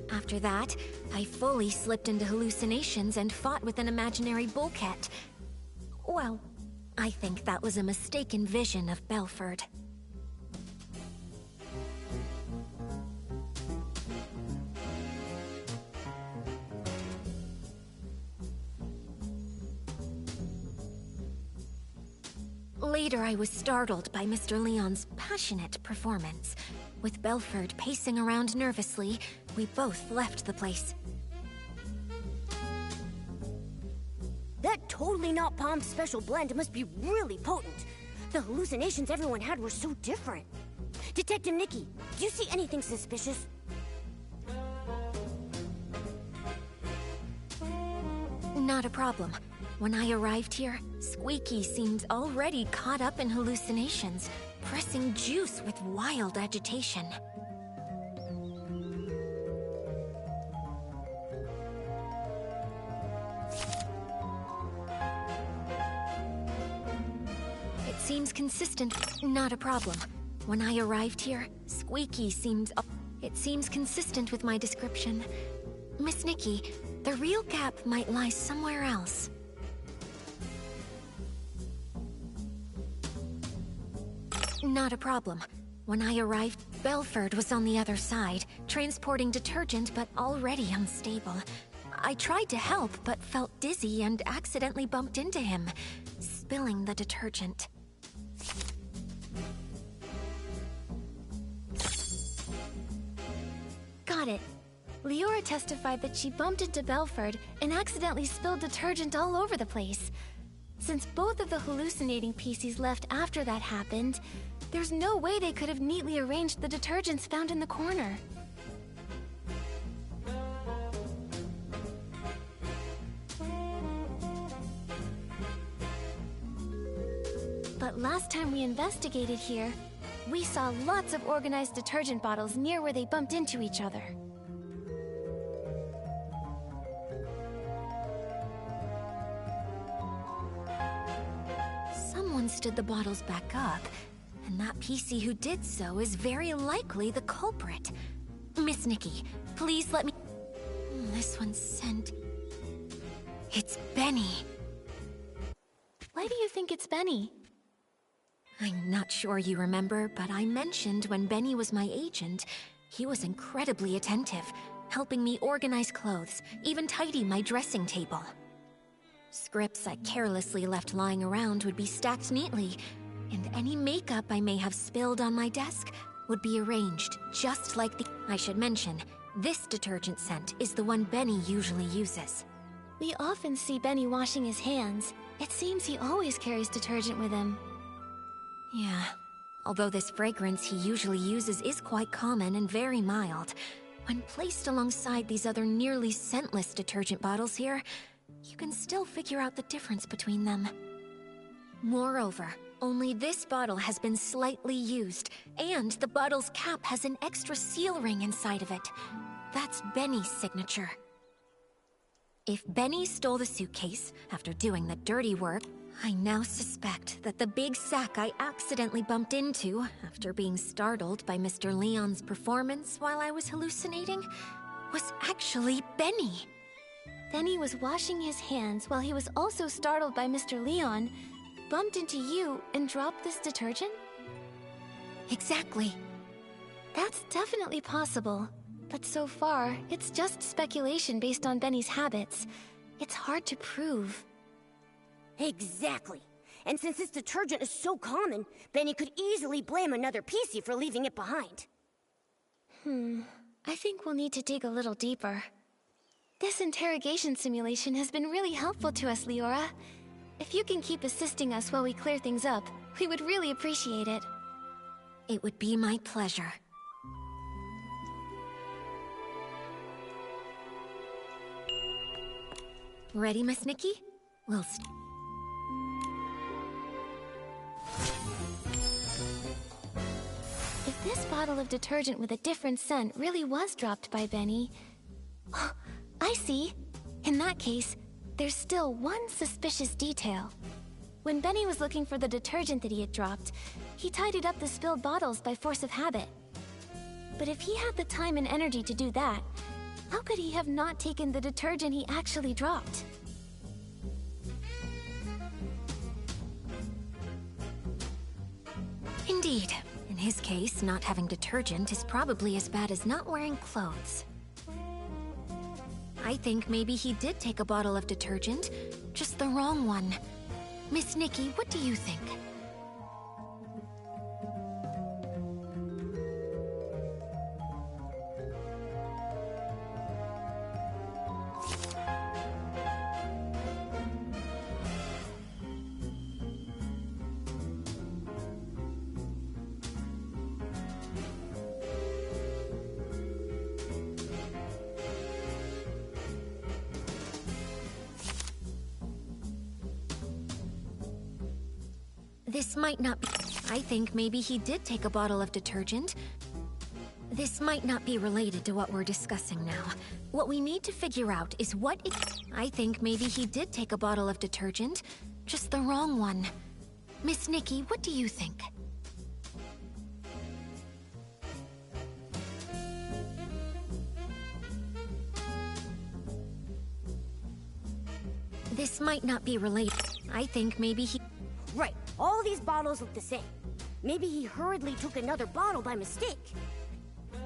After that, I fully slipped into hallucinations and fought with an imaginary bullcat. Well, I think that was a mistaken vision of Belford. Later, I was startled by Mr. Leon's passionate performance. With Belford pacing around nervously, we both left the place. That totally not Palm's special blend must be really potent. The hallucinations everyone had were so different. Detective Nikki, do you see anything suspicious? Not a problem. When I arrived here, Squeaky seemed already caught up in hallucinations, pressing juice with wild agitation. It seems consistent. Not a problem. When I arrived here, Squeaky seemed... It seems consistent with my description. Miss Nikki, the real gap might lie somewhere else. Not a problem. When I arrived, Belford was on the other side, transporting detergent but already unstable. I tried to help but felt dizzy and accidentally bumped into him, spilling the detergent. Got it. Leora testified that she bumped into Belford and accidentally spilled detergent all over the place. Since both of the hallucinating pieces left after that happened, there's no way they could have neatly arranged the detergents found in the corner. But last time we investigated here, we saw lots of organized detergent bottles near where they bumped into each other. Someone stood the bottles back up, and that PC who did so is very likely the culprit. Miss Nikki, please let me... This one's sent... It's Benny. Why do you think it's Benny? I'm not sure you remember, but I mentioned when Benny was my agent, he was incredibly attentive, helping me organize clothes, even tidy my dressing table. Scripts I carelessly left lying around would be stacked neatly, and any makeup I may have spilled on my desk would be arranged just like the... I should mention, this detergent scent is the one Benny usually uses. We often see Benny washing his hands. It seems he always carries detergent with him. Yeah, although this fragrance he usually uses is quite common and very mild, when placed alongside these other nearly scentless detergent bottles here, you can still figure out the difference between them. Moreover, only this bottle has been slightly used, and the bottle's cap has an extra seal ring inside of it. That's Benny's signature. If Benny stole the suitcase after doing the dirty work, I now suspect that the big sack I accidentally bumped into after being startled by Mr. Leon's performance while I was hallucinating was actually Benny. Benny was washing his hands while he was also startled by Mr. Leon, bumped into you, and dropped this detergent? Exactly. That's definitely possible. But so far, it's just speculation based on Benny's habits. It's hard to prove. Exactly. And since this detergent is so common, Benny could easily blame another PC for leaving it behind. I think we'll need to dig a little deeper. This interrogation simulation has been really helpful to us, Leora. If you can keep assisting us while we clear things up, we would really appreciate it. It would be my pleasure. Ready, Miss Nikki? We'll If this bottle of detergent with a different scent really was dropped by Benny... Oh, I see. In that case, there's still one suspicious detail. When Benny was looking for the detergent that he had dropped, he tidied up the spilled bottles by force of habit. But if he had the time and energy to do that, how could he have not taken the detergent he actually dropped? Indeed. In his case, not having detergent is probably as bad as not wearing clothes. I think maybe he did take a bottle of detergent, just the wrong one. Miss Nikki, what do you think? This might not be... I think maybe he did take a bottle of detergent. This might not be related to what we're discussing now. What we need to figure out is what it... I think maybe he did take a bottle of detergent, just the wrong one. Miss Nikki, what do you think? This might not be related. I think maybe he... Right. All these bottles look the same. Maybe he hurriedly took another bottle by mistake.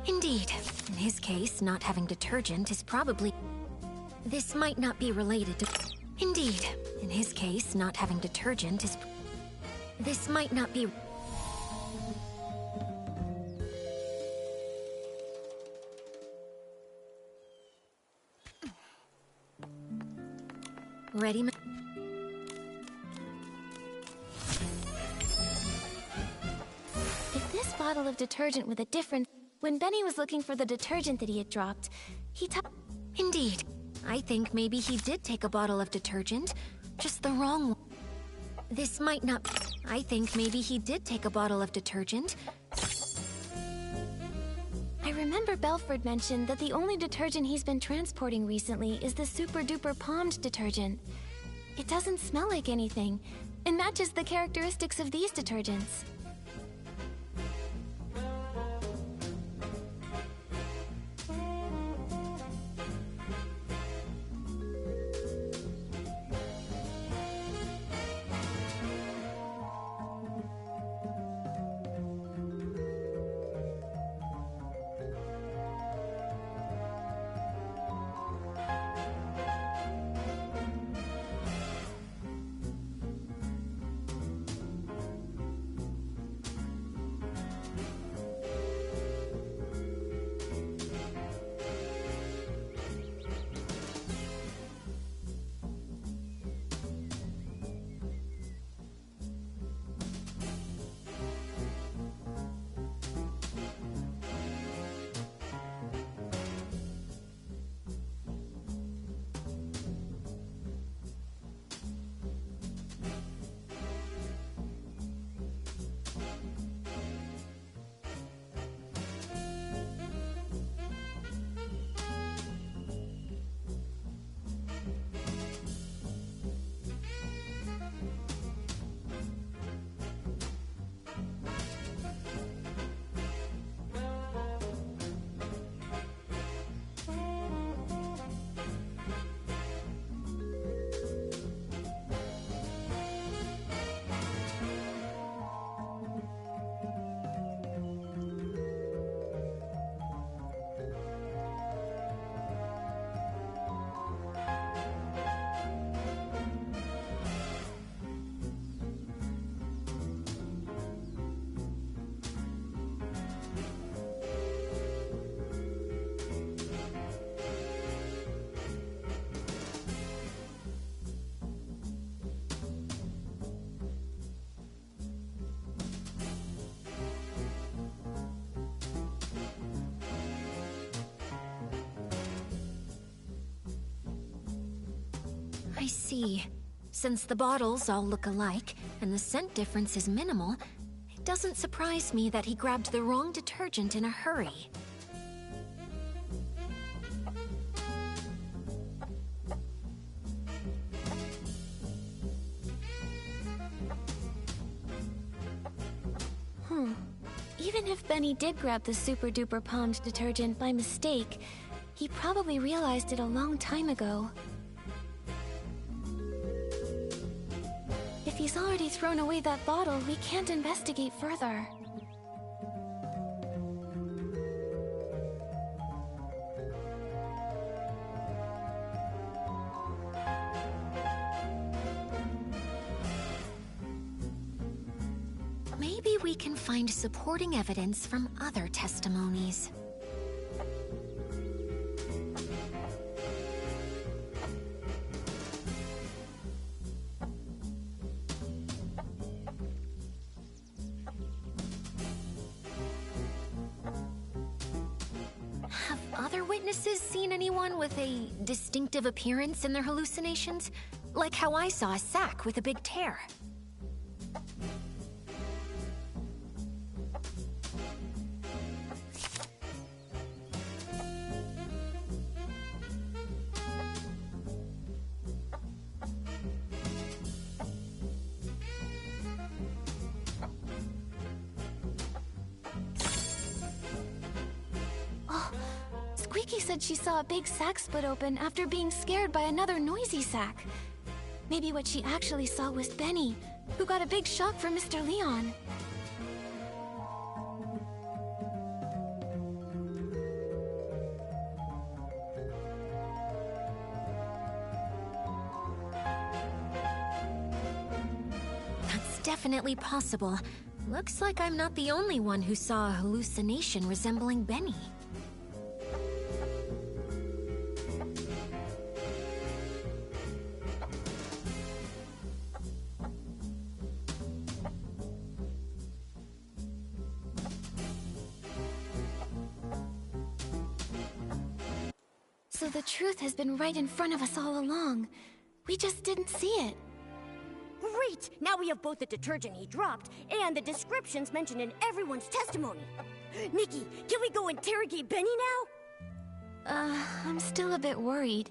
Indeed. In his case, not having detergent is probably... This might not be related to... Indeed. In his case, not having detergent is... This might not be... Ready, If this bottle of detergent with a different... When Benny was looking for the detergent that he had dropped, he Indeed. I think maybe he did take a bottle of detergent, just the wrong one. This might not... I think maybe he did take a bottle of detergent. I remember Belford mentioned that the only detergent he's been transporting recently is the Super Duper Palmed detergent. It doesn't smell like anything, and matches the characteristics of these detergents. I see. Since the bottles all look alike, and the scent difference is minimal, it doesn't surprise me that he grabbed the wrong detergent in a hurry. Even if Benny did grab the super duper palmed detergent by mistake, he probably realized it a long time ago. If he's already thrown away that bottle, we can't investigate further. Maybe we can find supporting evidence from other testimonies. Have other witnesses seen anyone with a distinctive appearance in their hallucinations? Like how I saw a sack with a big tear. Squeaky said she saw a big sack split open after being scared by another noisy sack. Maybe what she actually saw was Benny, who got a big shock from Mr. Leon. That's definitely possible. Looks like I'm not the only one who saw a hallucination resembling Benny. So the truth has been right in front of us all along. We just didn't see it. Great! Now we have both the detergent he dropped and the descriptions mentioned in everyone's testimony. Nikki, can we go interrogate Benny now? I'm still a bit worried.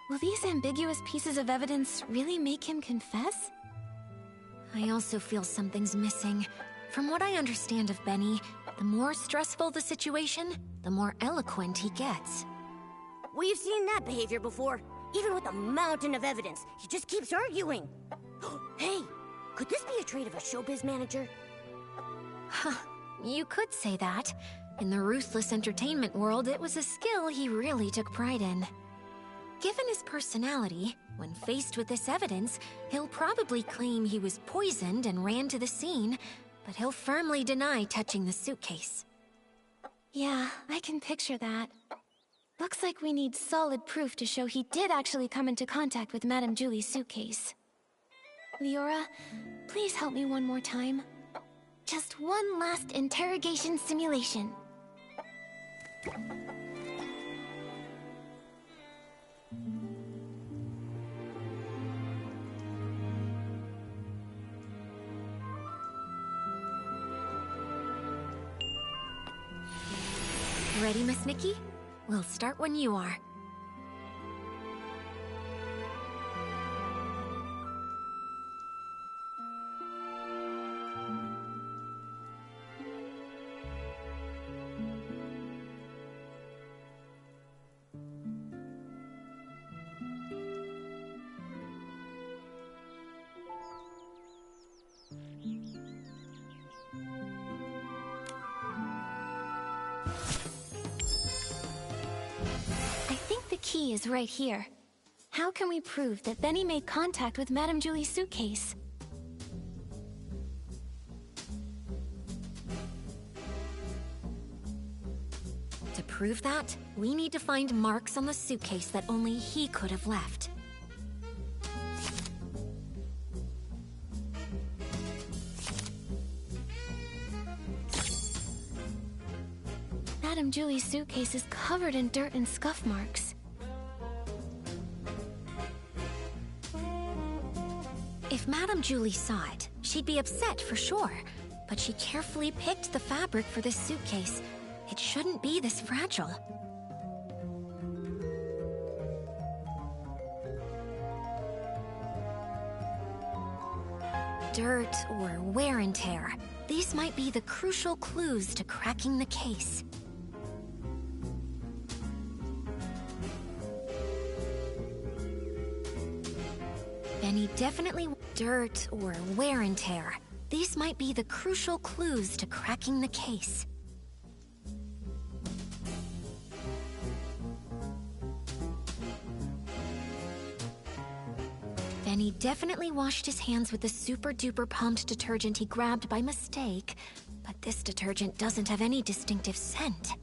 Will these ambiguous pieces of evidence really make him confess? I also feel something's missing. From what I understand of Benny, the more stressful the situation, the more eloquent he gets. We've seen that behavior before. Even with a mountain of evidence, he just keeps arguing. Hey, could this be a trait of a showbiz manager? Huh, you could say that. In the ruthless entertainment world, it was a skill he really took pride in. Given his personality, when faced with this evidence, he'll probably claim he was poisoned and ran to the scene, but he'll firmly deny touching the suitcase. Yeah, I can picture that. Looks like we need solid proof to show he did actually come into contact with Madame Julie's suitcase. Leora, please help me one more time. Just one last interrogation simulation. Ready, Miss Nikki? We'll start when you are. Key is right here. How can we prove that Benny made contact with Madame Julie's suitcase? To prove that, we need to find marks on the suitcase that only he could have left. Madame Julie's suitcase is covered in dirt and scuff marks. Madame Julie saw it, she'd be upset for sure. But she carefully picked the fabric for this suitcase. It shouldn't be this fragile. Dirt or wear and tear. These might be the crucial clues to cracking the case. Benny definitely... Dirt or wear and tear. These might be the crucial clues to cracking the case. Benny definitely washed his hands with the super-duper pumped detergent he grabbed by mistake, but this detergent doesn't have any distinctive scent.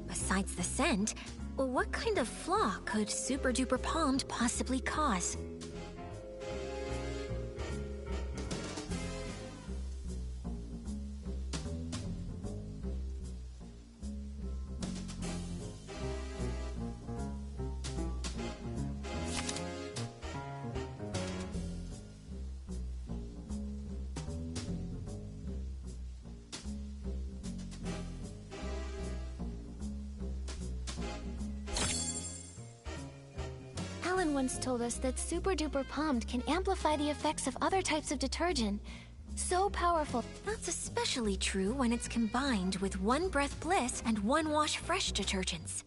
Besides the scent, what kind of flaw could Super Duper Palmed possibly cause? Alan once told us that Super Duper Palmed can amplify the effects of other types of detergent. So powerful. That's especially true when it's combined with One Breath Bliss and One Wash Fresh detergents.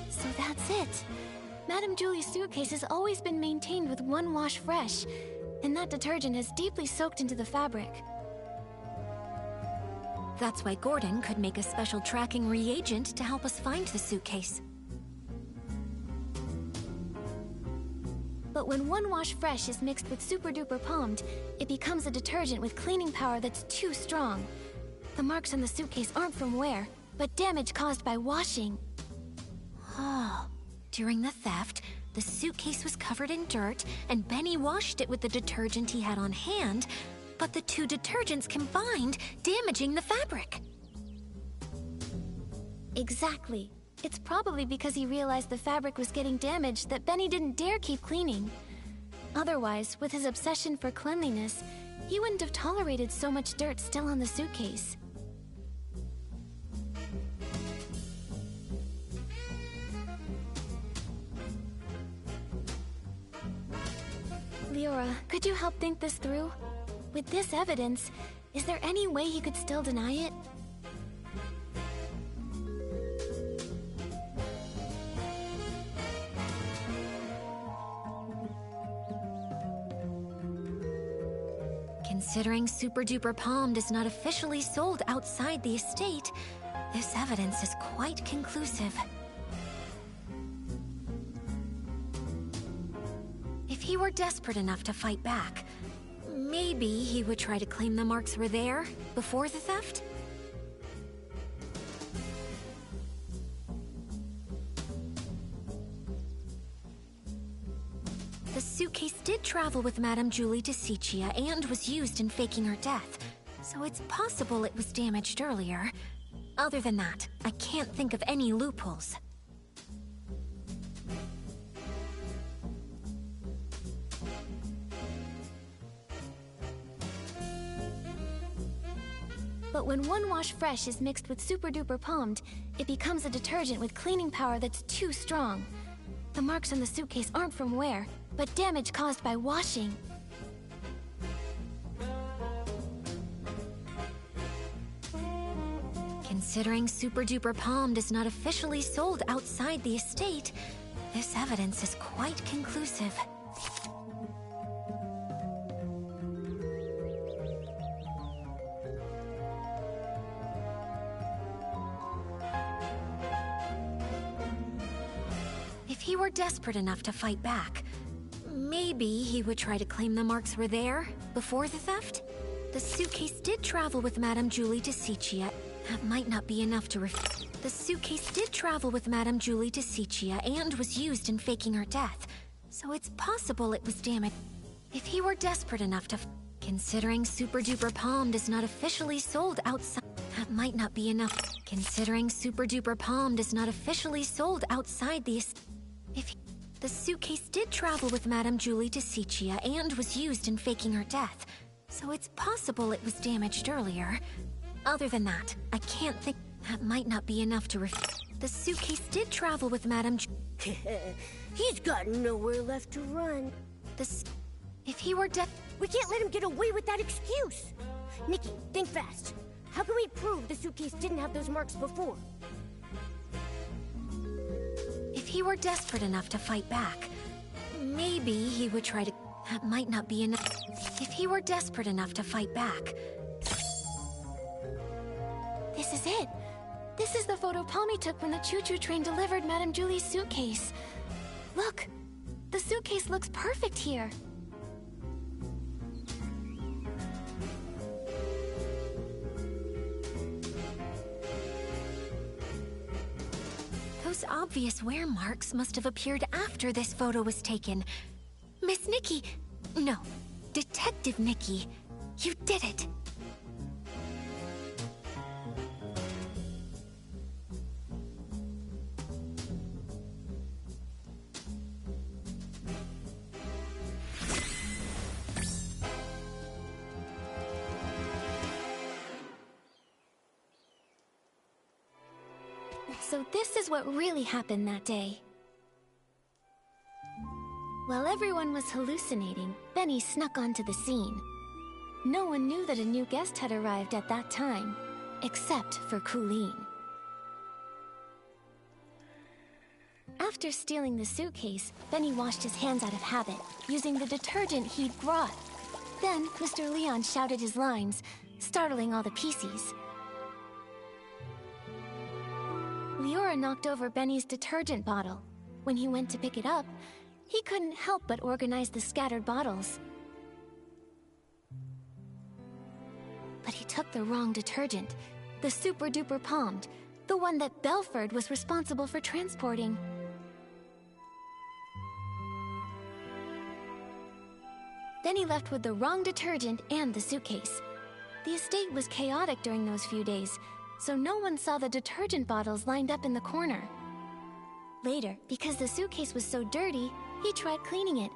So that's it. Madame Julie's suitcase has always been maintained with One Wash Fresh, and that detergent has deeply soaked into the fabric. That's why Gordon could make a special tracking reagent to help us find the suitcase. But when One Wash Fresh is mixed with Super Duper Palmed, it becomes a detergent with cleaning power that's too strong. The marks on the suitcase aren't from wear, but damage caused by washing. Oh, during the theft, the suitcase was covered in dirt, and Benny washed it with the detergent he had on hand, but the two detergents combined, damaging the fabric. Exactly. It's probably because he realized the fabric was getting damaged that Benny didn't dare keep cleaning. Otherwise, with his obsession for cleanliness, he wouldn't have tolerated so much dirt still on the suitcase. Leora, could you help think this through? With this evidence, is there any way he could still deny it? Considering Super Duper Palmed is not officially sold outside the estate, this evidence is quite conclusive. If he were desperate enough to fight back, maybe he would try to claim the marks were there before the theft? The suitcase did travel with Madame Julie to Sichia and was used in faking her death, so it's possible it was damaged earlier. Other than that, I can't think of any loopholes. But when One Wash Fresh is mixed with Super Duper Palmed, it becomes a detergent with cleaning power that's too strong. The marks on the suitcase aren't from wear, but damage caused by washing. Considering Super Duper Palmed is not officially sold outside the estate, this evidence is quite conclusive. If he were desperate enough to fight back, maybe he would try to claim the marks were there before the theft? The suitcase did travel with Madame Julie to Sichia. That might not be enough to The suitcase did travel with Madame Julie to Sichia and was used in faking her death, so it's possible it was damaged. If he were desperate enough to considering Super Duper Palmed is not officially sold outside, that might not be enough. Considering Super Duper Palmed is not officially sold outside the The suitcase did travel with Madame Julie to Sichia and was used in faking her death, so it's possible it was damaged earlier. Other than that, I can't think. That might not be enough to The suitcase did travel with Madame He's got nowhere left to run. If he were we can't let him get away with that excuse. Nikki, think fast. How can we prove the suitcase didn't have those marks before? If he were desperate enough to fight back, maybe he would try to... That might not be enough. If he were desperate enough to fight back... This is it. This is the photo Palmy took when the choo-choo train delivered Madame Julie's suitcase. Look, the suitcase looks perfect here. Those obvious wear marks must have appeared after this photo was taken. Miss Nikki... No, Detective Nikki. You did it. So this is what really happened that day. While everyone was hallucinating, Benny snuck onto the scene. No one knew that a new guest had arrived at that time, except for Colleen. After stealing the suitcase, Benny washed his hands out of habit, using the detergent he'd brought. Then, Mr. Leon shouted his lines, startling all the peices. Leora knocked over Benny's detergent bottle. When he went to pick it up, he couldn't help but organize the scattered bottles. But he took the wrong detergent, the Super Duper Palmed, the one that Belford was responsible for transporting. Then he left with the wrong detergent and the suitcase. The estate was chaotic during those few days, so no one saw the detergent bottles lined up in the corner. Later, because the suitcase was so dirty, he tried cleaning it,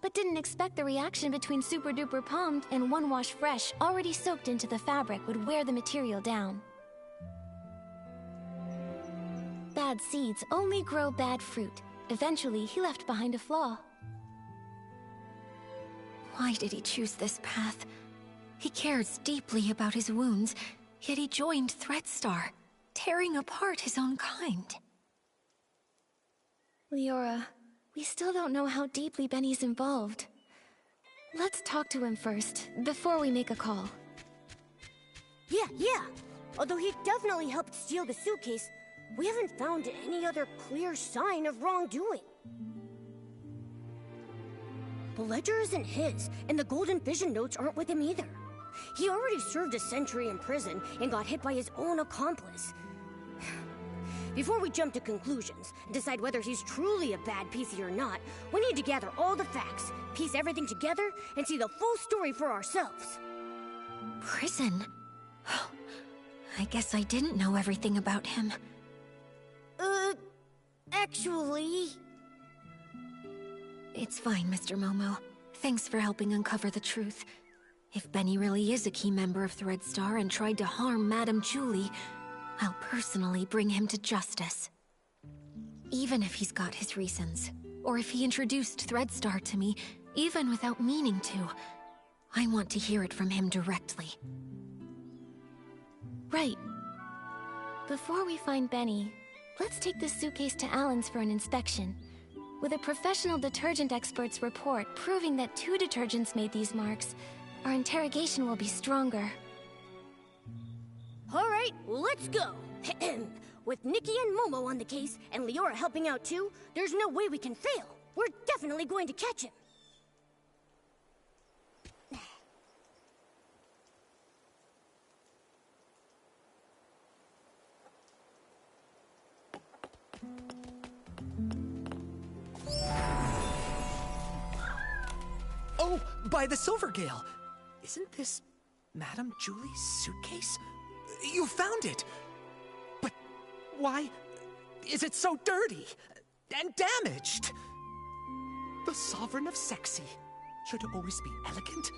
but didn't expect the reaction between Super Duper Palmed and One Wash Fresh already soaked into the fabric would wear the material down. Bad seeds only grow bad fruit. Eventually, he left behind a flaw. Why did he choose this path? He cares deeply about his wounds, yet he joined Threadstar, tearing apart his own kind. Leora, we still don't know how deeply Benny's involved. Let's talk to him first, before we make a call. Yeah. Although he definitely helped steal the suitcase, we haven't found any other clear sign of wrongdoing. The ledger isn't his, and the Golden Vision notes aren't with him either. He already served a century in prison and got hit by his own accomplice. Before we jump to conclusions and decide whether he's truly a bad PC or not, we need to gather all the facts, piece everything together, and see the full story for ourselves. Prison? I guess I didn't know everything about him. Actually... It's fine, Mr. Momo. Thanks for helping uncover the truth. If Benny really is a key member of Threadstar and tried to harm Madame Julie, I'll personally bring him to justice. Even if he's got his reasons, or if he introduced Threadstar to me, even without meaning to, I want to hear it from him directly. Right. Before we find Benny, let's take this suitcase to Alan's for an inspection. With a professional detergent expert's report proving that 2 detergents made these marks, our interrogation will be stronger. All right, let's go. With Nikki and Momo on the case, and Leora helping out too, there's no way we can fail. We're definitely going to catch him. Oh, by the Silvergale! Isn't this Madame Julie's suitcase? You found it! But why is it so dirty and damaged? The Sovereign of Sexy should always be elegant,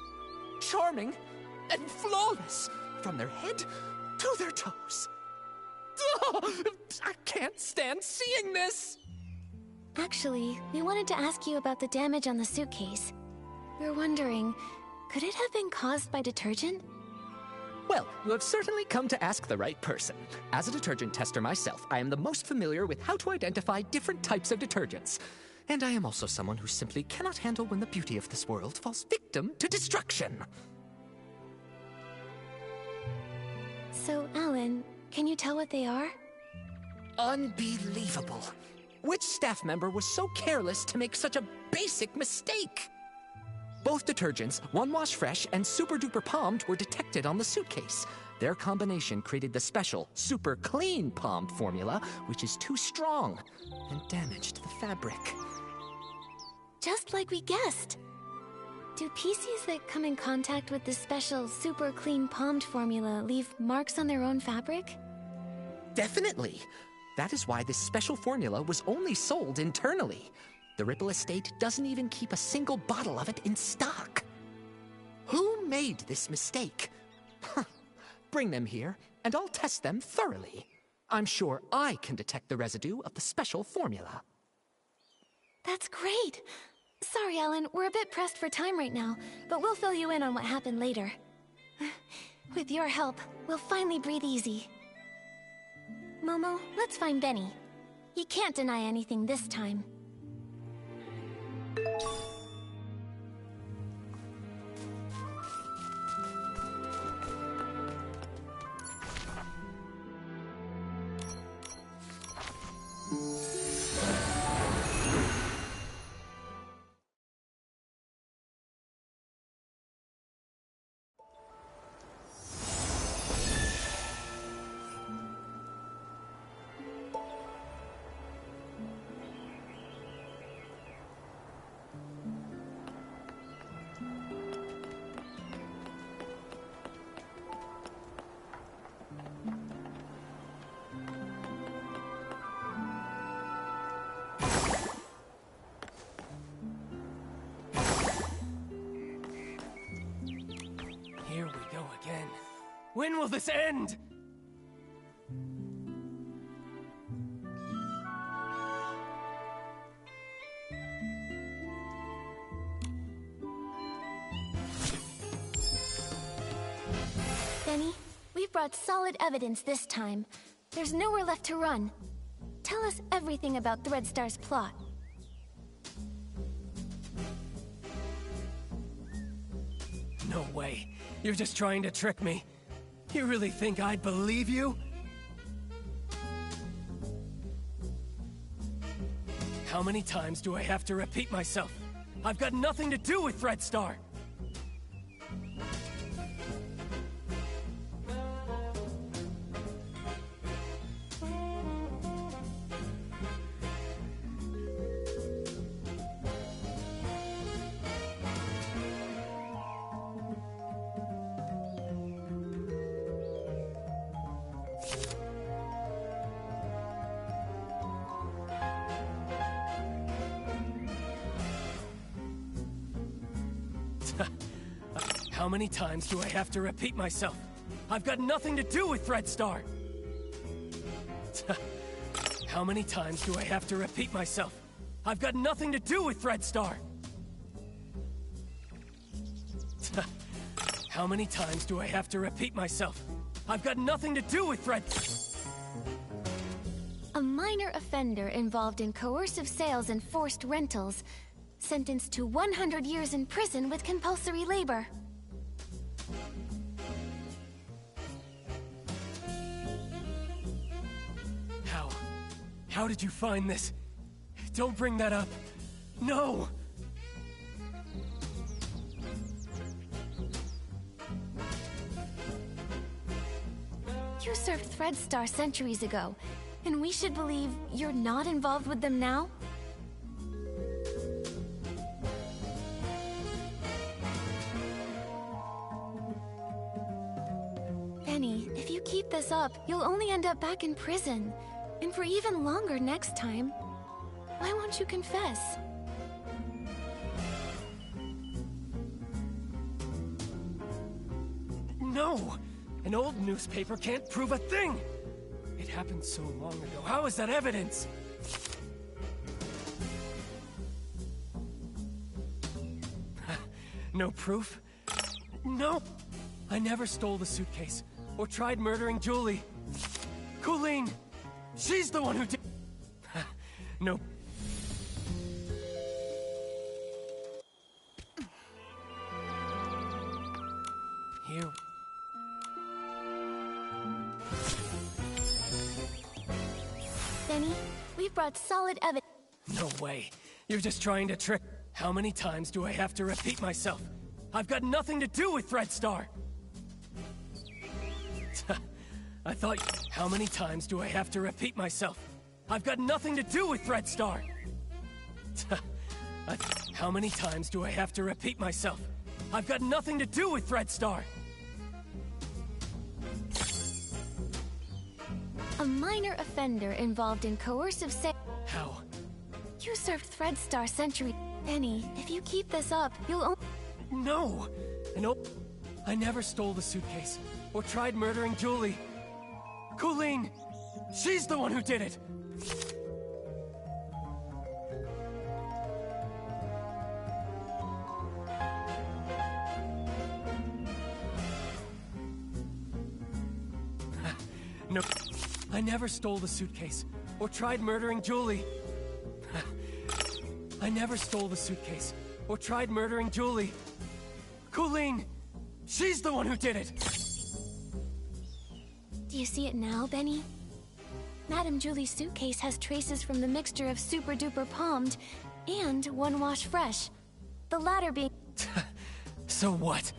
charming, and flawless from their head to their toes. Oh, I can't stand seeing this! Actually, we wanted to ask you about the damage on the suitcase. We're wondering, could it have been caused by detergent? Well, you have certainly come to ask the right person. As a detergent tester myself, I am the most familiar with how to identify different types of detergents. And I am also someone who simply cannot handle when the beauty of this world falls victim to destruction. So, Alan, can you tell what they are? Unbelievable. Which staff member was so careless to make such a basic mistake? Both detergents, One Wash Fresh and Super Duper Palmed, were detected on the suitcase. Their combination created the special Super Clean Palmed formula, which is too strong and damaged the fabric. Just like we guessed. Do peices that come in contact with the special Super Clean Palmed formula leave marks on their own fabric? Definitely. That is why this special formula was only sold internally. The Ripple estate doesn't even keep a single bottle of it in stock. Who made this mistake? Bring them here, and I'll test them thoroughly. I'm sure I can detect the residue of the special formula. That's great! Sorry, Alan, we're a bit pressed for time right now, but we'll fill you in on what happened later. With your help, we'll finally breathe easy. Momo, let's find Benny. He can't deny anything this time. Here we go again. When will this end? Benny, we've brought solid evidence this time. There's nowhere left to run. Tell us everything about Threadstar's plot. No way. You're just trying to trick me. You really think I'd believe you? How many times do I have to repeat myself? I've got nothing to do with Threadstar! How many times do I have to repeat myself? I've got nothing to do with Threadstar! How many times do I have to repeat myself? I've got nothing to do with Threadstar! How many times do I have to repeat myself? I've got nothing to do with A minor offender involved in coercive sales and forced rentals, sentenced to 100 years in prison with compulsory labor. How did you find this? Don't bring that up. No! You served Threadstar centuries ago, and we should believe you're not involved with them now? Benny, if you keep this up, you'll only end up back in prison. And for even longer next time. Why won't you confess? No! An old newspaper can't prove a thing! It happened so long ago. How is that evidence? No proof? No! I never stole the suitcase, or tried murdering Julie. Colleen! She's the one who did... No. Here. Benny, we've brought solid evidence. No way. You're just trying to trick... How many times do I have to repeat myself? I've got nothing to do with Threadstar! I thought... How many times do I have to repeat myself? I've got nothing to do with Threadstar! How many times do I have to repeat myself? I've got nothing to do with Threadstar! A minor offender involved in coercive sale. How? You served Threadstar century. Benny, if you keep this up, you'll No! I never stole the suitcase, or tried murdering Julie. Colleen! She's the one who did it! No. I never stole the suitcase, or tried murdering Julie. I never stole the suitcase, or tried murdering Julie. Colleen! She's the one who did it! Do you see it now, Benny? Madame Julie's suitcase has traces from the mixture of Super Duper Palmed and One Wash Fresh. The latter being... So what?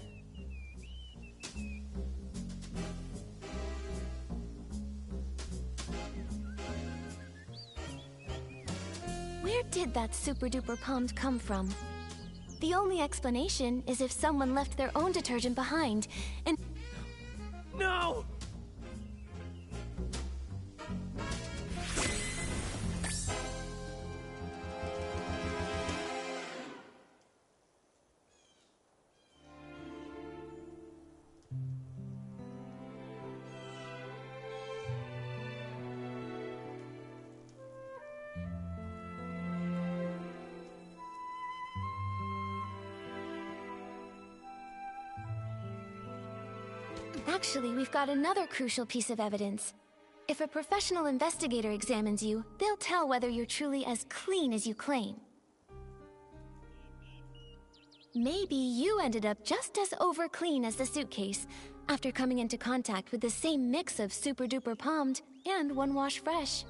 Where did that Super Duper Palmed come from? The only explanation is if someone left their own detergent behind, and... No! Actually, we've got another crucial piece of evidence. If a professional investigator examines you, they'll tell whether you're truly as clean as you claim. Maybe you ended up just as over-clean as the suitcase, after coming into contact with the same mix of Super Duper Palmed and One Wash Fresh.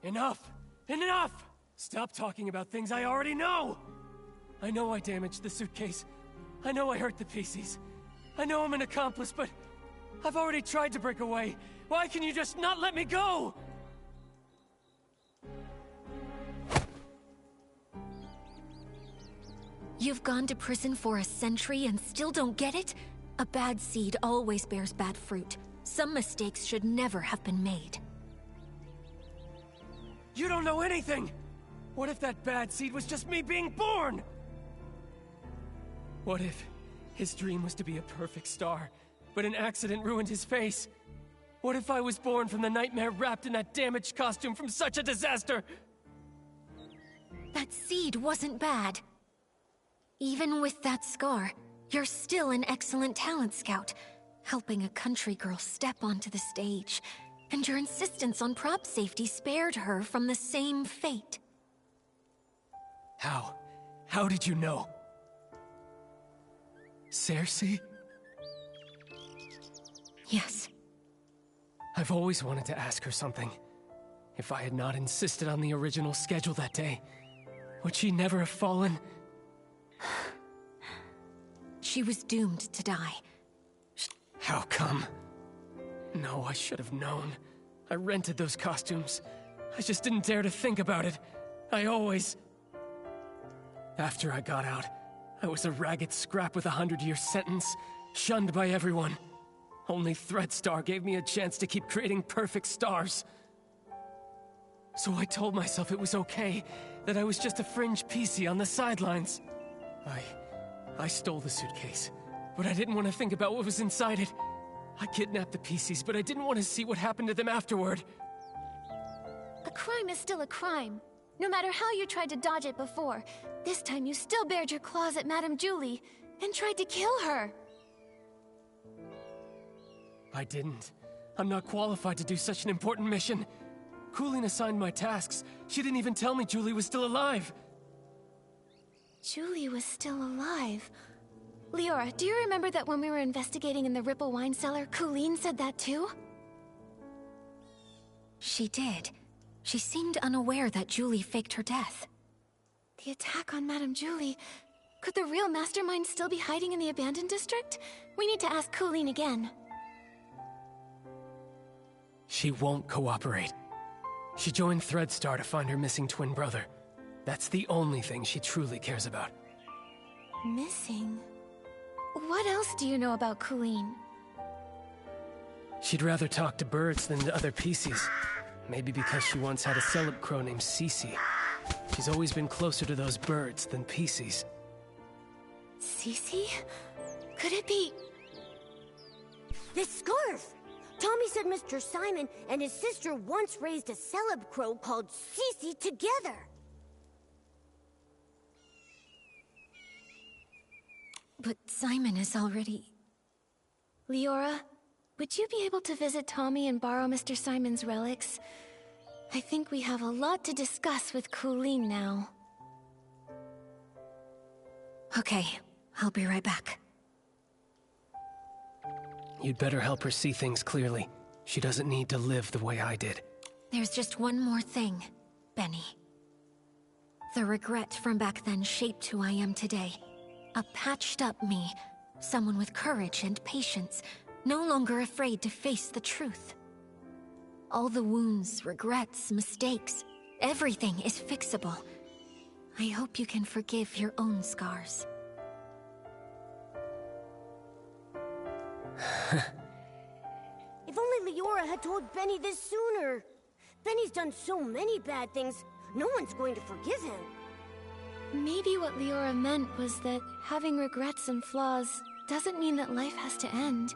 Enough! Enough! Stop talking about things I already know! I know I damaged the suitcase. I know I hurt the peices. I know I'm an accomplice, but I've already tried to break away. Why can you just not let me go? You've gone to prison for a century and still don't get it? A bad seed always bears bad fruit. Some mistakes should never have been made. You don't know anything! What if that bad seed was just me being born? What if his dream was to be a perfect star, but an accident ruined his face? What if I was born from the nightmare wrapped in that damaged costume from such a disaster? That seed wasn't bad. Even with that scar, you're still an excellent talent scout, helping a country girl step onto the stage. And your insistence on prop safety spared her from the same fate. How? How did you know? Cersei? Yes. I've always wanted to ask her something. If I had not insisted on the original schedule that day, would she never have fallen? She was doomed to die. How come? No, I should have known. I rented those costumes. I just didn't dare to think about it. I always... After I got out, I was a ragged scrap with a 100-year sentence, shunned by everyone. Only Threadstar gave me a chance to keep creating perfect stars. So I told myself it was okay, that I was just a fringe PC on the sidelines. I stole the suitcase, but I didn't want to think about what was inside it. I kidnapped the pieces, but I didn't want to see what happened to them afterward. A crime is still a crime. No matter how you tried to dodge it before, this time you still bared your claws at Madame Julie and tried to kill her. I didn't. I'm not qualified to do such an important mission. Coolin assigned my tasks. She didn't even tell me Julie was still alive. Julie was still alive. Leora, do you remember that when we were investigating in the Ripple wine cellar, Coolin said that too? She did. She seemed unaware that Julie faked her death. The attack on Madame Julie... Could the real mastermind still be hiding in the abandoned district? We need to ask Coolin again. She won't cooperate. She joined Threadstar to find her missing twin brother. That's the only thing she truly cares about. Missing? What else do you know about Coolin? She'd rather talk to birds than to other PCs. Maybe because she once had a celeb crow named Cece. She's always been closer to those birds than PCs. Cece? Could it be... This scarf! Tommy said Mr. Simon and his sister once raised a celeb crow called Cece together. But Simon is already... Leora, would you be able to visit Tommy and borrow Mr. Simon's relics? I think we have a lot to discuss with Coolin now. Okay, I'll be right back. You'd better help her see things clearly. She doesn't need to live the way I did. There's just one more thing, Benny. The regret from back then shaped who I am today. A patched-up me, someone with courage and patience, no longer afraid to face the truth. All the wounds, regrets, mistakes, everything is fixable. I hope you can forgive your own scars. If only Leora had told Benny this sooner. Benny's done so many bad things, no one's going to forgive him. Maybe what Leora meant was that having regrets and flaws doesn't mean that life has to end.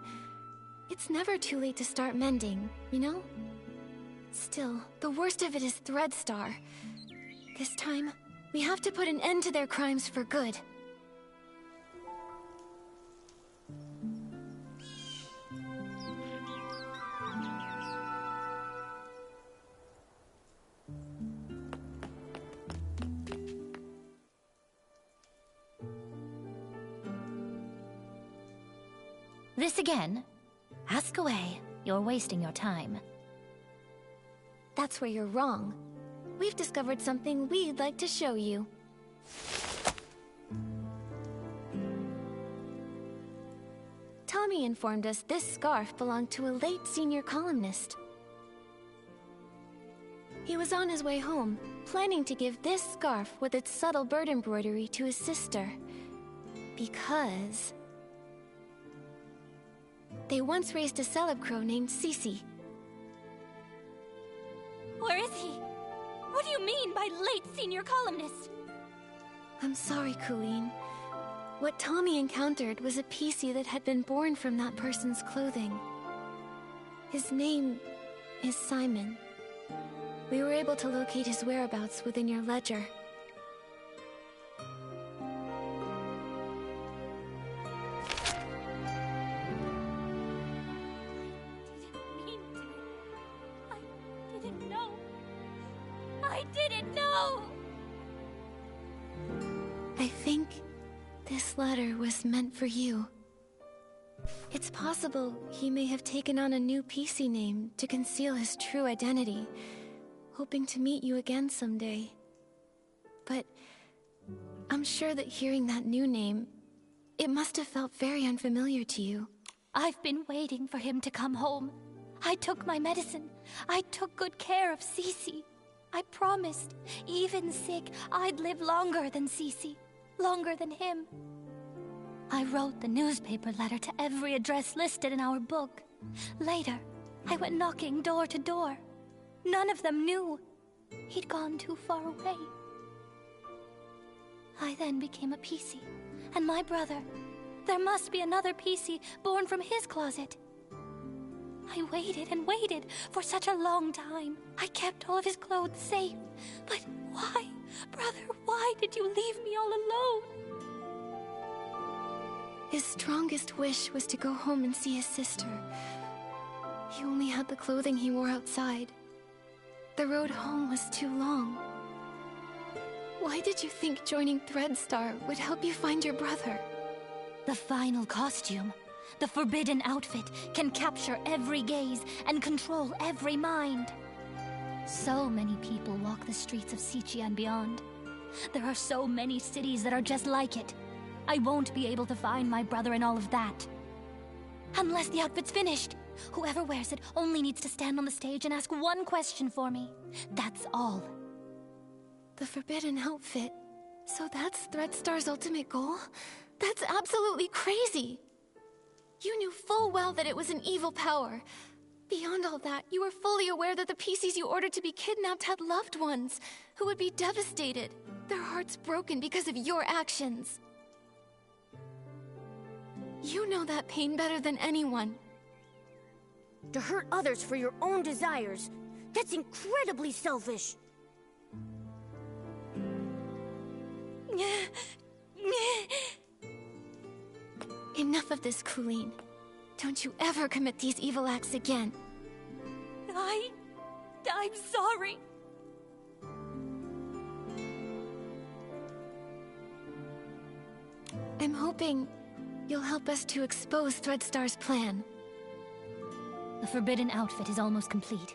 It's never too late to start mending, you know? Still, the worst of it is Threadstar. This time, we have to put an end to their crimes for good. This again? Ask away. You're wasting your time. That's where you're wrong. We've discovered something we'd like to show you. Tommy informed us this scarf belonged to a late senior columnist. He was on his way home, planning to give this scarf with its subtle bird embroidery to his sister. Because... they once raised a celeb crow named Cece. Where is he? What do you mean by late senior columnist? I'm sorry, Coolin. What Tommy encountered was a PC that had been born from that person's clothing. His name is Simon. We were able to locate his whereabouts within your ledger. I didn't know! I think this letter was meant for you. It's possible he may have taken on a new PC name to conceal his true identity, hoping to meet you again someday. But I'm sure that hearing that new name, it must have felt very unfamiliar to you. I've been waiting for him to come home. I took my medicine. I took good care of Cece. I promised, even sick, I'd live longer than Cece, longer than him. I wrote the newspaper letter to every address listed in our book. Later, I went knocking door to door. None of them knew. He'd gone too far away. I then became a PC, and my brother. There must be another PC born from his closet. I waited and waited for such a long time. I kept all of his clothes safe. But why, brother, why did you leave me all alone? His strongest wish was to go home and see his sister. He only had the clothing he wore outside. The road home was too long. Why did you think joining Threadstar would help you find your brother? The final costume, the forbidden outfit, can capture every gaze and control every mind. So many people walk the streets of Sichia and beyond. There are so many cities that are just like it. I won't be able to find my brother in all of that. Unless the outfit's finished. Whoever wears it only needs to stand on the stage and ask one question for me. That's all. The forbidden outfit. So that's Threadstar's ultimate goal? That's absolutely crazy! You knew full well that it was an evil power. Beyond all that, you were fully aware that the PCs you ordered to be kidnapped had loved ones who would be devastated, their hearts broken because of your actions. You know that pain better than anyone. To hurt others for your own desires, that's incredibly selfish. Enough of this, Colleen. Don't you ever commit these evil acts again. I'm sorry. I'm hoping you'll help us to expose Threadstar's plan. The forbidden outfit is almost complete.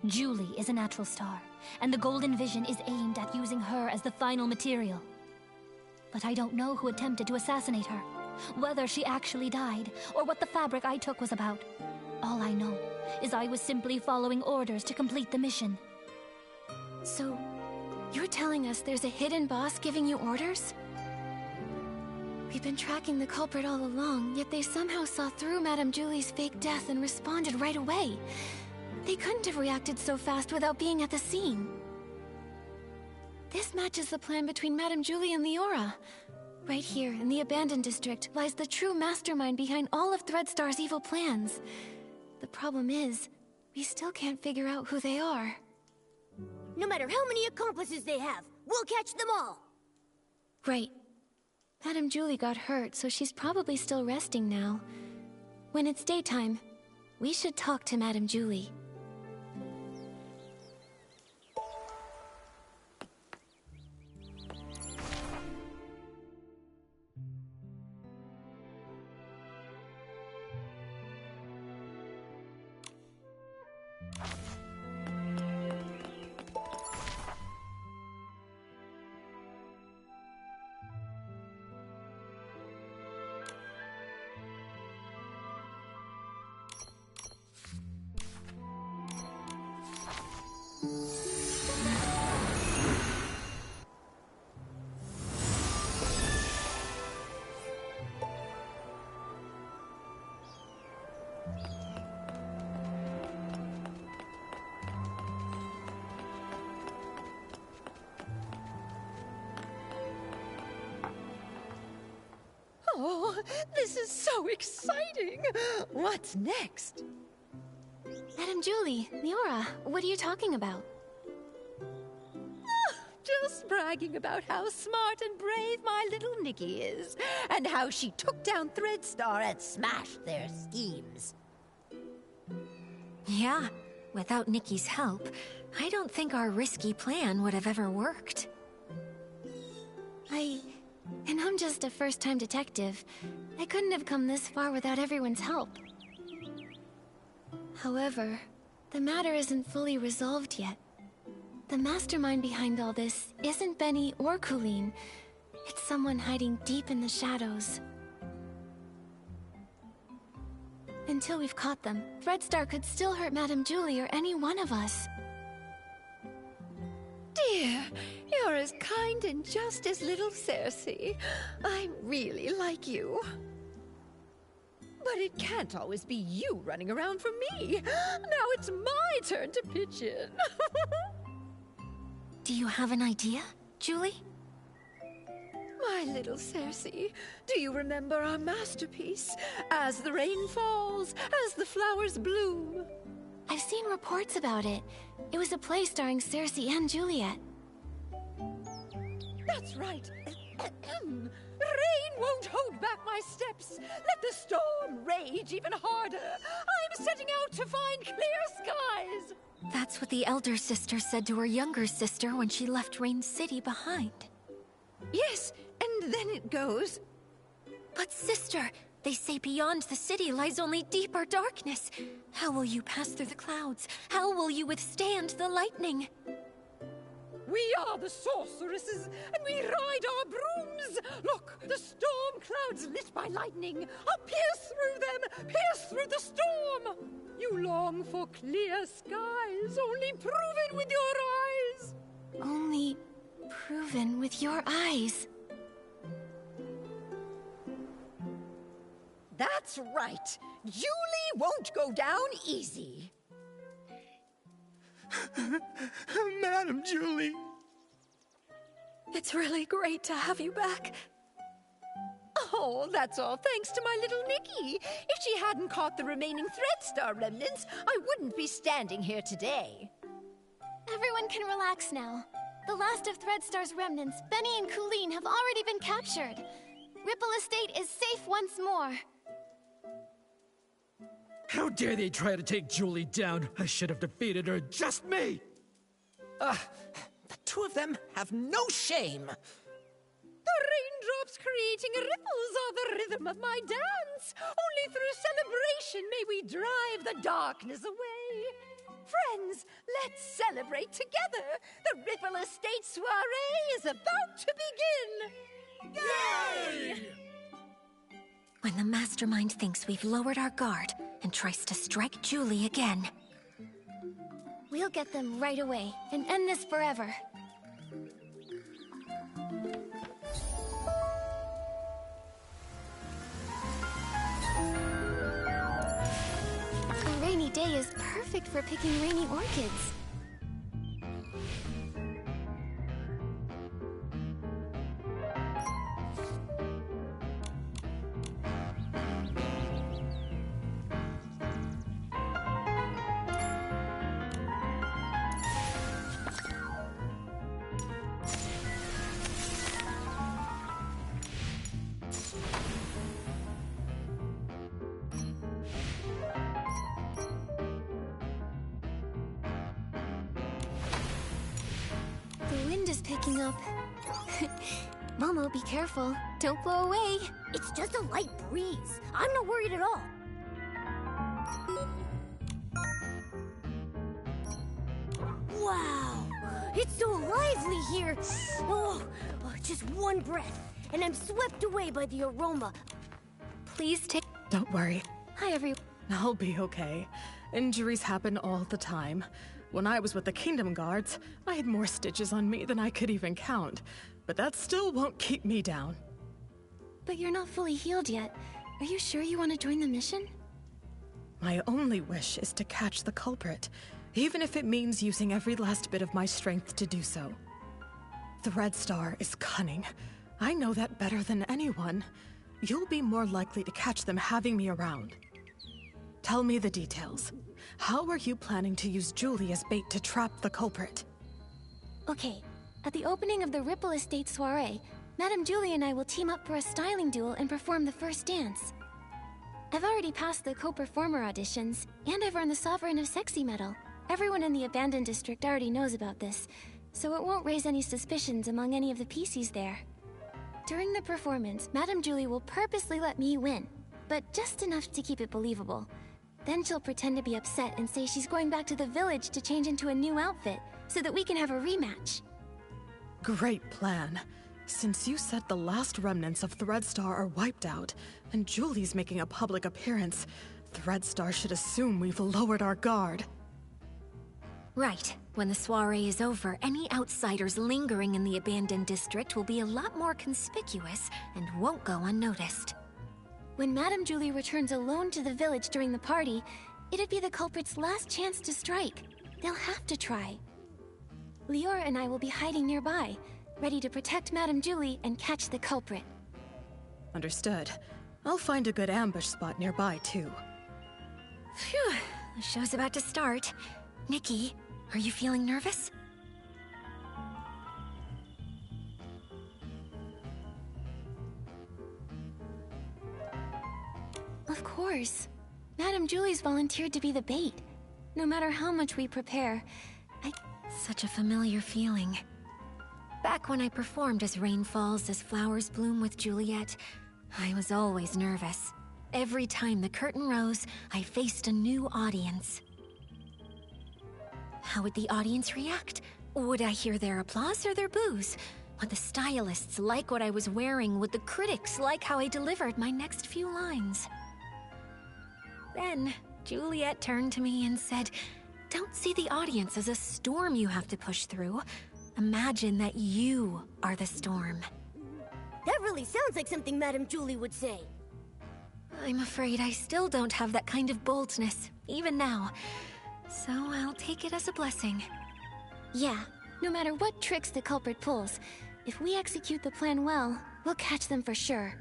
Julie is a natural star, and the Golden Vision is aimed at using her as the final material. But I don't know who attempted to assassinate her, whether she actually died, or what the fabric I took was about. All I know is I was simply following orders to complete the mission. So, you're telling us there's a hidden boss giving you orders? We've been tracking the culprit all along, yet they somehow saw through Madame Julie's fake death and responded right away. They couldn't have reacted so fast without being at the scene. This matches the plan between Madame Julie and Leora. Right here, in the Abandoned District, lies the true mastermind behind all of Threadstar's evil plans. The problem is, we still can't figure out who they are. No matter how many accomplices they have, we'll catch them all! Right. Madame Julie got hurt, so she's probably still resting now. When it's daytime, we should talk to Madame Julie. Oh, this is so exciting! What's next? Madame Julie, Leora, what are you talking about? Just bragging about how smart and brave my little Nikki is, and how she took down Threadstar and smashed their schemes. Yeah, without Nikki's help, I don't think our risky plan would have ever worked. And I'm just a first-time detective. I couldn't have come this far without everyone's help. However, the matter isn't fully resolved yet. The mastermind behind all this isn't Benny or Colleen. It's someone hiding deep in the shadows. Until we've caught them, Threadstar could still hurt Madame Julie or any one of us. Dear, you're as kind and just as little Cersei. I really like you. But it can't always be you running around for me. Now it's my turn to pitch in. Do you have an idea, Julie? My little Cersei, do you remember our masterpiece? As the rain falls, as the flowers bloom. I've seen reports about it. It was a play starring Cersei and Juliet. That's right. Rain won't hold back my steps. Let the storm rage even harder. I'm setting out to find clear skies. That's what the elder sister said to her younger sister when she left Rain City behind. Yes, and then it goes... But sister, they say beyond the city lies only deeper darkness. How will you pass through the clouds? How will you withstand the lightning? We are the sorceresses, and we ride our brooms! Look, the storm clouds lit by lightning! I'll pierce through them! Pierce through the storm! You long for clear skies, only proven with your eyes! Only proven with your eyes. That's right! Julie won't go down easy! Madam Julie! It's really great to have you back. Oh, that's all thanks to my little Nikki. If she hadn't caught the remaining Threadstar remnants, I wouldn't be standing here today. Everyone can relax now. The last of Threadstar's remnants, Benny and Colleen, have already been captured. Ripple Estate is safe once more. How dare they try to take Julie down? I should have defeated her, just me! The two of them have no shame! The raindrops creating ripples are the rhythm of my dance. Only through celebration may we drive the darkness away. Friends, let's celebrate together. The Ripple Estate soiree is about to begin. Yay! When the mastermind thinks we've lowered our guard and tries to strike Julie again, we'll get them right away and end this forever. A rainy day is perfect for picking rainy orchids. The wind is picking up. Momo, be careful. Don't blow away. It's just a light breeze. I'm not worried at all. Wow, it's so lively here. Oh, just one breath, and I'm swept away by the aroma. Please take... Don't worry. Hi, everyone. I'll be okay. Injuries happen all the time. When I was with the Kingdom Guards, I had more stitches on me than I could even count. But that still won't keep me down. But you're not fully healed yet. Are you sure you want to join the mission? My only wish is to catch the culprit, even if it means using every last bit of my strength to do so. Threadstar is cunning. I know that better than anyone. You'll be more likely to catch them having me around. Tell me the details. How are you planning to use Julie as bait to trap the culprit? Okay, at the opening of the Ripple Estate soiree, Madame Julie and I will team up for a styling duel and perform the first dance. I've already passed the co-performer auditions, and I've earned the Sovereign of Sexy medal. Everyone in the abandoned district already knows about this, so it won't raise any suspicions among any of the pieces there. During the performance, Madame Julie will purposely let me win, but just enough to keep it believable. Then she'll pretend to be upset and say she's going back to the village to change into a new outfit, so that we can have a rematch. Great plan. Since you said the last remnants of Threadstar are wiped out, and Julie's making a public appearance, Threadstar should assume we've lowered our guard. Right. When the soiree is over, any outsiders lingering in the abandoned district will be a lot more conspicuous and won't go unnoticed. When Madame Julie returns alone to the village during the party, it'd be the culprit's last chance to strike. They'll have to try. Leora and I will be hiding nearby, ready to protect Madame Julie and catch the culprit. Understood. I'll find a good ambush spot nearby, too. Phew, the show's about to start. Nikki, are you feeling nervous? Of course. Madame Julie's volunteered to be the bait. No matter how much we prepare, Such a familiar feeling. Back when I performed as Rain Falls, as Flowers Bloom with Juliet, I was always nervous. Every time the curtain rose, I faced a new audience. How would the audience react? Would I hear their applause or their boos? Would the stylists like what I was wearing? Would the critics like how I delivered my next few lines? Then, Juliet turned to me and said, "Don't see the audience as a storm you have to push through. Imagine that you are the storm." That really sounds like something Madame Julie would say. I'm afraid I still don't have that kind of boldness, even now. So I'll take it as a blessing. Yeah, no matter what tricks the culprit pulls, if we execute the plan well, we'll catch them for sure.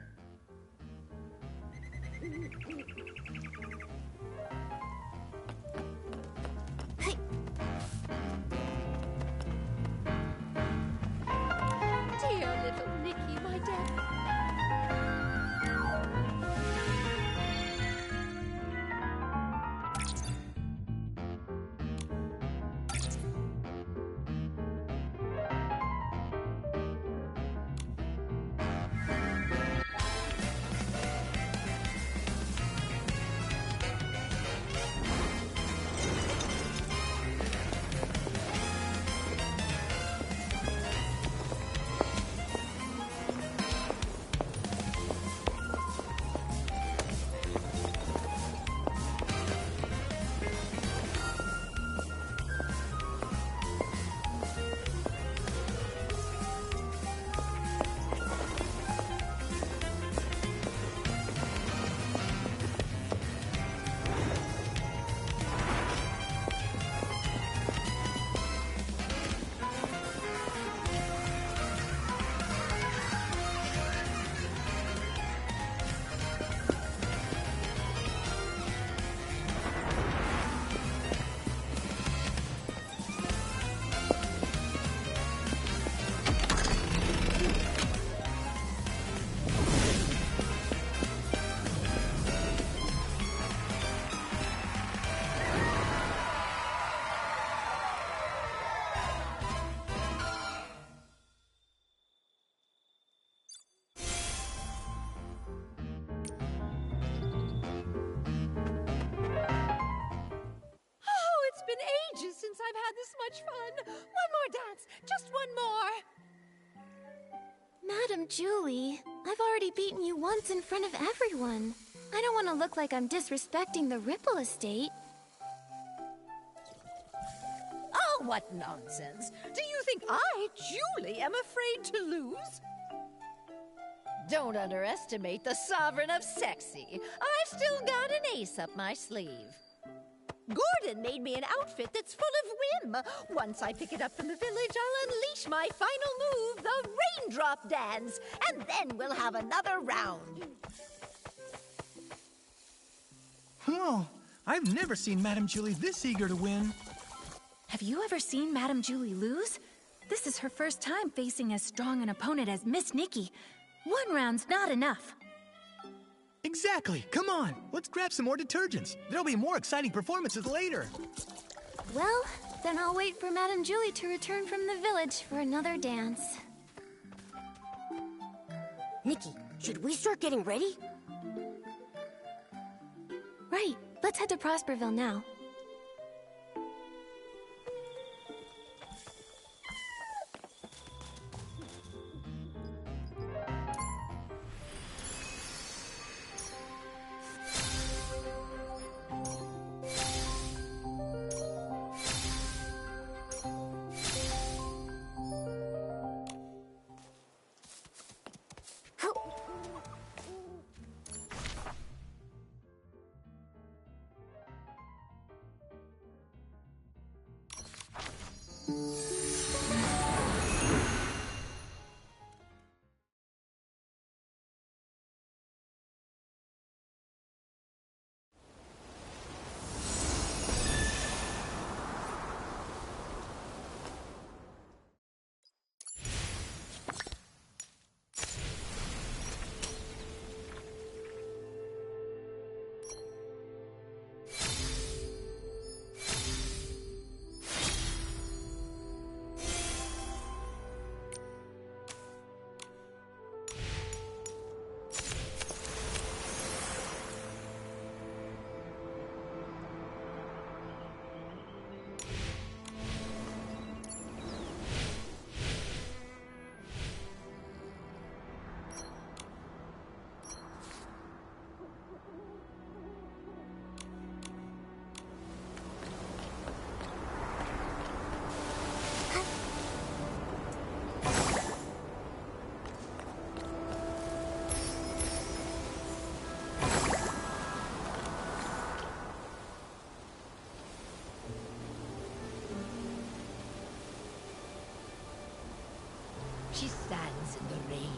Dear little Nikki, my dear. Since I've had this much fun. One more dance, just one more. Madame Julie, I've already beaten you once in front of everyone. I don't want to look like I'm disrespecting the Ripple Estate. Oh, what nonsense. Do you think I, Julie, am afraid to lose? Don't underestimate the Sovereign of Sexy. I've still got an ace up my sleeve. Gordon made me an outfit that's full of whim. Once I pick it up from the village, I'll unleash my final move, the Raindrop Dance, and then we'll have another round. Oh, I've never seen Madame Julie this eager to win. Have you ever seen Madame Julie lose? This is her first time facing as strong an opponent as Miss Nikki. One round's not enough. Exactly. Come on, let's grab some more detergents. There'll be more exciting performances later. Well, then I'll wait for Madame Julie to return from the village for another dance. Nikki, should we start getting ready? Right, let's head to Prosperville now. She stands in the rain,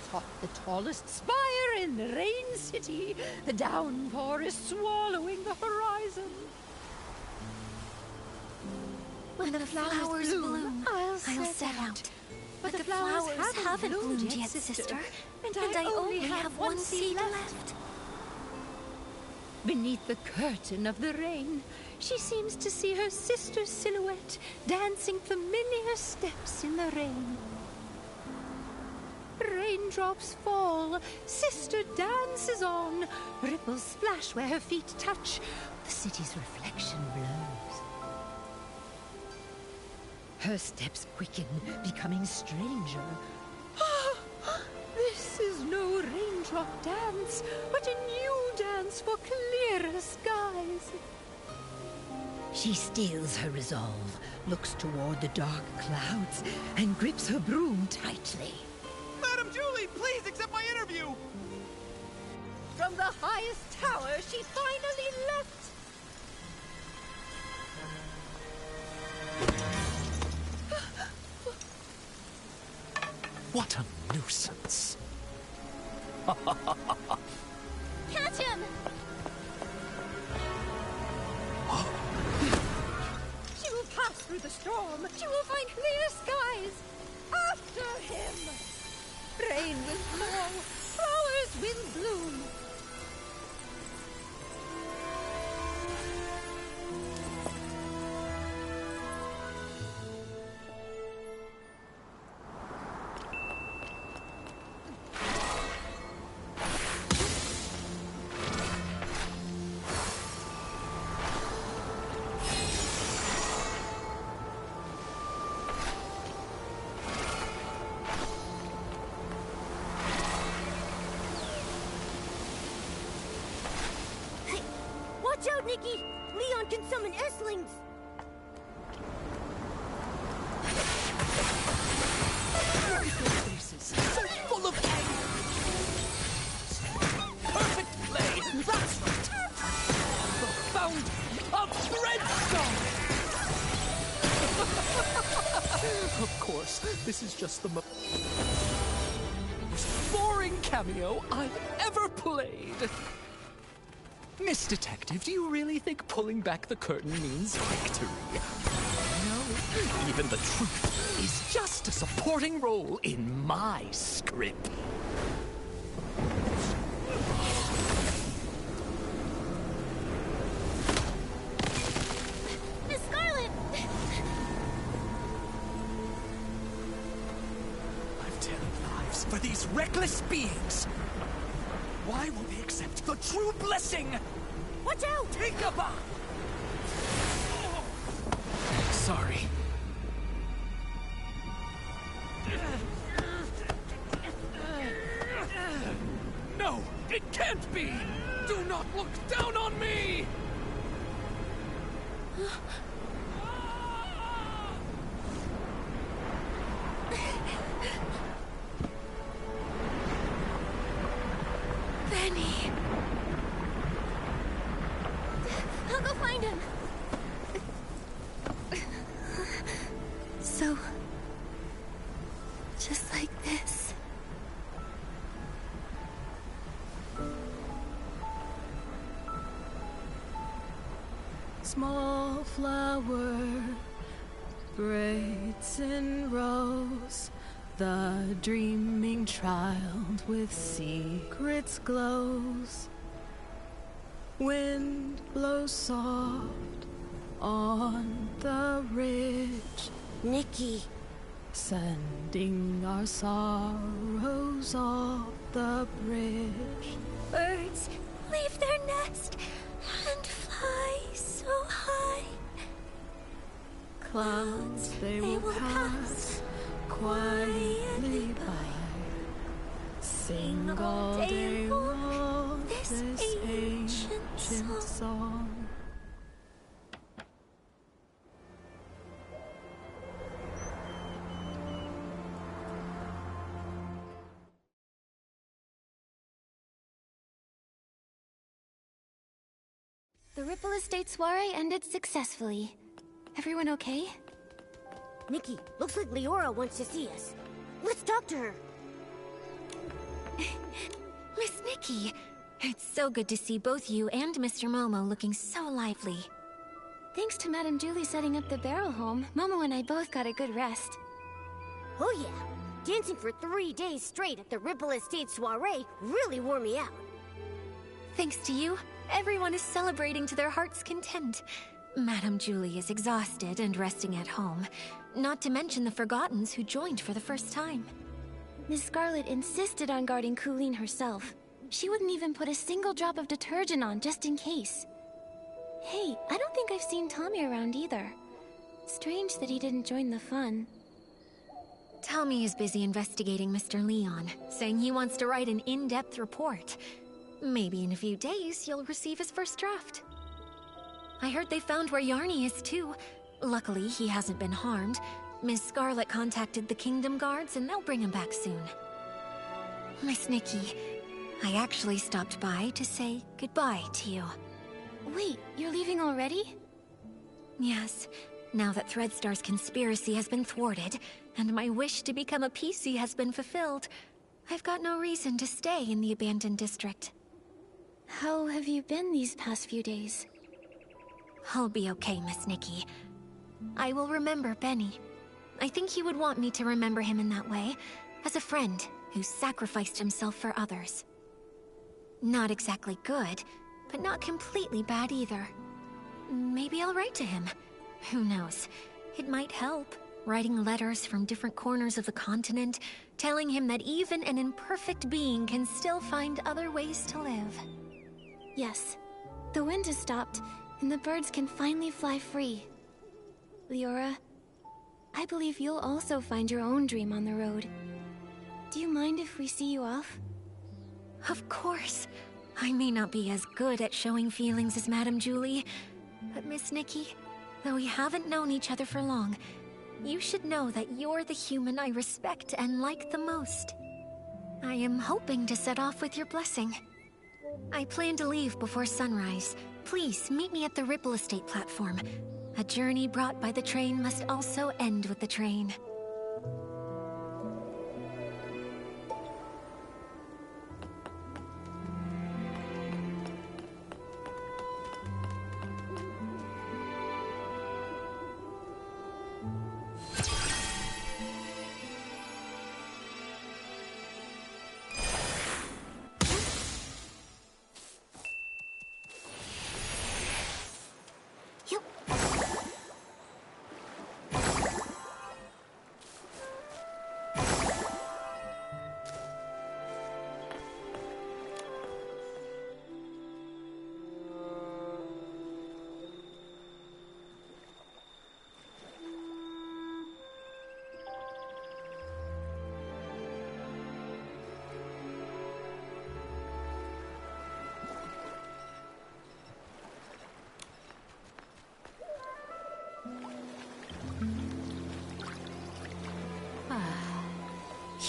atop the tallest spire in the Rain City. The downpour is swallowing the horizon. When the flowers bloom, I'll set out. But the flowers haven't bloomed yet, sister. And I only have one seed left. Beneath the curtain of the rain, she seems to see her sister's silhouette dancing familiar steps in the rain. Raindrops fall, sister dances on, ripples splash where her feet touch, the city's reflection blows. Her steps quicken, becoming stranger. This is no raindrop dance, but a new dance for clearer skies. She steels her resolve, looks toward the dark clouds, and grips her broom tightly. Madam Julie, please accept my interview! From the highest tower, she finally left. What a nuisance. Catch him! She will pass through the storm. She will find clear skies. After him! Rain will fall. Flowers will bloom. Watch out, Nikki! Leon can summon S-lings! Faces so full of anger. Perfect play. That's right. The fountain of Threadstar. Of course, this is just the most boring cameo I've ever played. Miss Detective, do you really think pulling back the curtain means victory? No, even the truth is just a supporting role in my script. Miss Scarlet! over these reckless beings? Why will they accept the true blessing? Watch out! Ichabod! Sorry. No, it can't be! Do not look down on me! Benny. I'll go find him. So, just like this. Small flower braids in rows, the dreaming child with secrets glows. Wind blows soft on the ridge. Nikki. Sending our sorrows off the bridge. Birds leave their nest and fly so high. Clouds they will pass quietly by. Sing all day long this ancient song. The Ripple Estate soiree ended successfully. Everyone okay? Nikki, looks like Leora wants to see us. Let's talk to her. Miss Nikki, it's so good to see both you and Mr. Momo looking so lively. Thanks to Madame Julie setting up the barrel home, Momo and I both got a good rest. Oh yeah, dancing for 3 days straight at the Ripple Estate soiree really wore me out. Thanks to you, everyone is celebrating to their heart's content. Madame Julie is exhausted and resting at home, not to mention the Forgottens who joined for the first time. Miss Scarlet insisted on guarding Colleen herself. She wouldn't even put a single drop of detergent on just in case. Hey, I don't think I've seen Tommy around either. Strange that he didn't join the fun. Tommy is busy investigating Mr. Leon, saying he wants to write an in-depth report. Maybe in a few days, you'll receive his first draft. I heard they found where Yarny is too. Luckily, he hasn't been harmed. Miss Scarlet contacted the Kingdom Guards and they'll bring him back soon. Miss Nikki, I actually stopped by to say goodbye to you. Wait, you're leaving already? Yes, now that Threadstar's conspiracy has been thwarted, and my wish to become a PC has been fulfilled, I've got no reason to stay in the abandoned district. How have you been these past few days? I'll be okay, Miss Nikki. I will remember Benny. I think he would want me to remember him in that way, as a friend who sacrificed himself for others. Not exactly good, but not completely bad either. Maybe I'll write to him. Who knows? It might help, writing letters from different corners of the continent, telling him that even an imperfect being can still find other ways to live. Yes. The wind has stopped, and the birds can finally fly free. Leora, I believe you'll also find your own dream on the road. Do you mind if we see you off? Of course. I may not be as good at showing feelings as Madame Julie, but Miss Nikki, though we haven't known each other for long, you should know that you're the human I respect and like the most. I am hoping to set off with your blessing. I plan to leave before sunrise. Please meet me at the Ripple Estate platform. A journey brought by the train must also end with the train.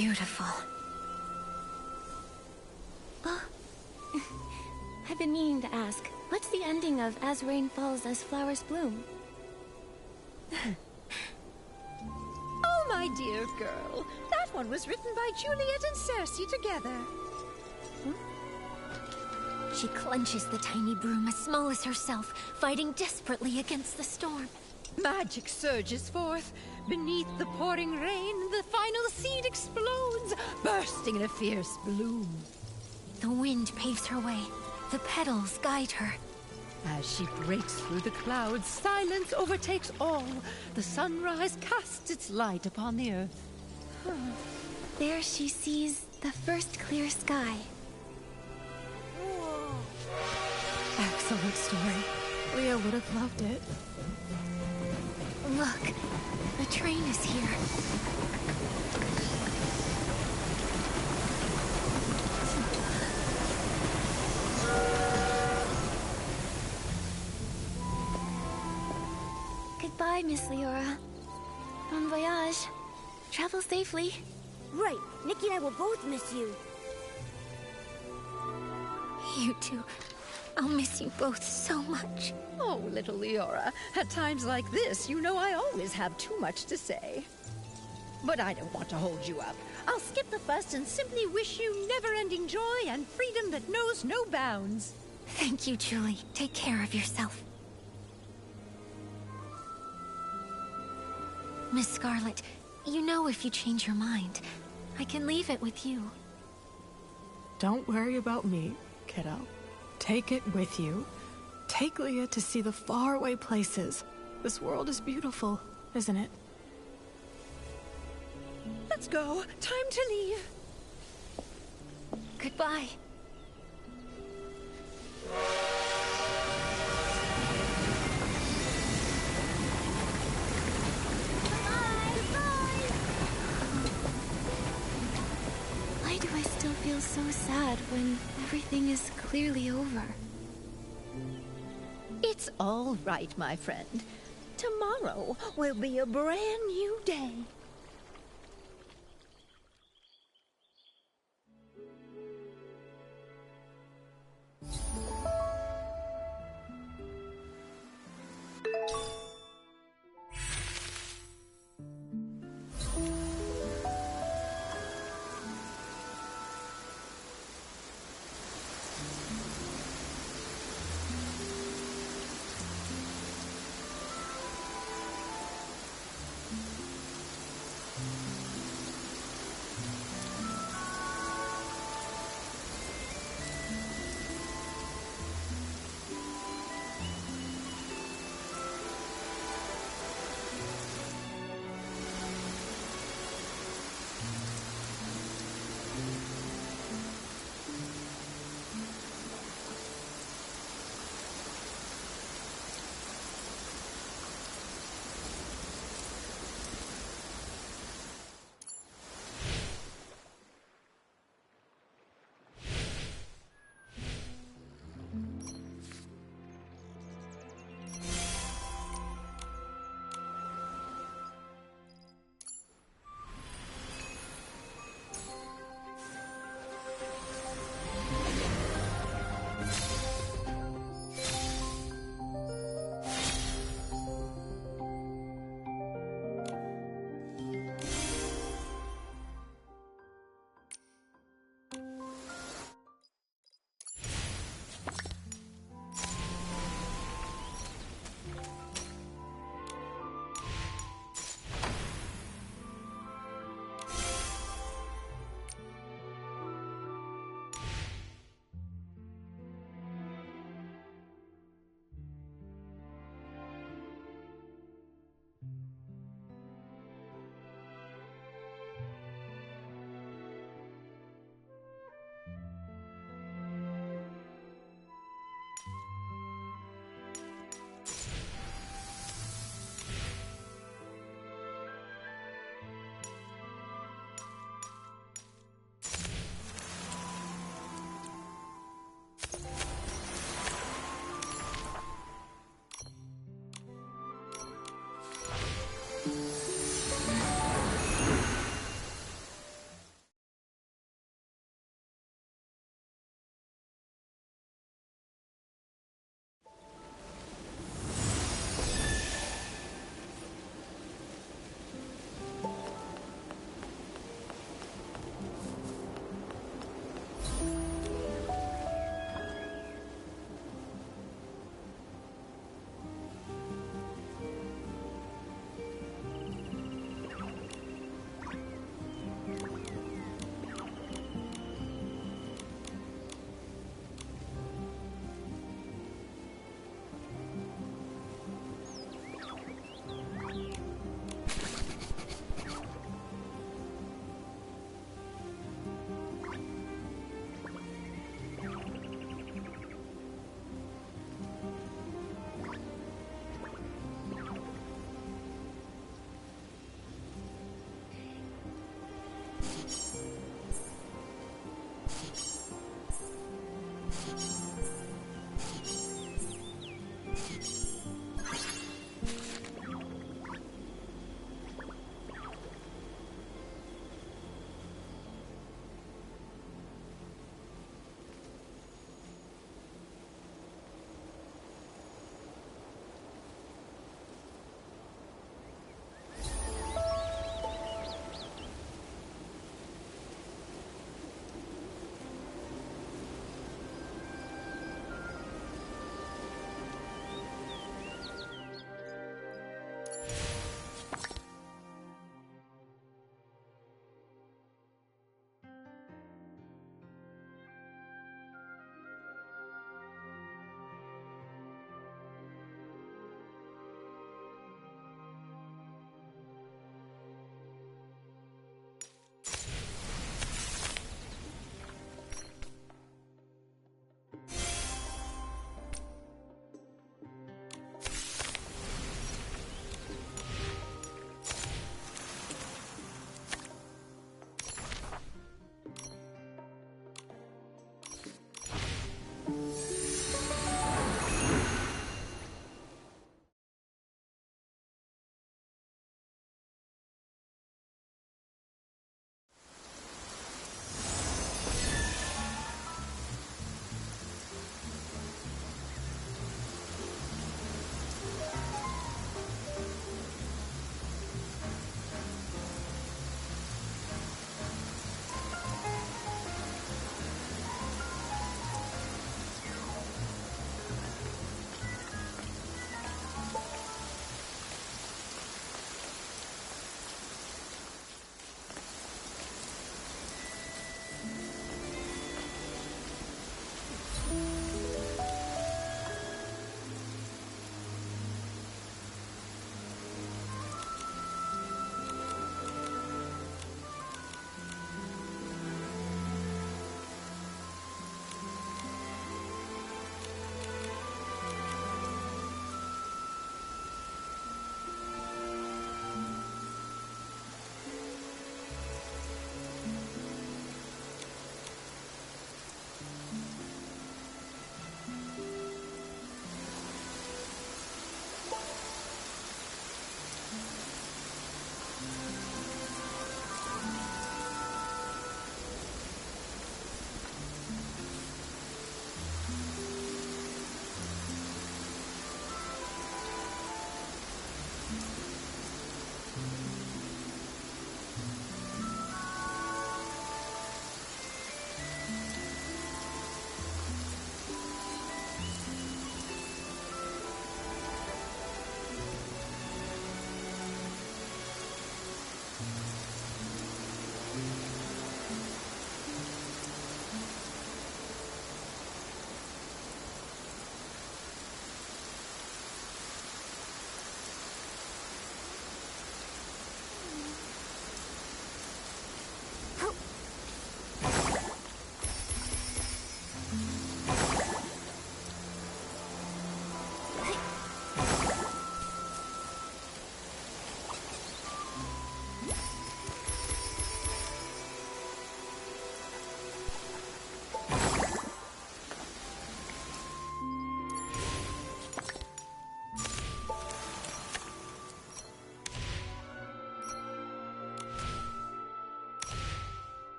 beautiful. Oh. I've been meaning to ask, what's the ending of As Rain Falls, As Flowers Bloom? Oh, my dear girl. That one was written by Juliet and Cersei together. She clenches the tiny broom as small as herself, fighting desperately against the storm. Magic surges forth. Beneath the pouring rain, the final seed explodes, bursting in a fierce bloom. The wind paves her way. The petals guide her. As she breaks through the clouds, silence overtakes all. The sunrise casts its light upon the earth. There she sees the first clear sky. Excellent story. Leah would have loved it. Look, the train is here. Goodbye, Miss Leora. Bon voyage. Travel safely. Right. Nikki and I will both miss you. You two. I'll miss you both so much. Oh, little Leora, at times like this, you know I always have too much to say. But I don't want to hold you up. I'll skip the fuss and simply wish you never-ending joy and freedom that knows no bounds. Thank you, Julie. Take care of yourself. Miss Scarlet, you know if you change your mind, I can leave it with you. Don't worry about me, kiddo. Take it with you. Take Leah to see the faraway places. This world is beautiful, isn't it? Let's go. Time to leave. Goodbye. Why do I still feel so sad when everything is clearly over? It's all right, my friend. Tomorrow will be a brand new day.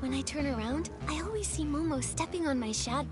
When I turn around, I always see Momo stepping on my shadow.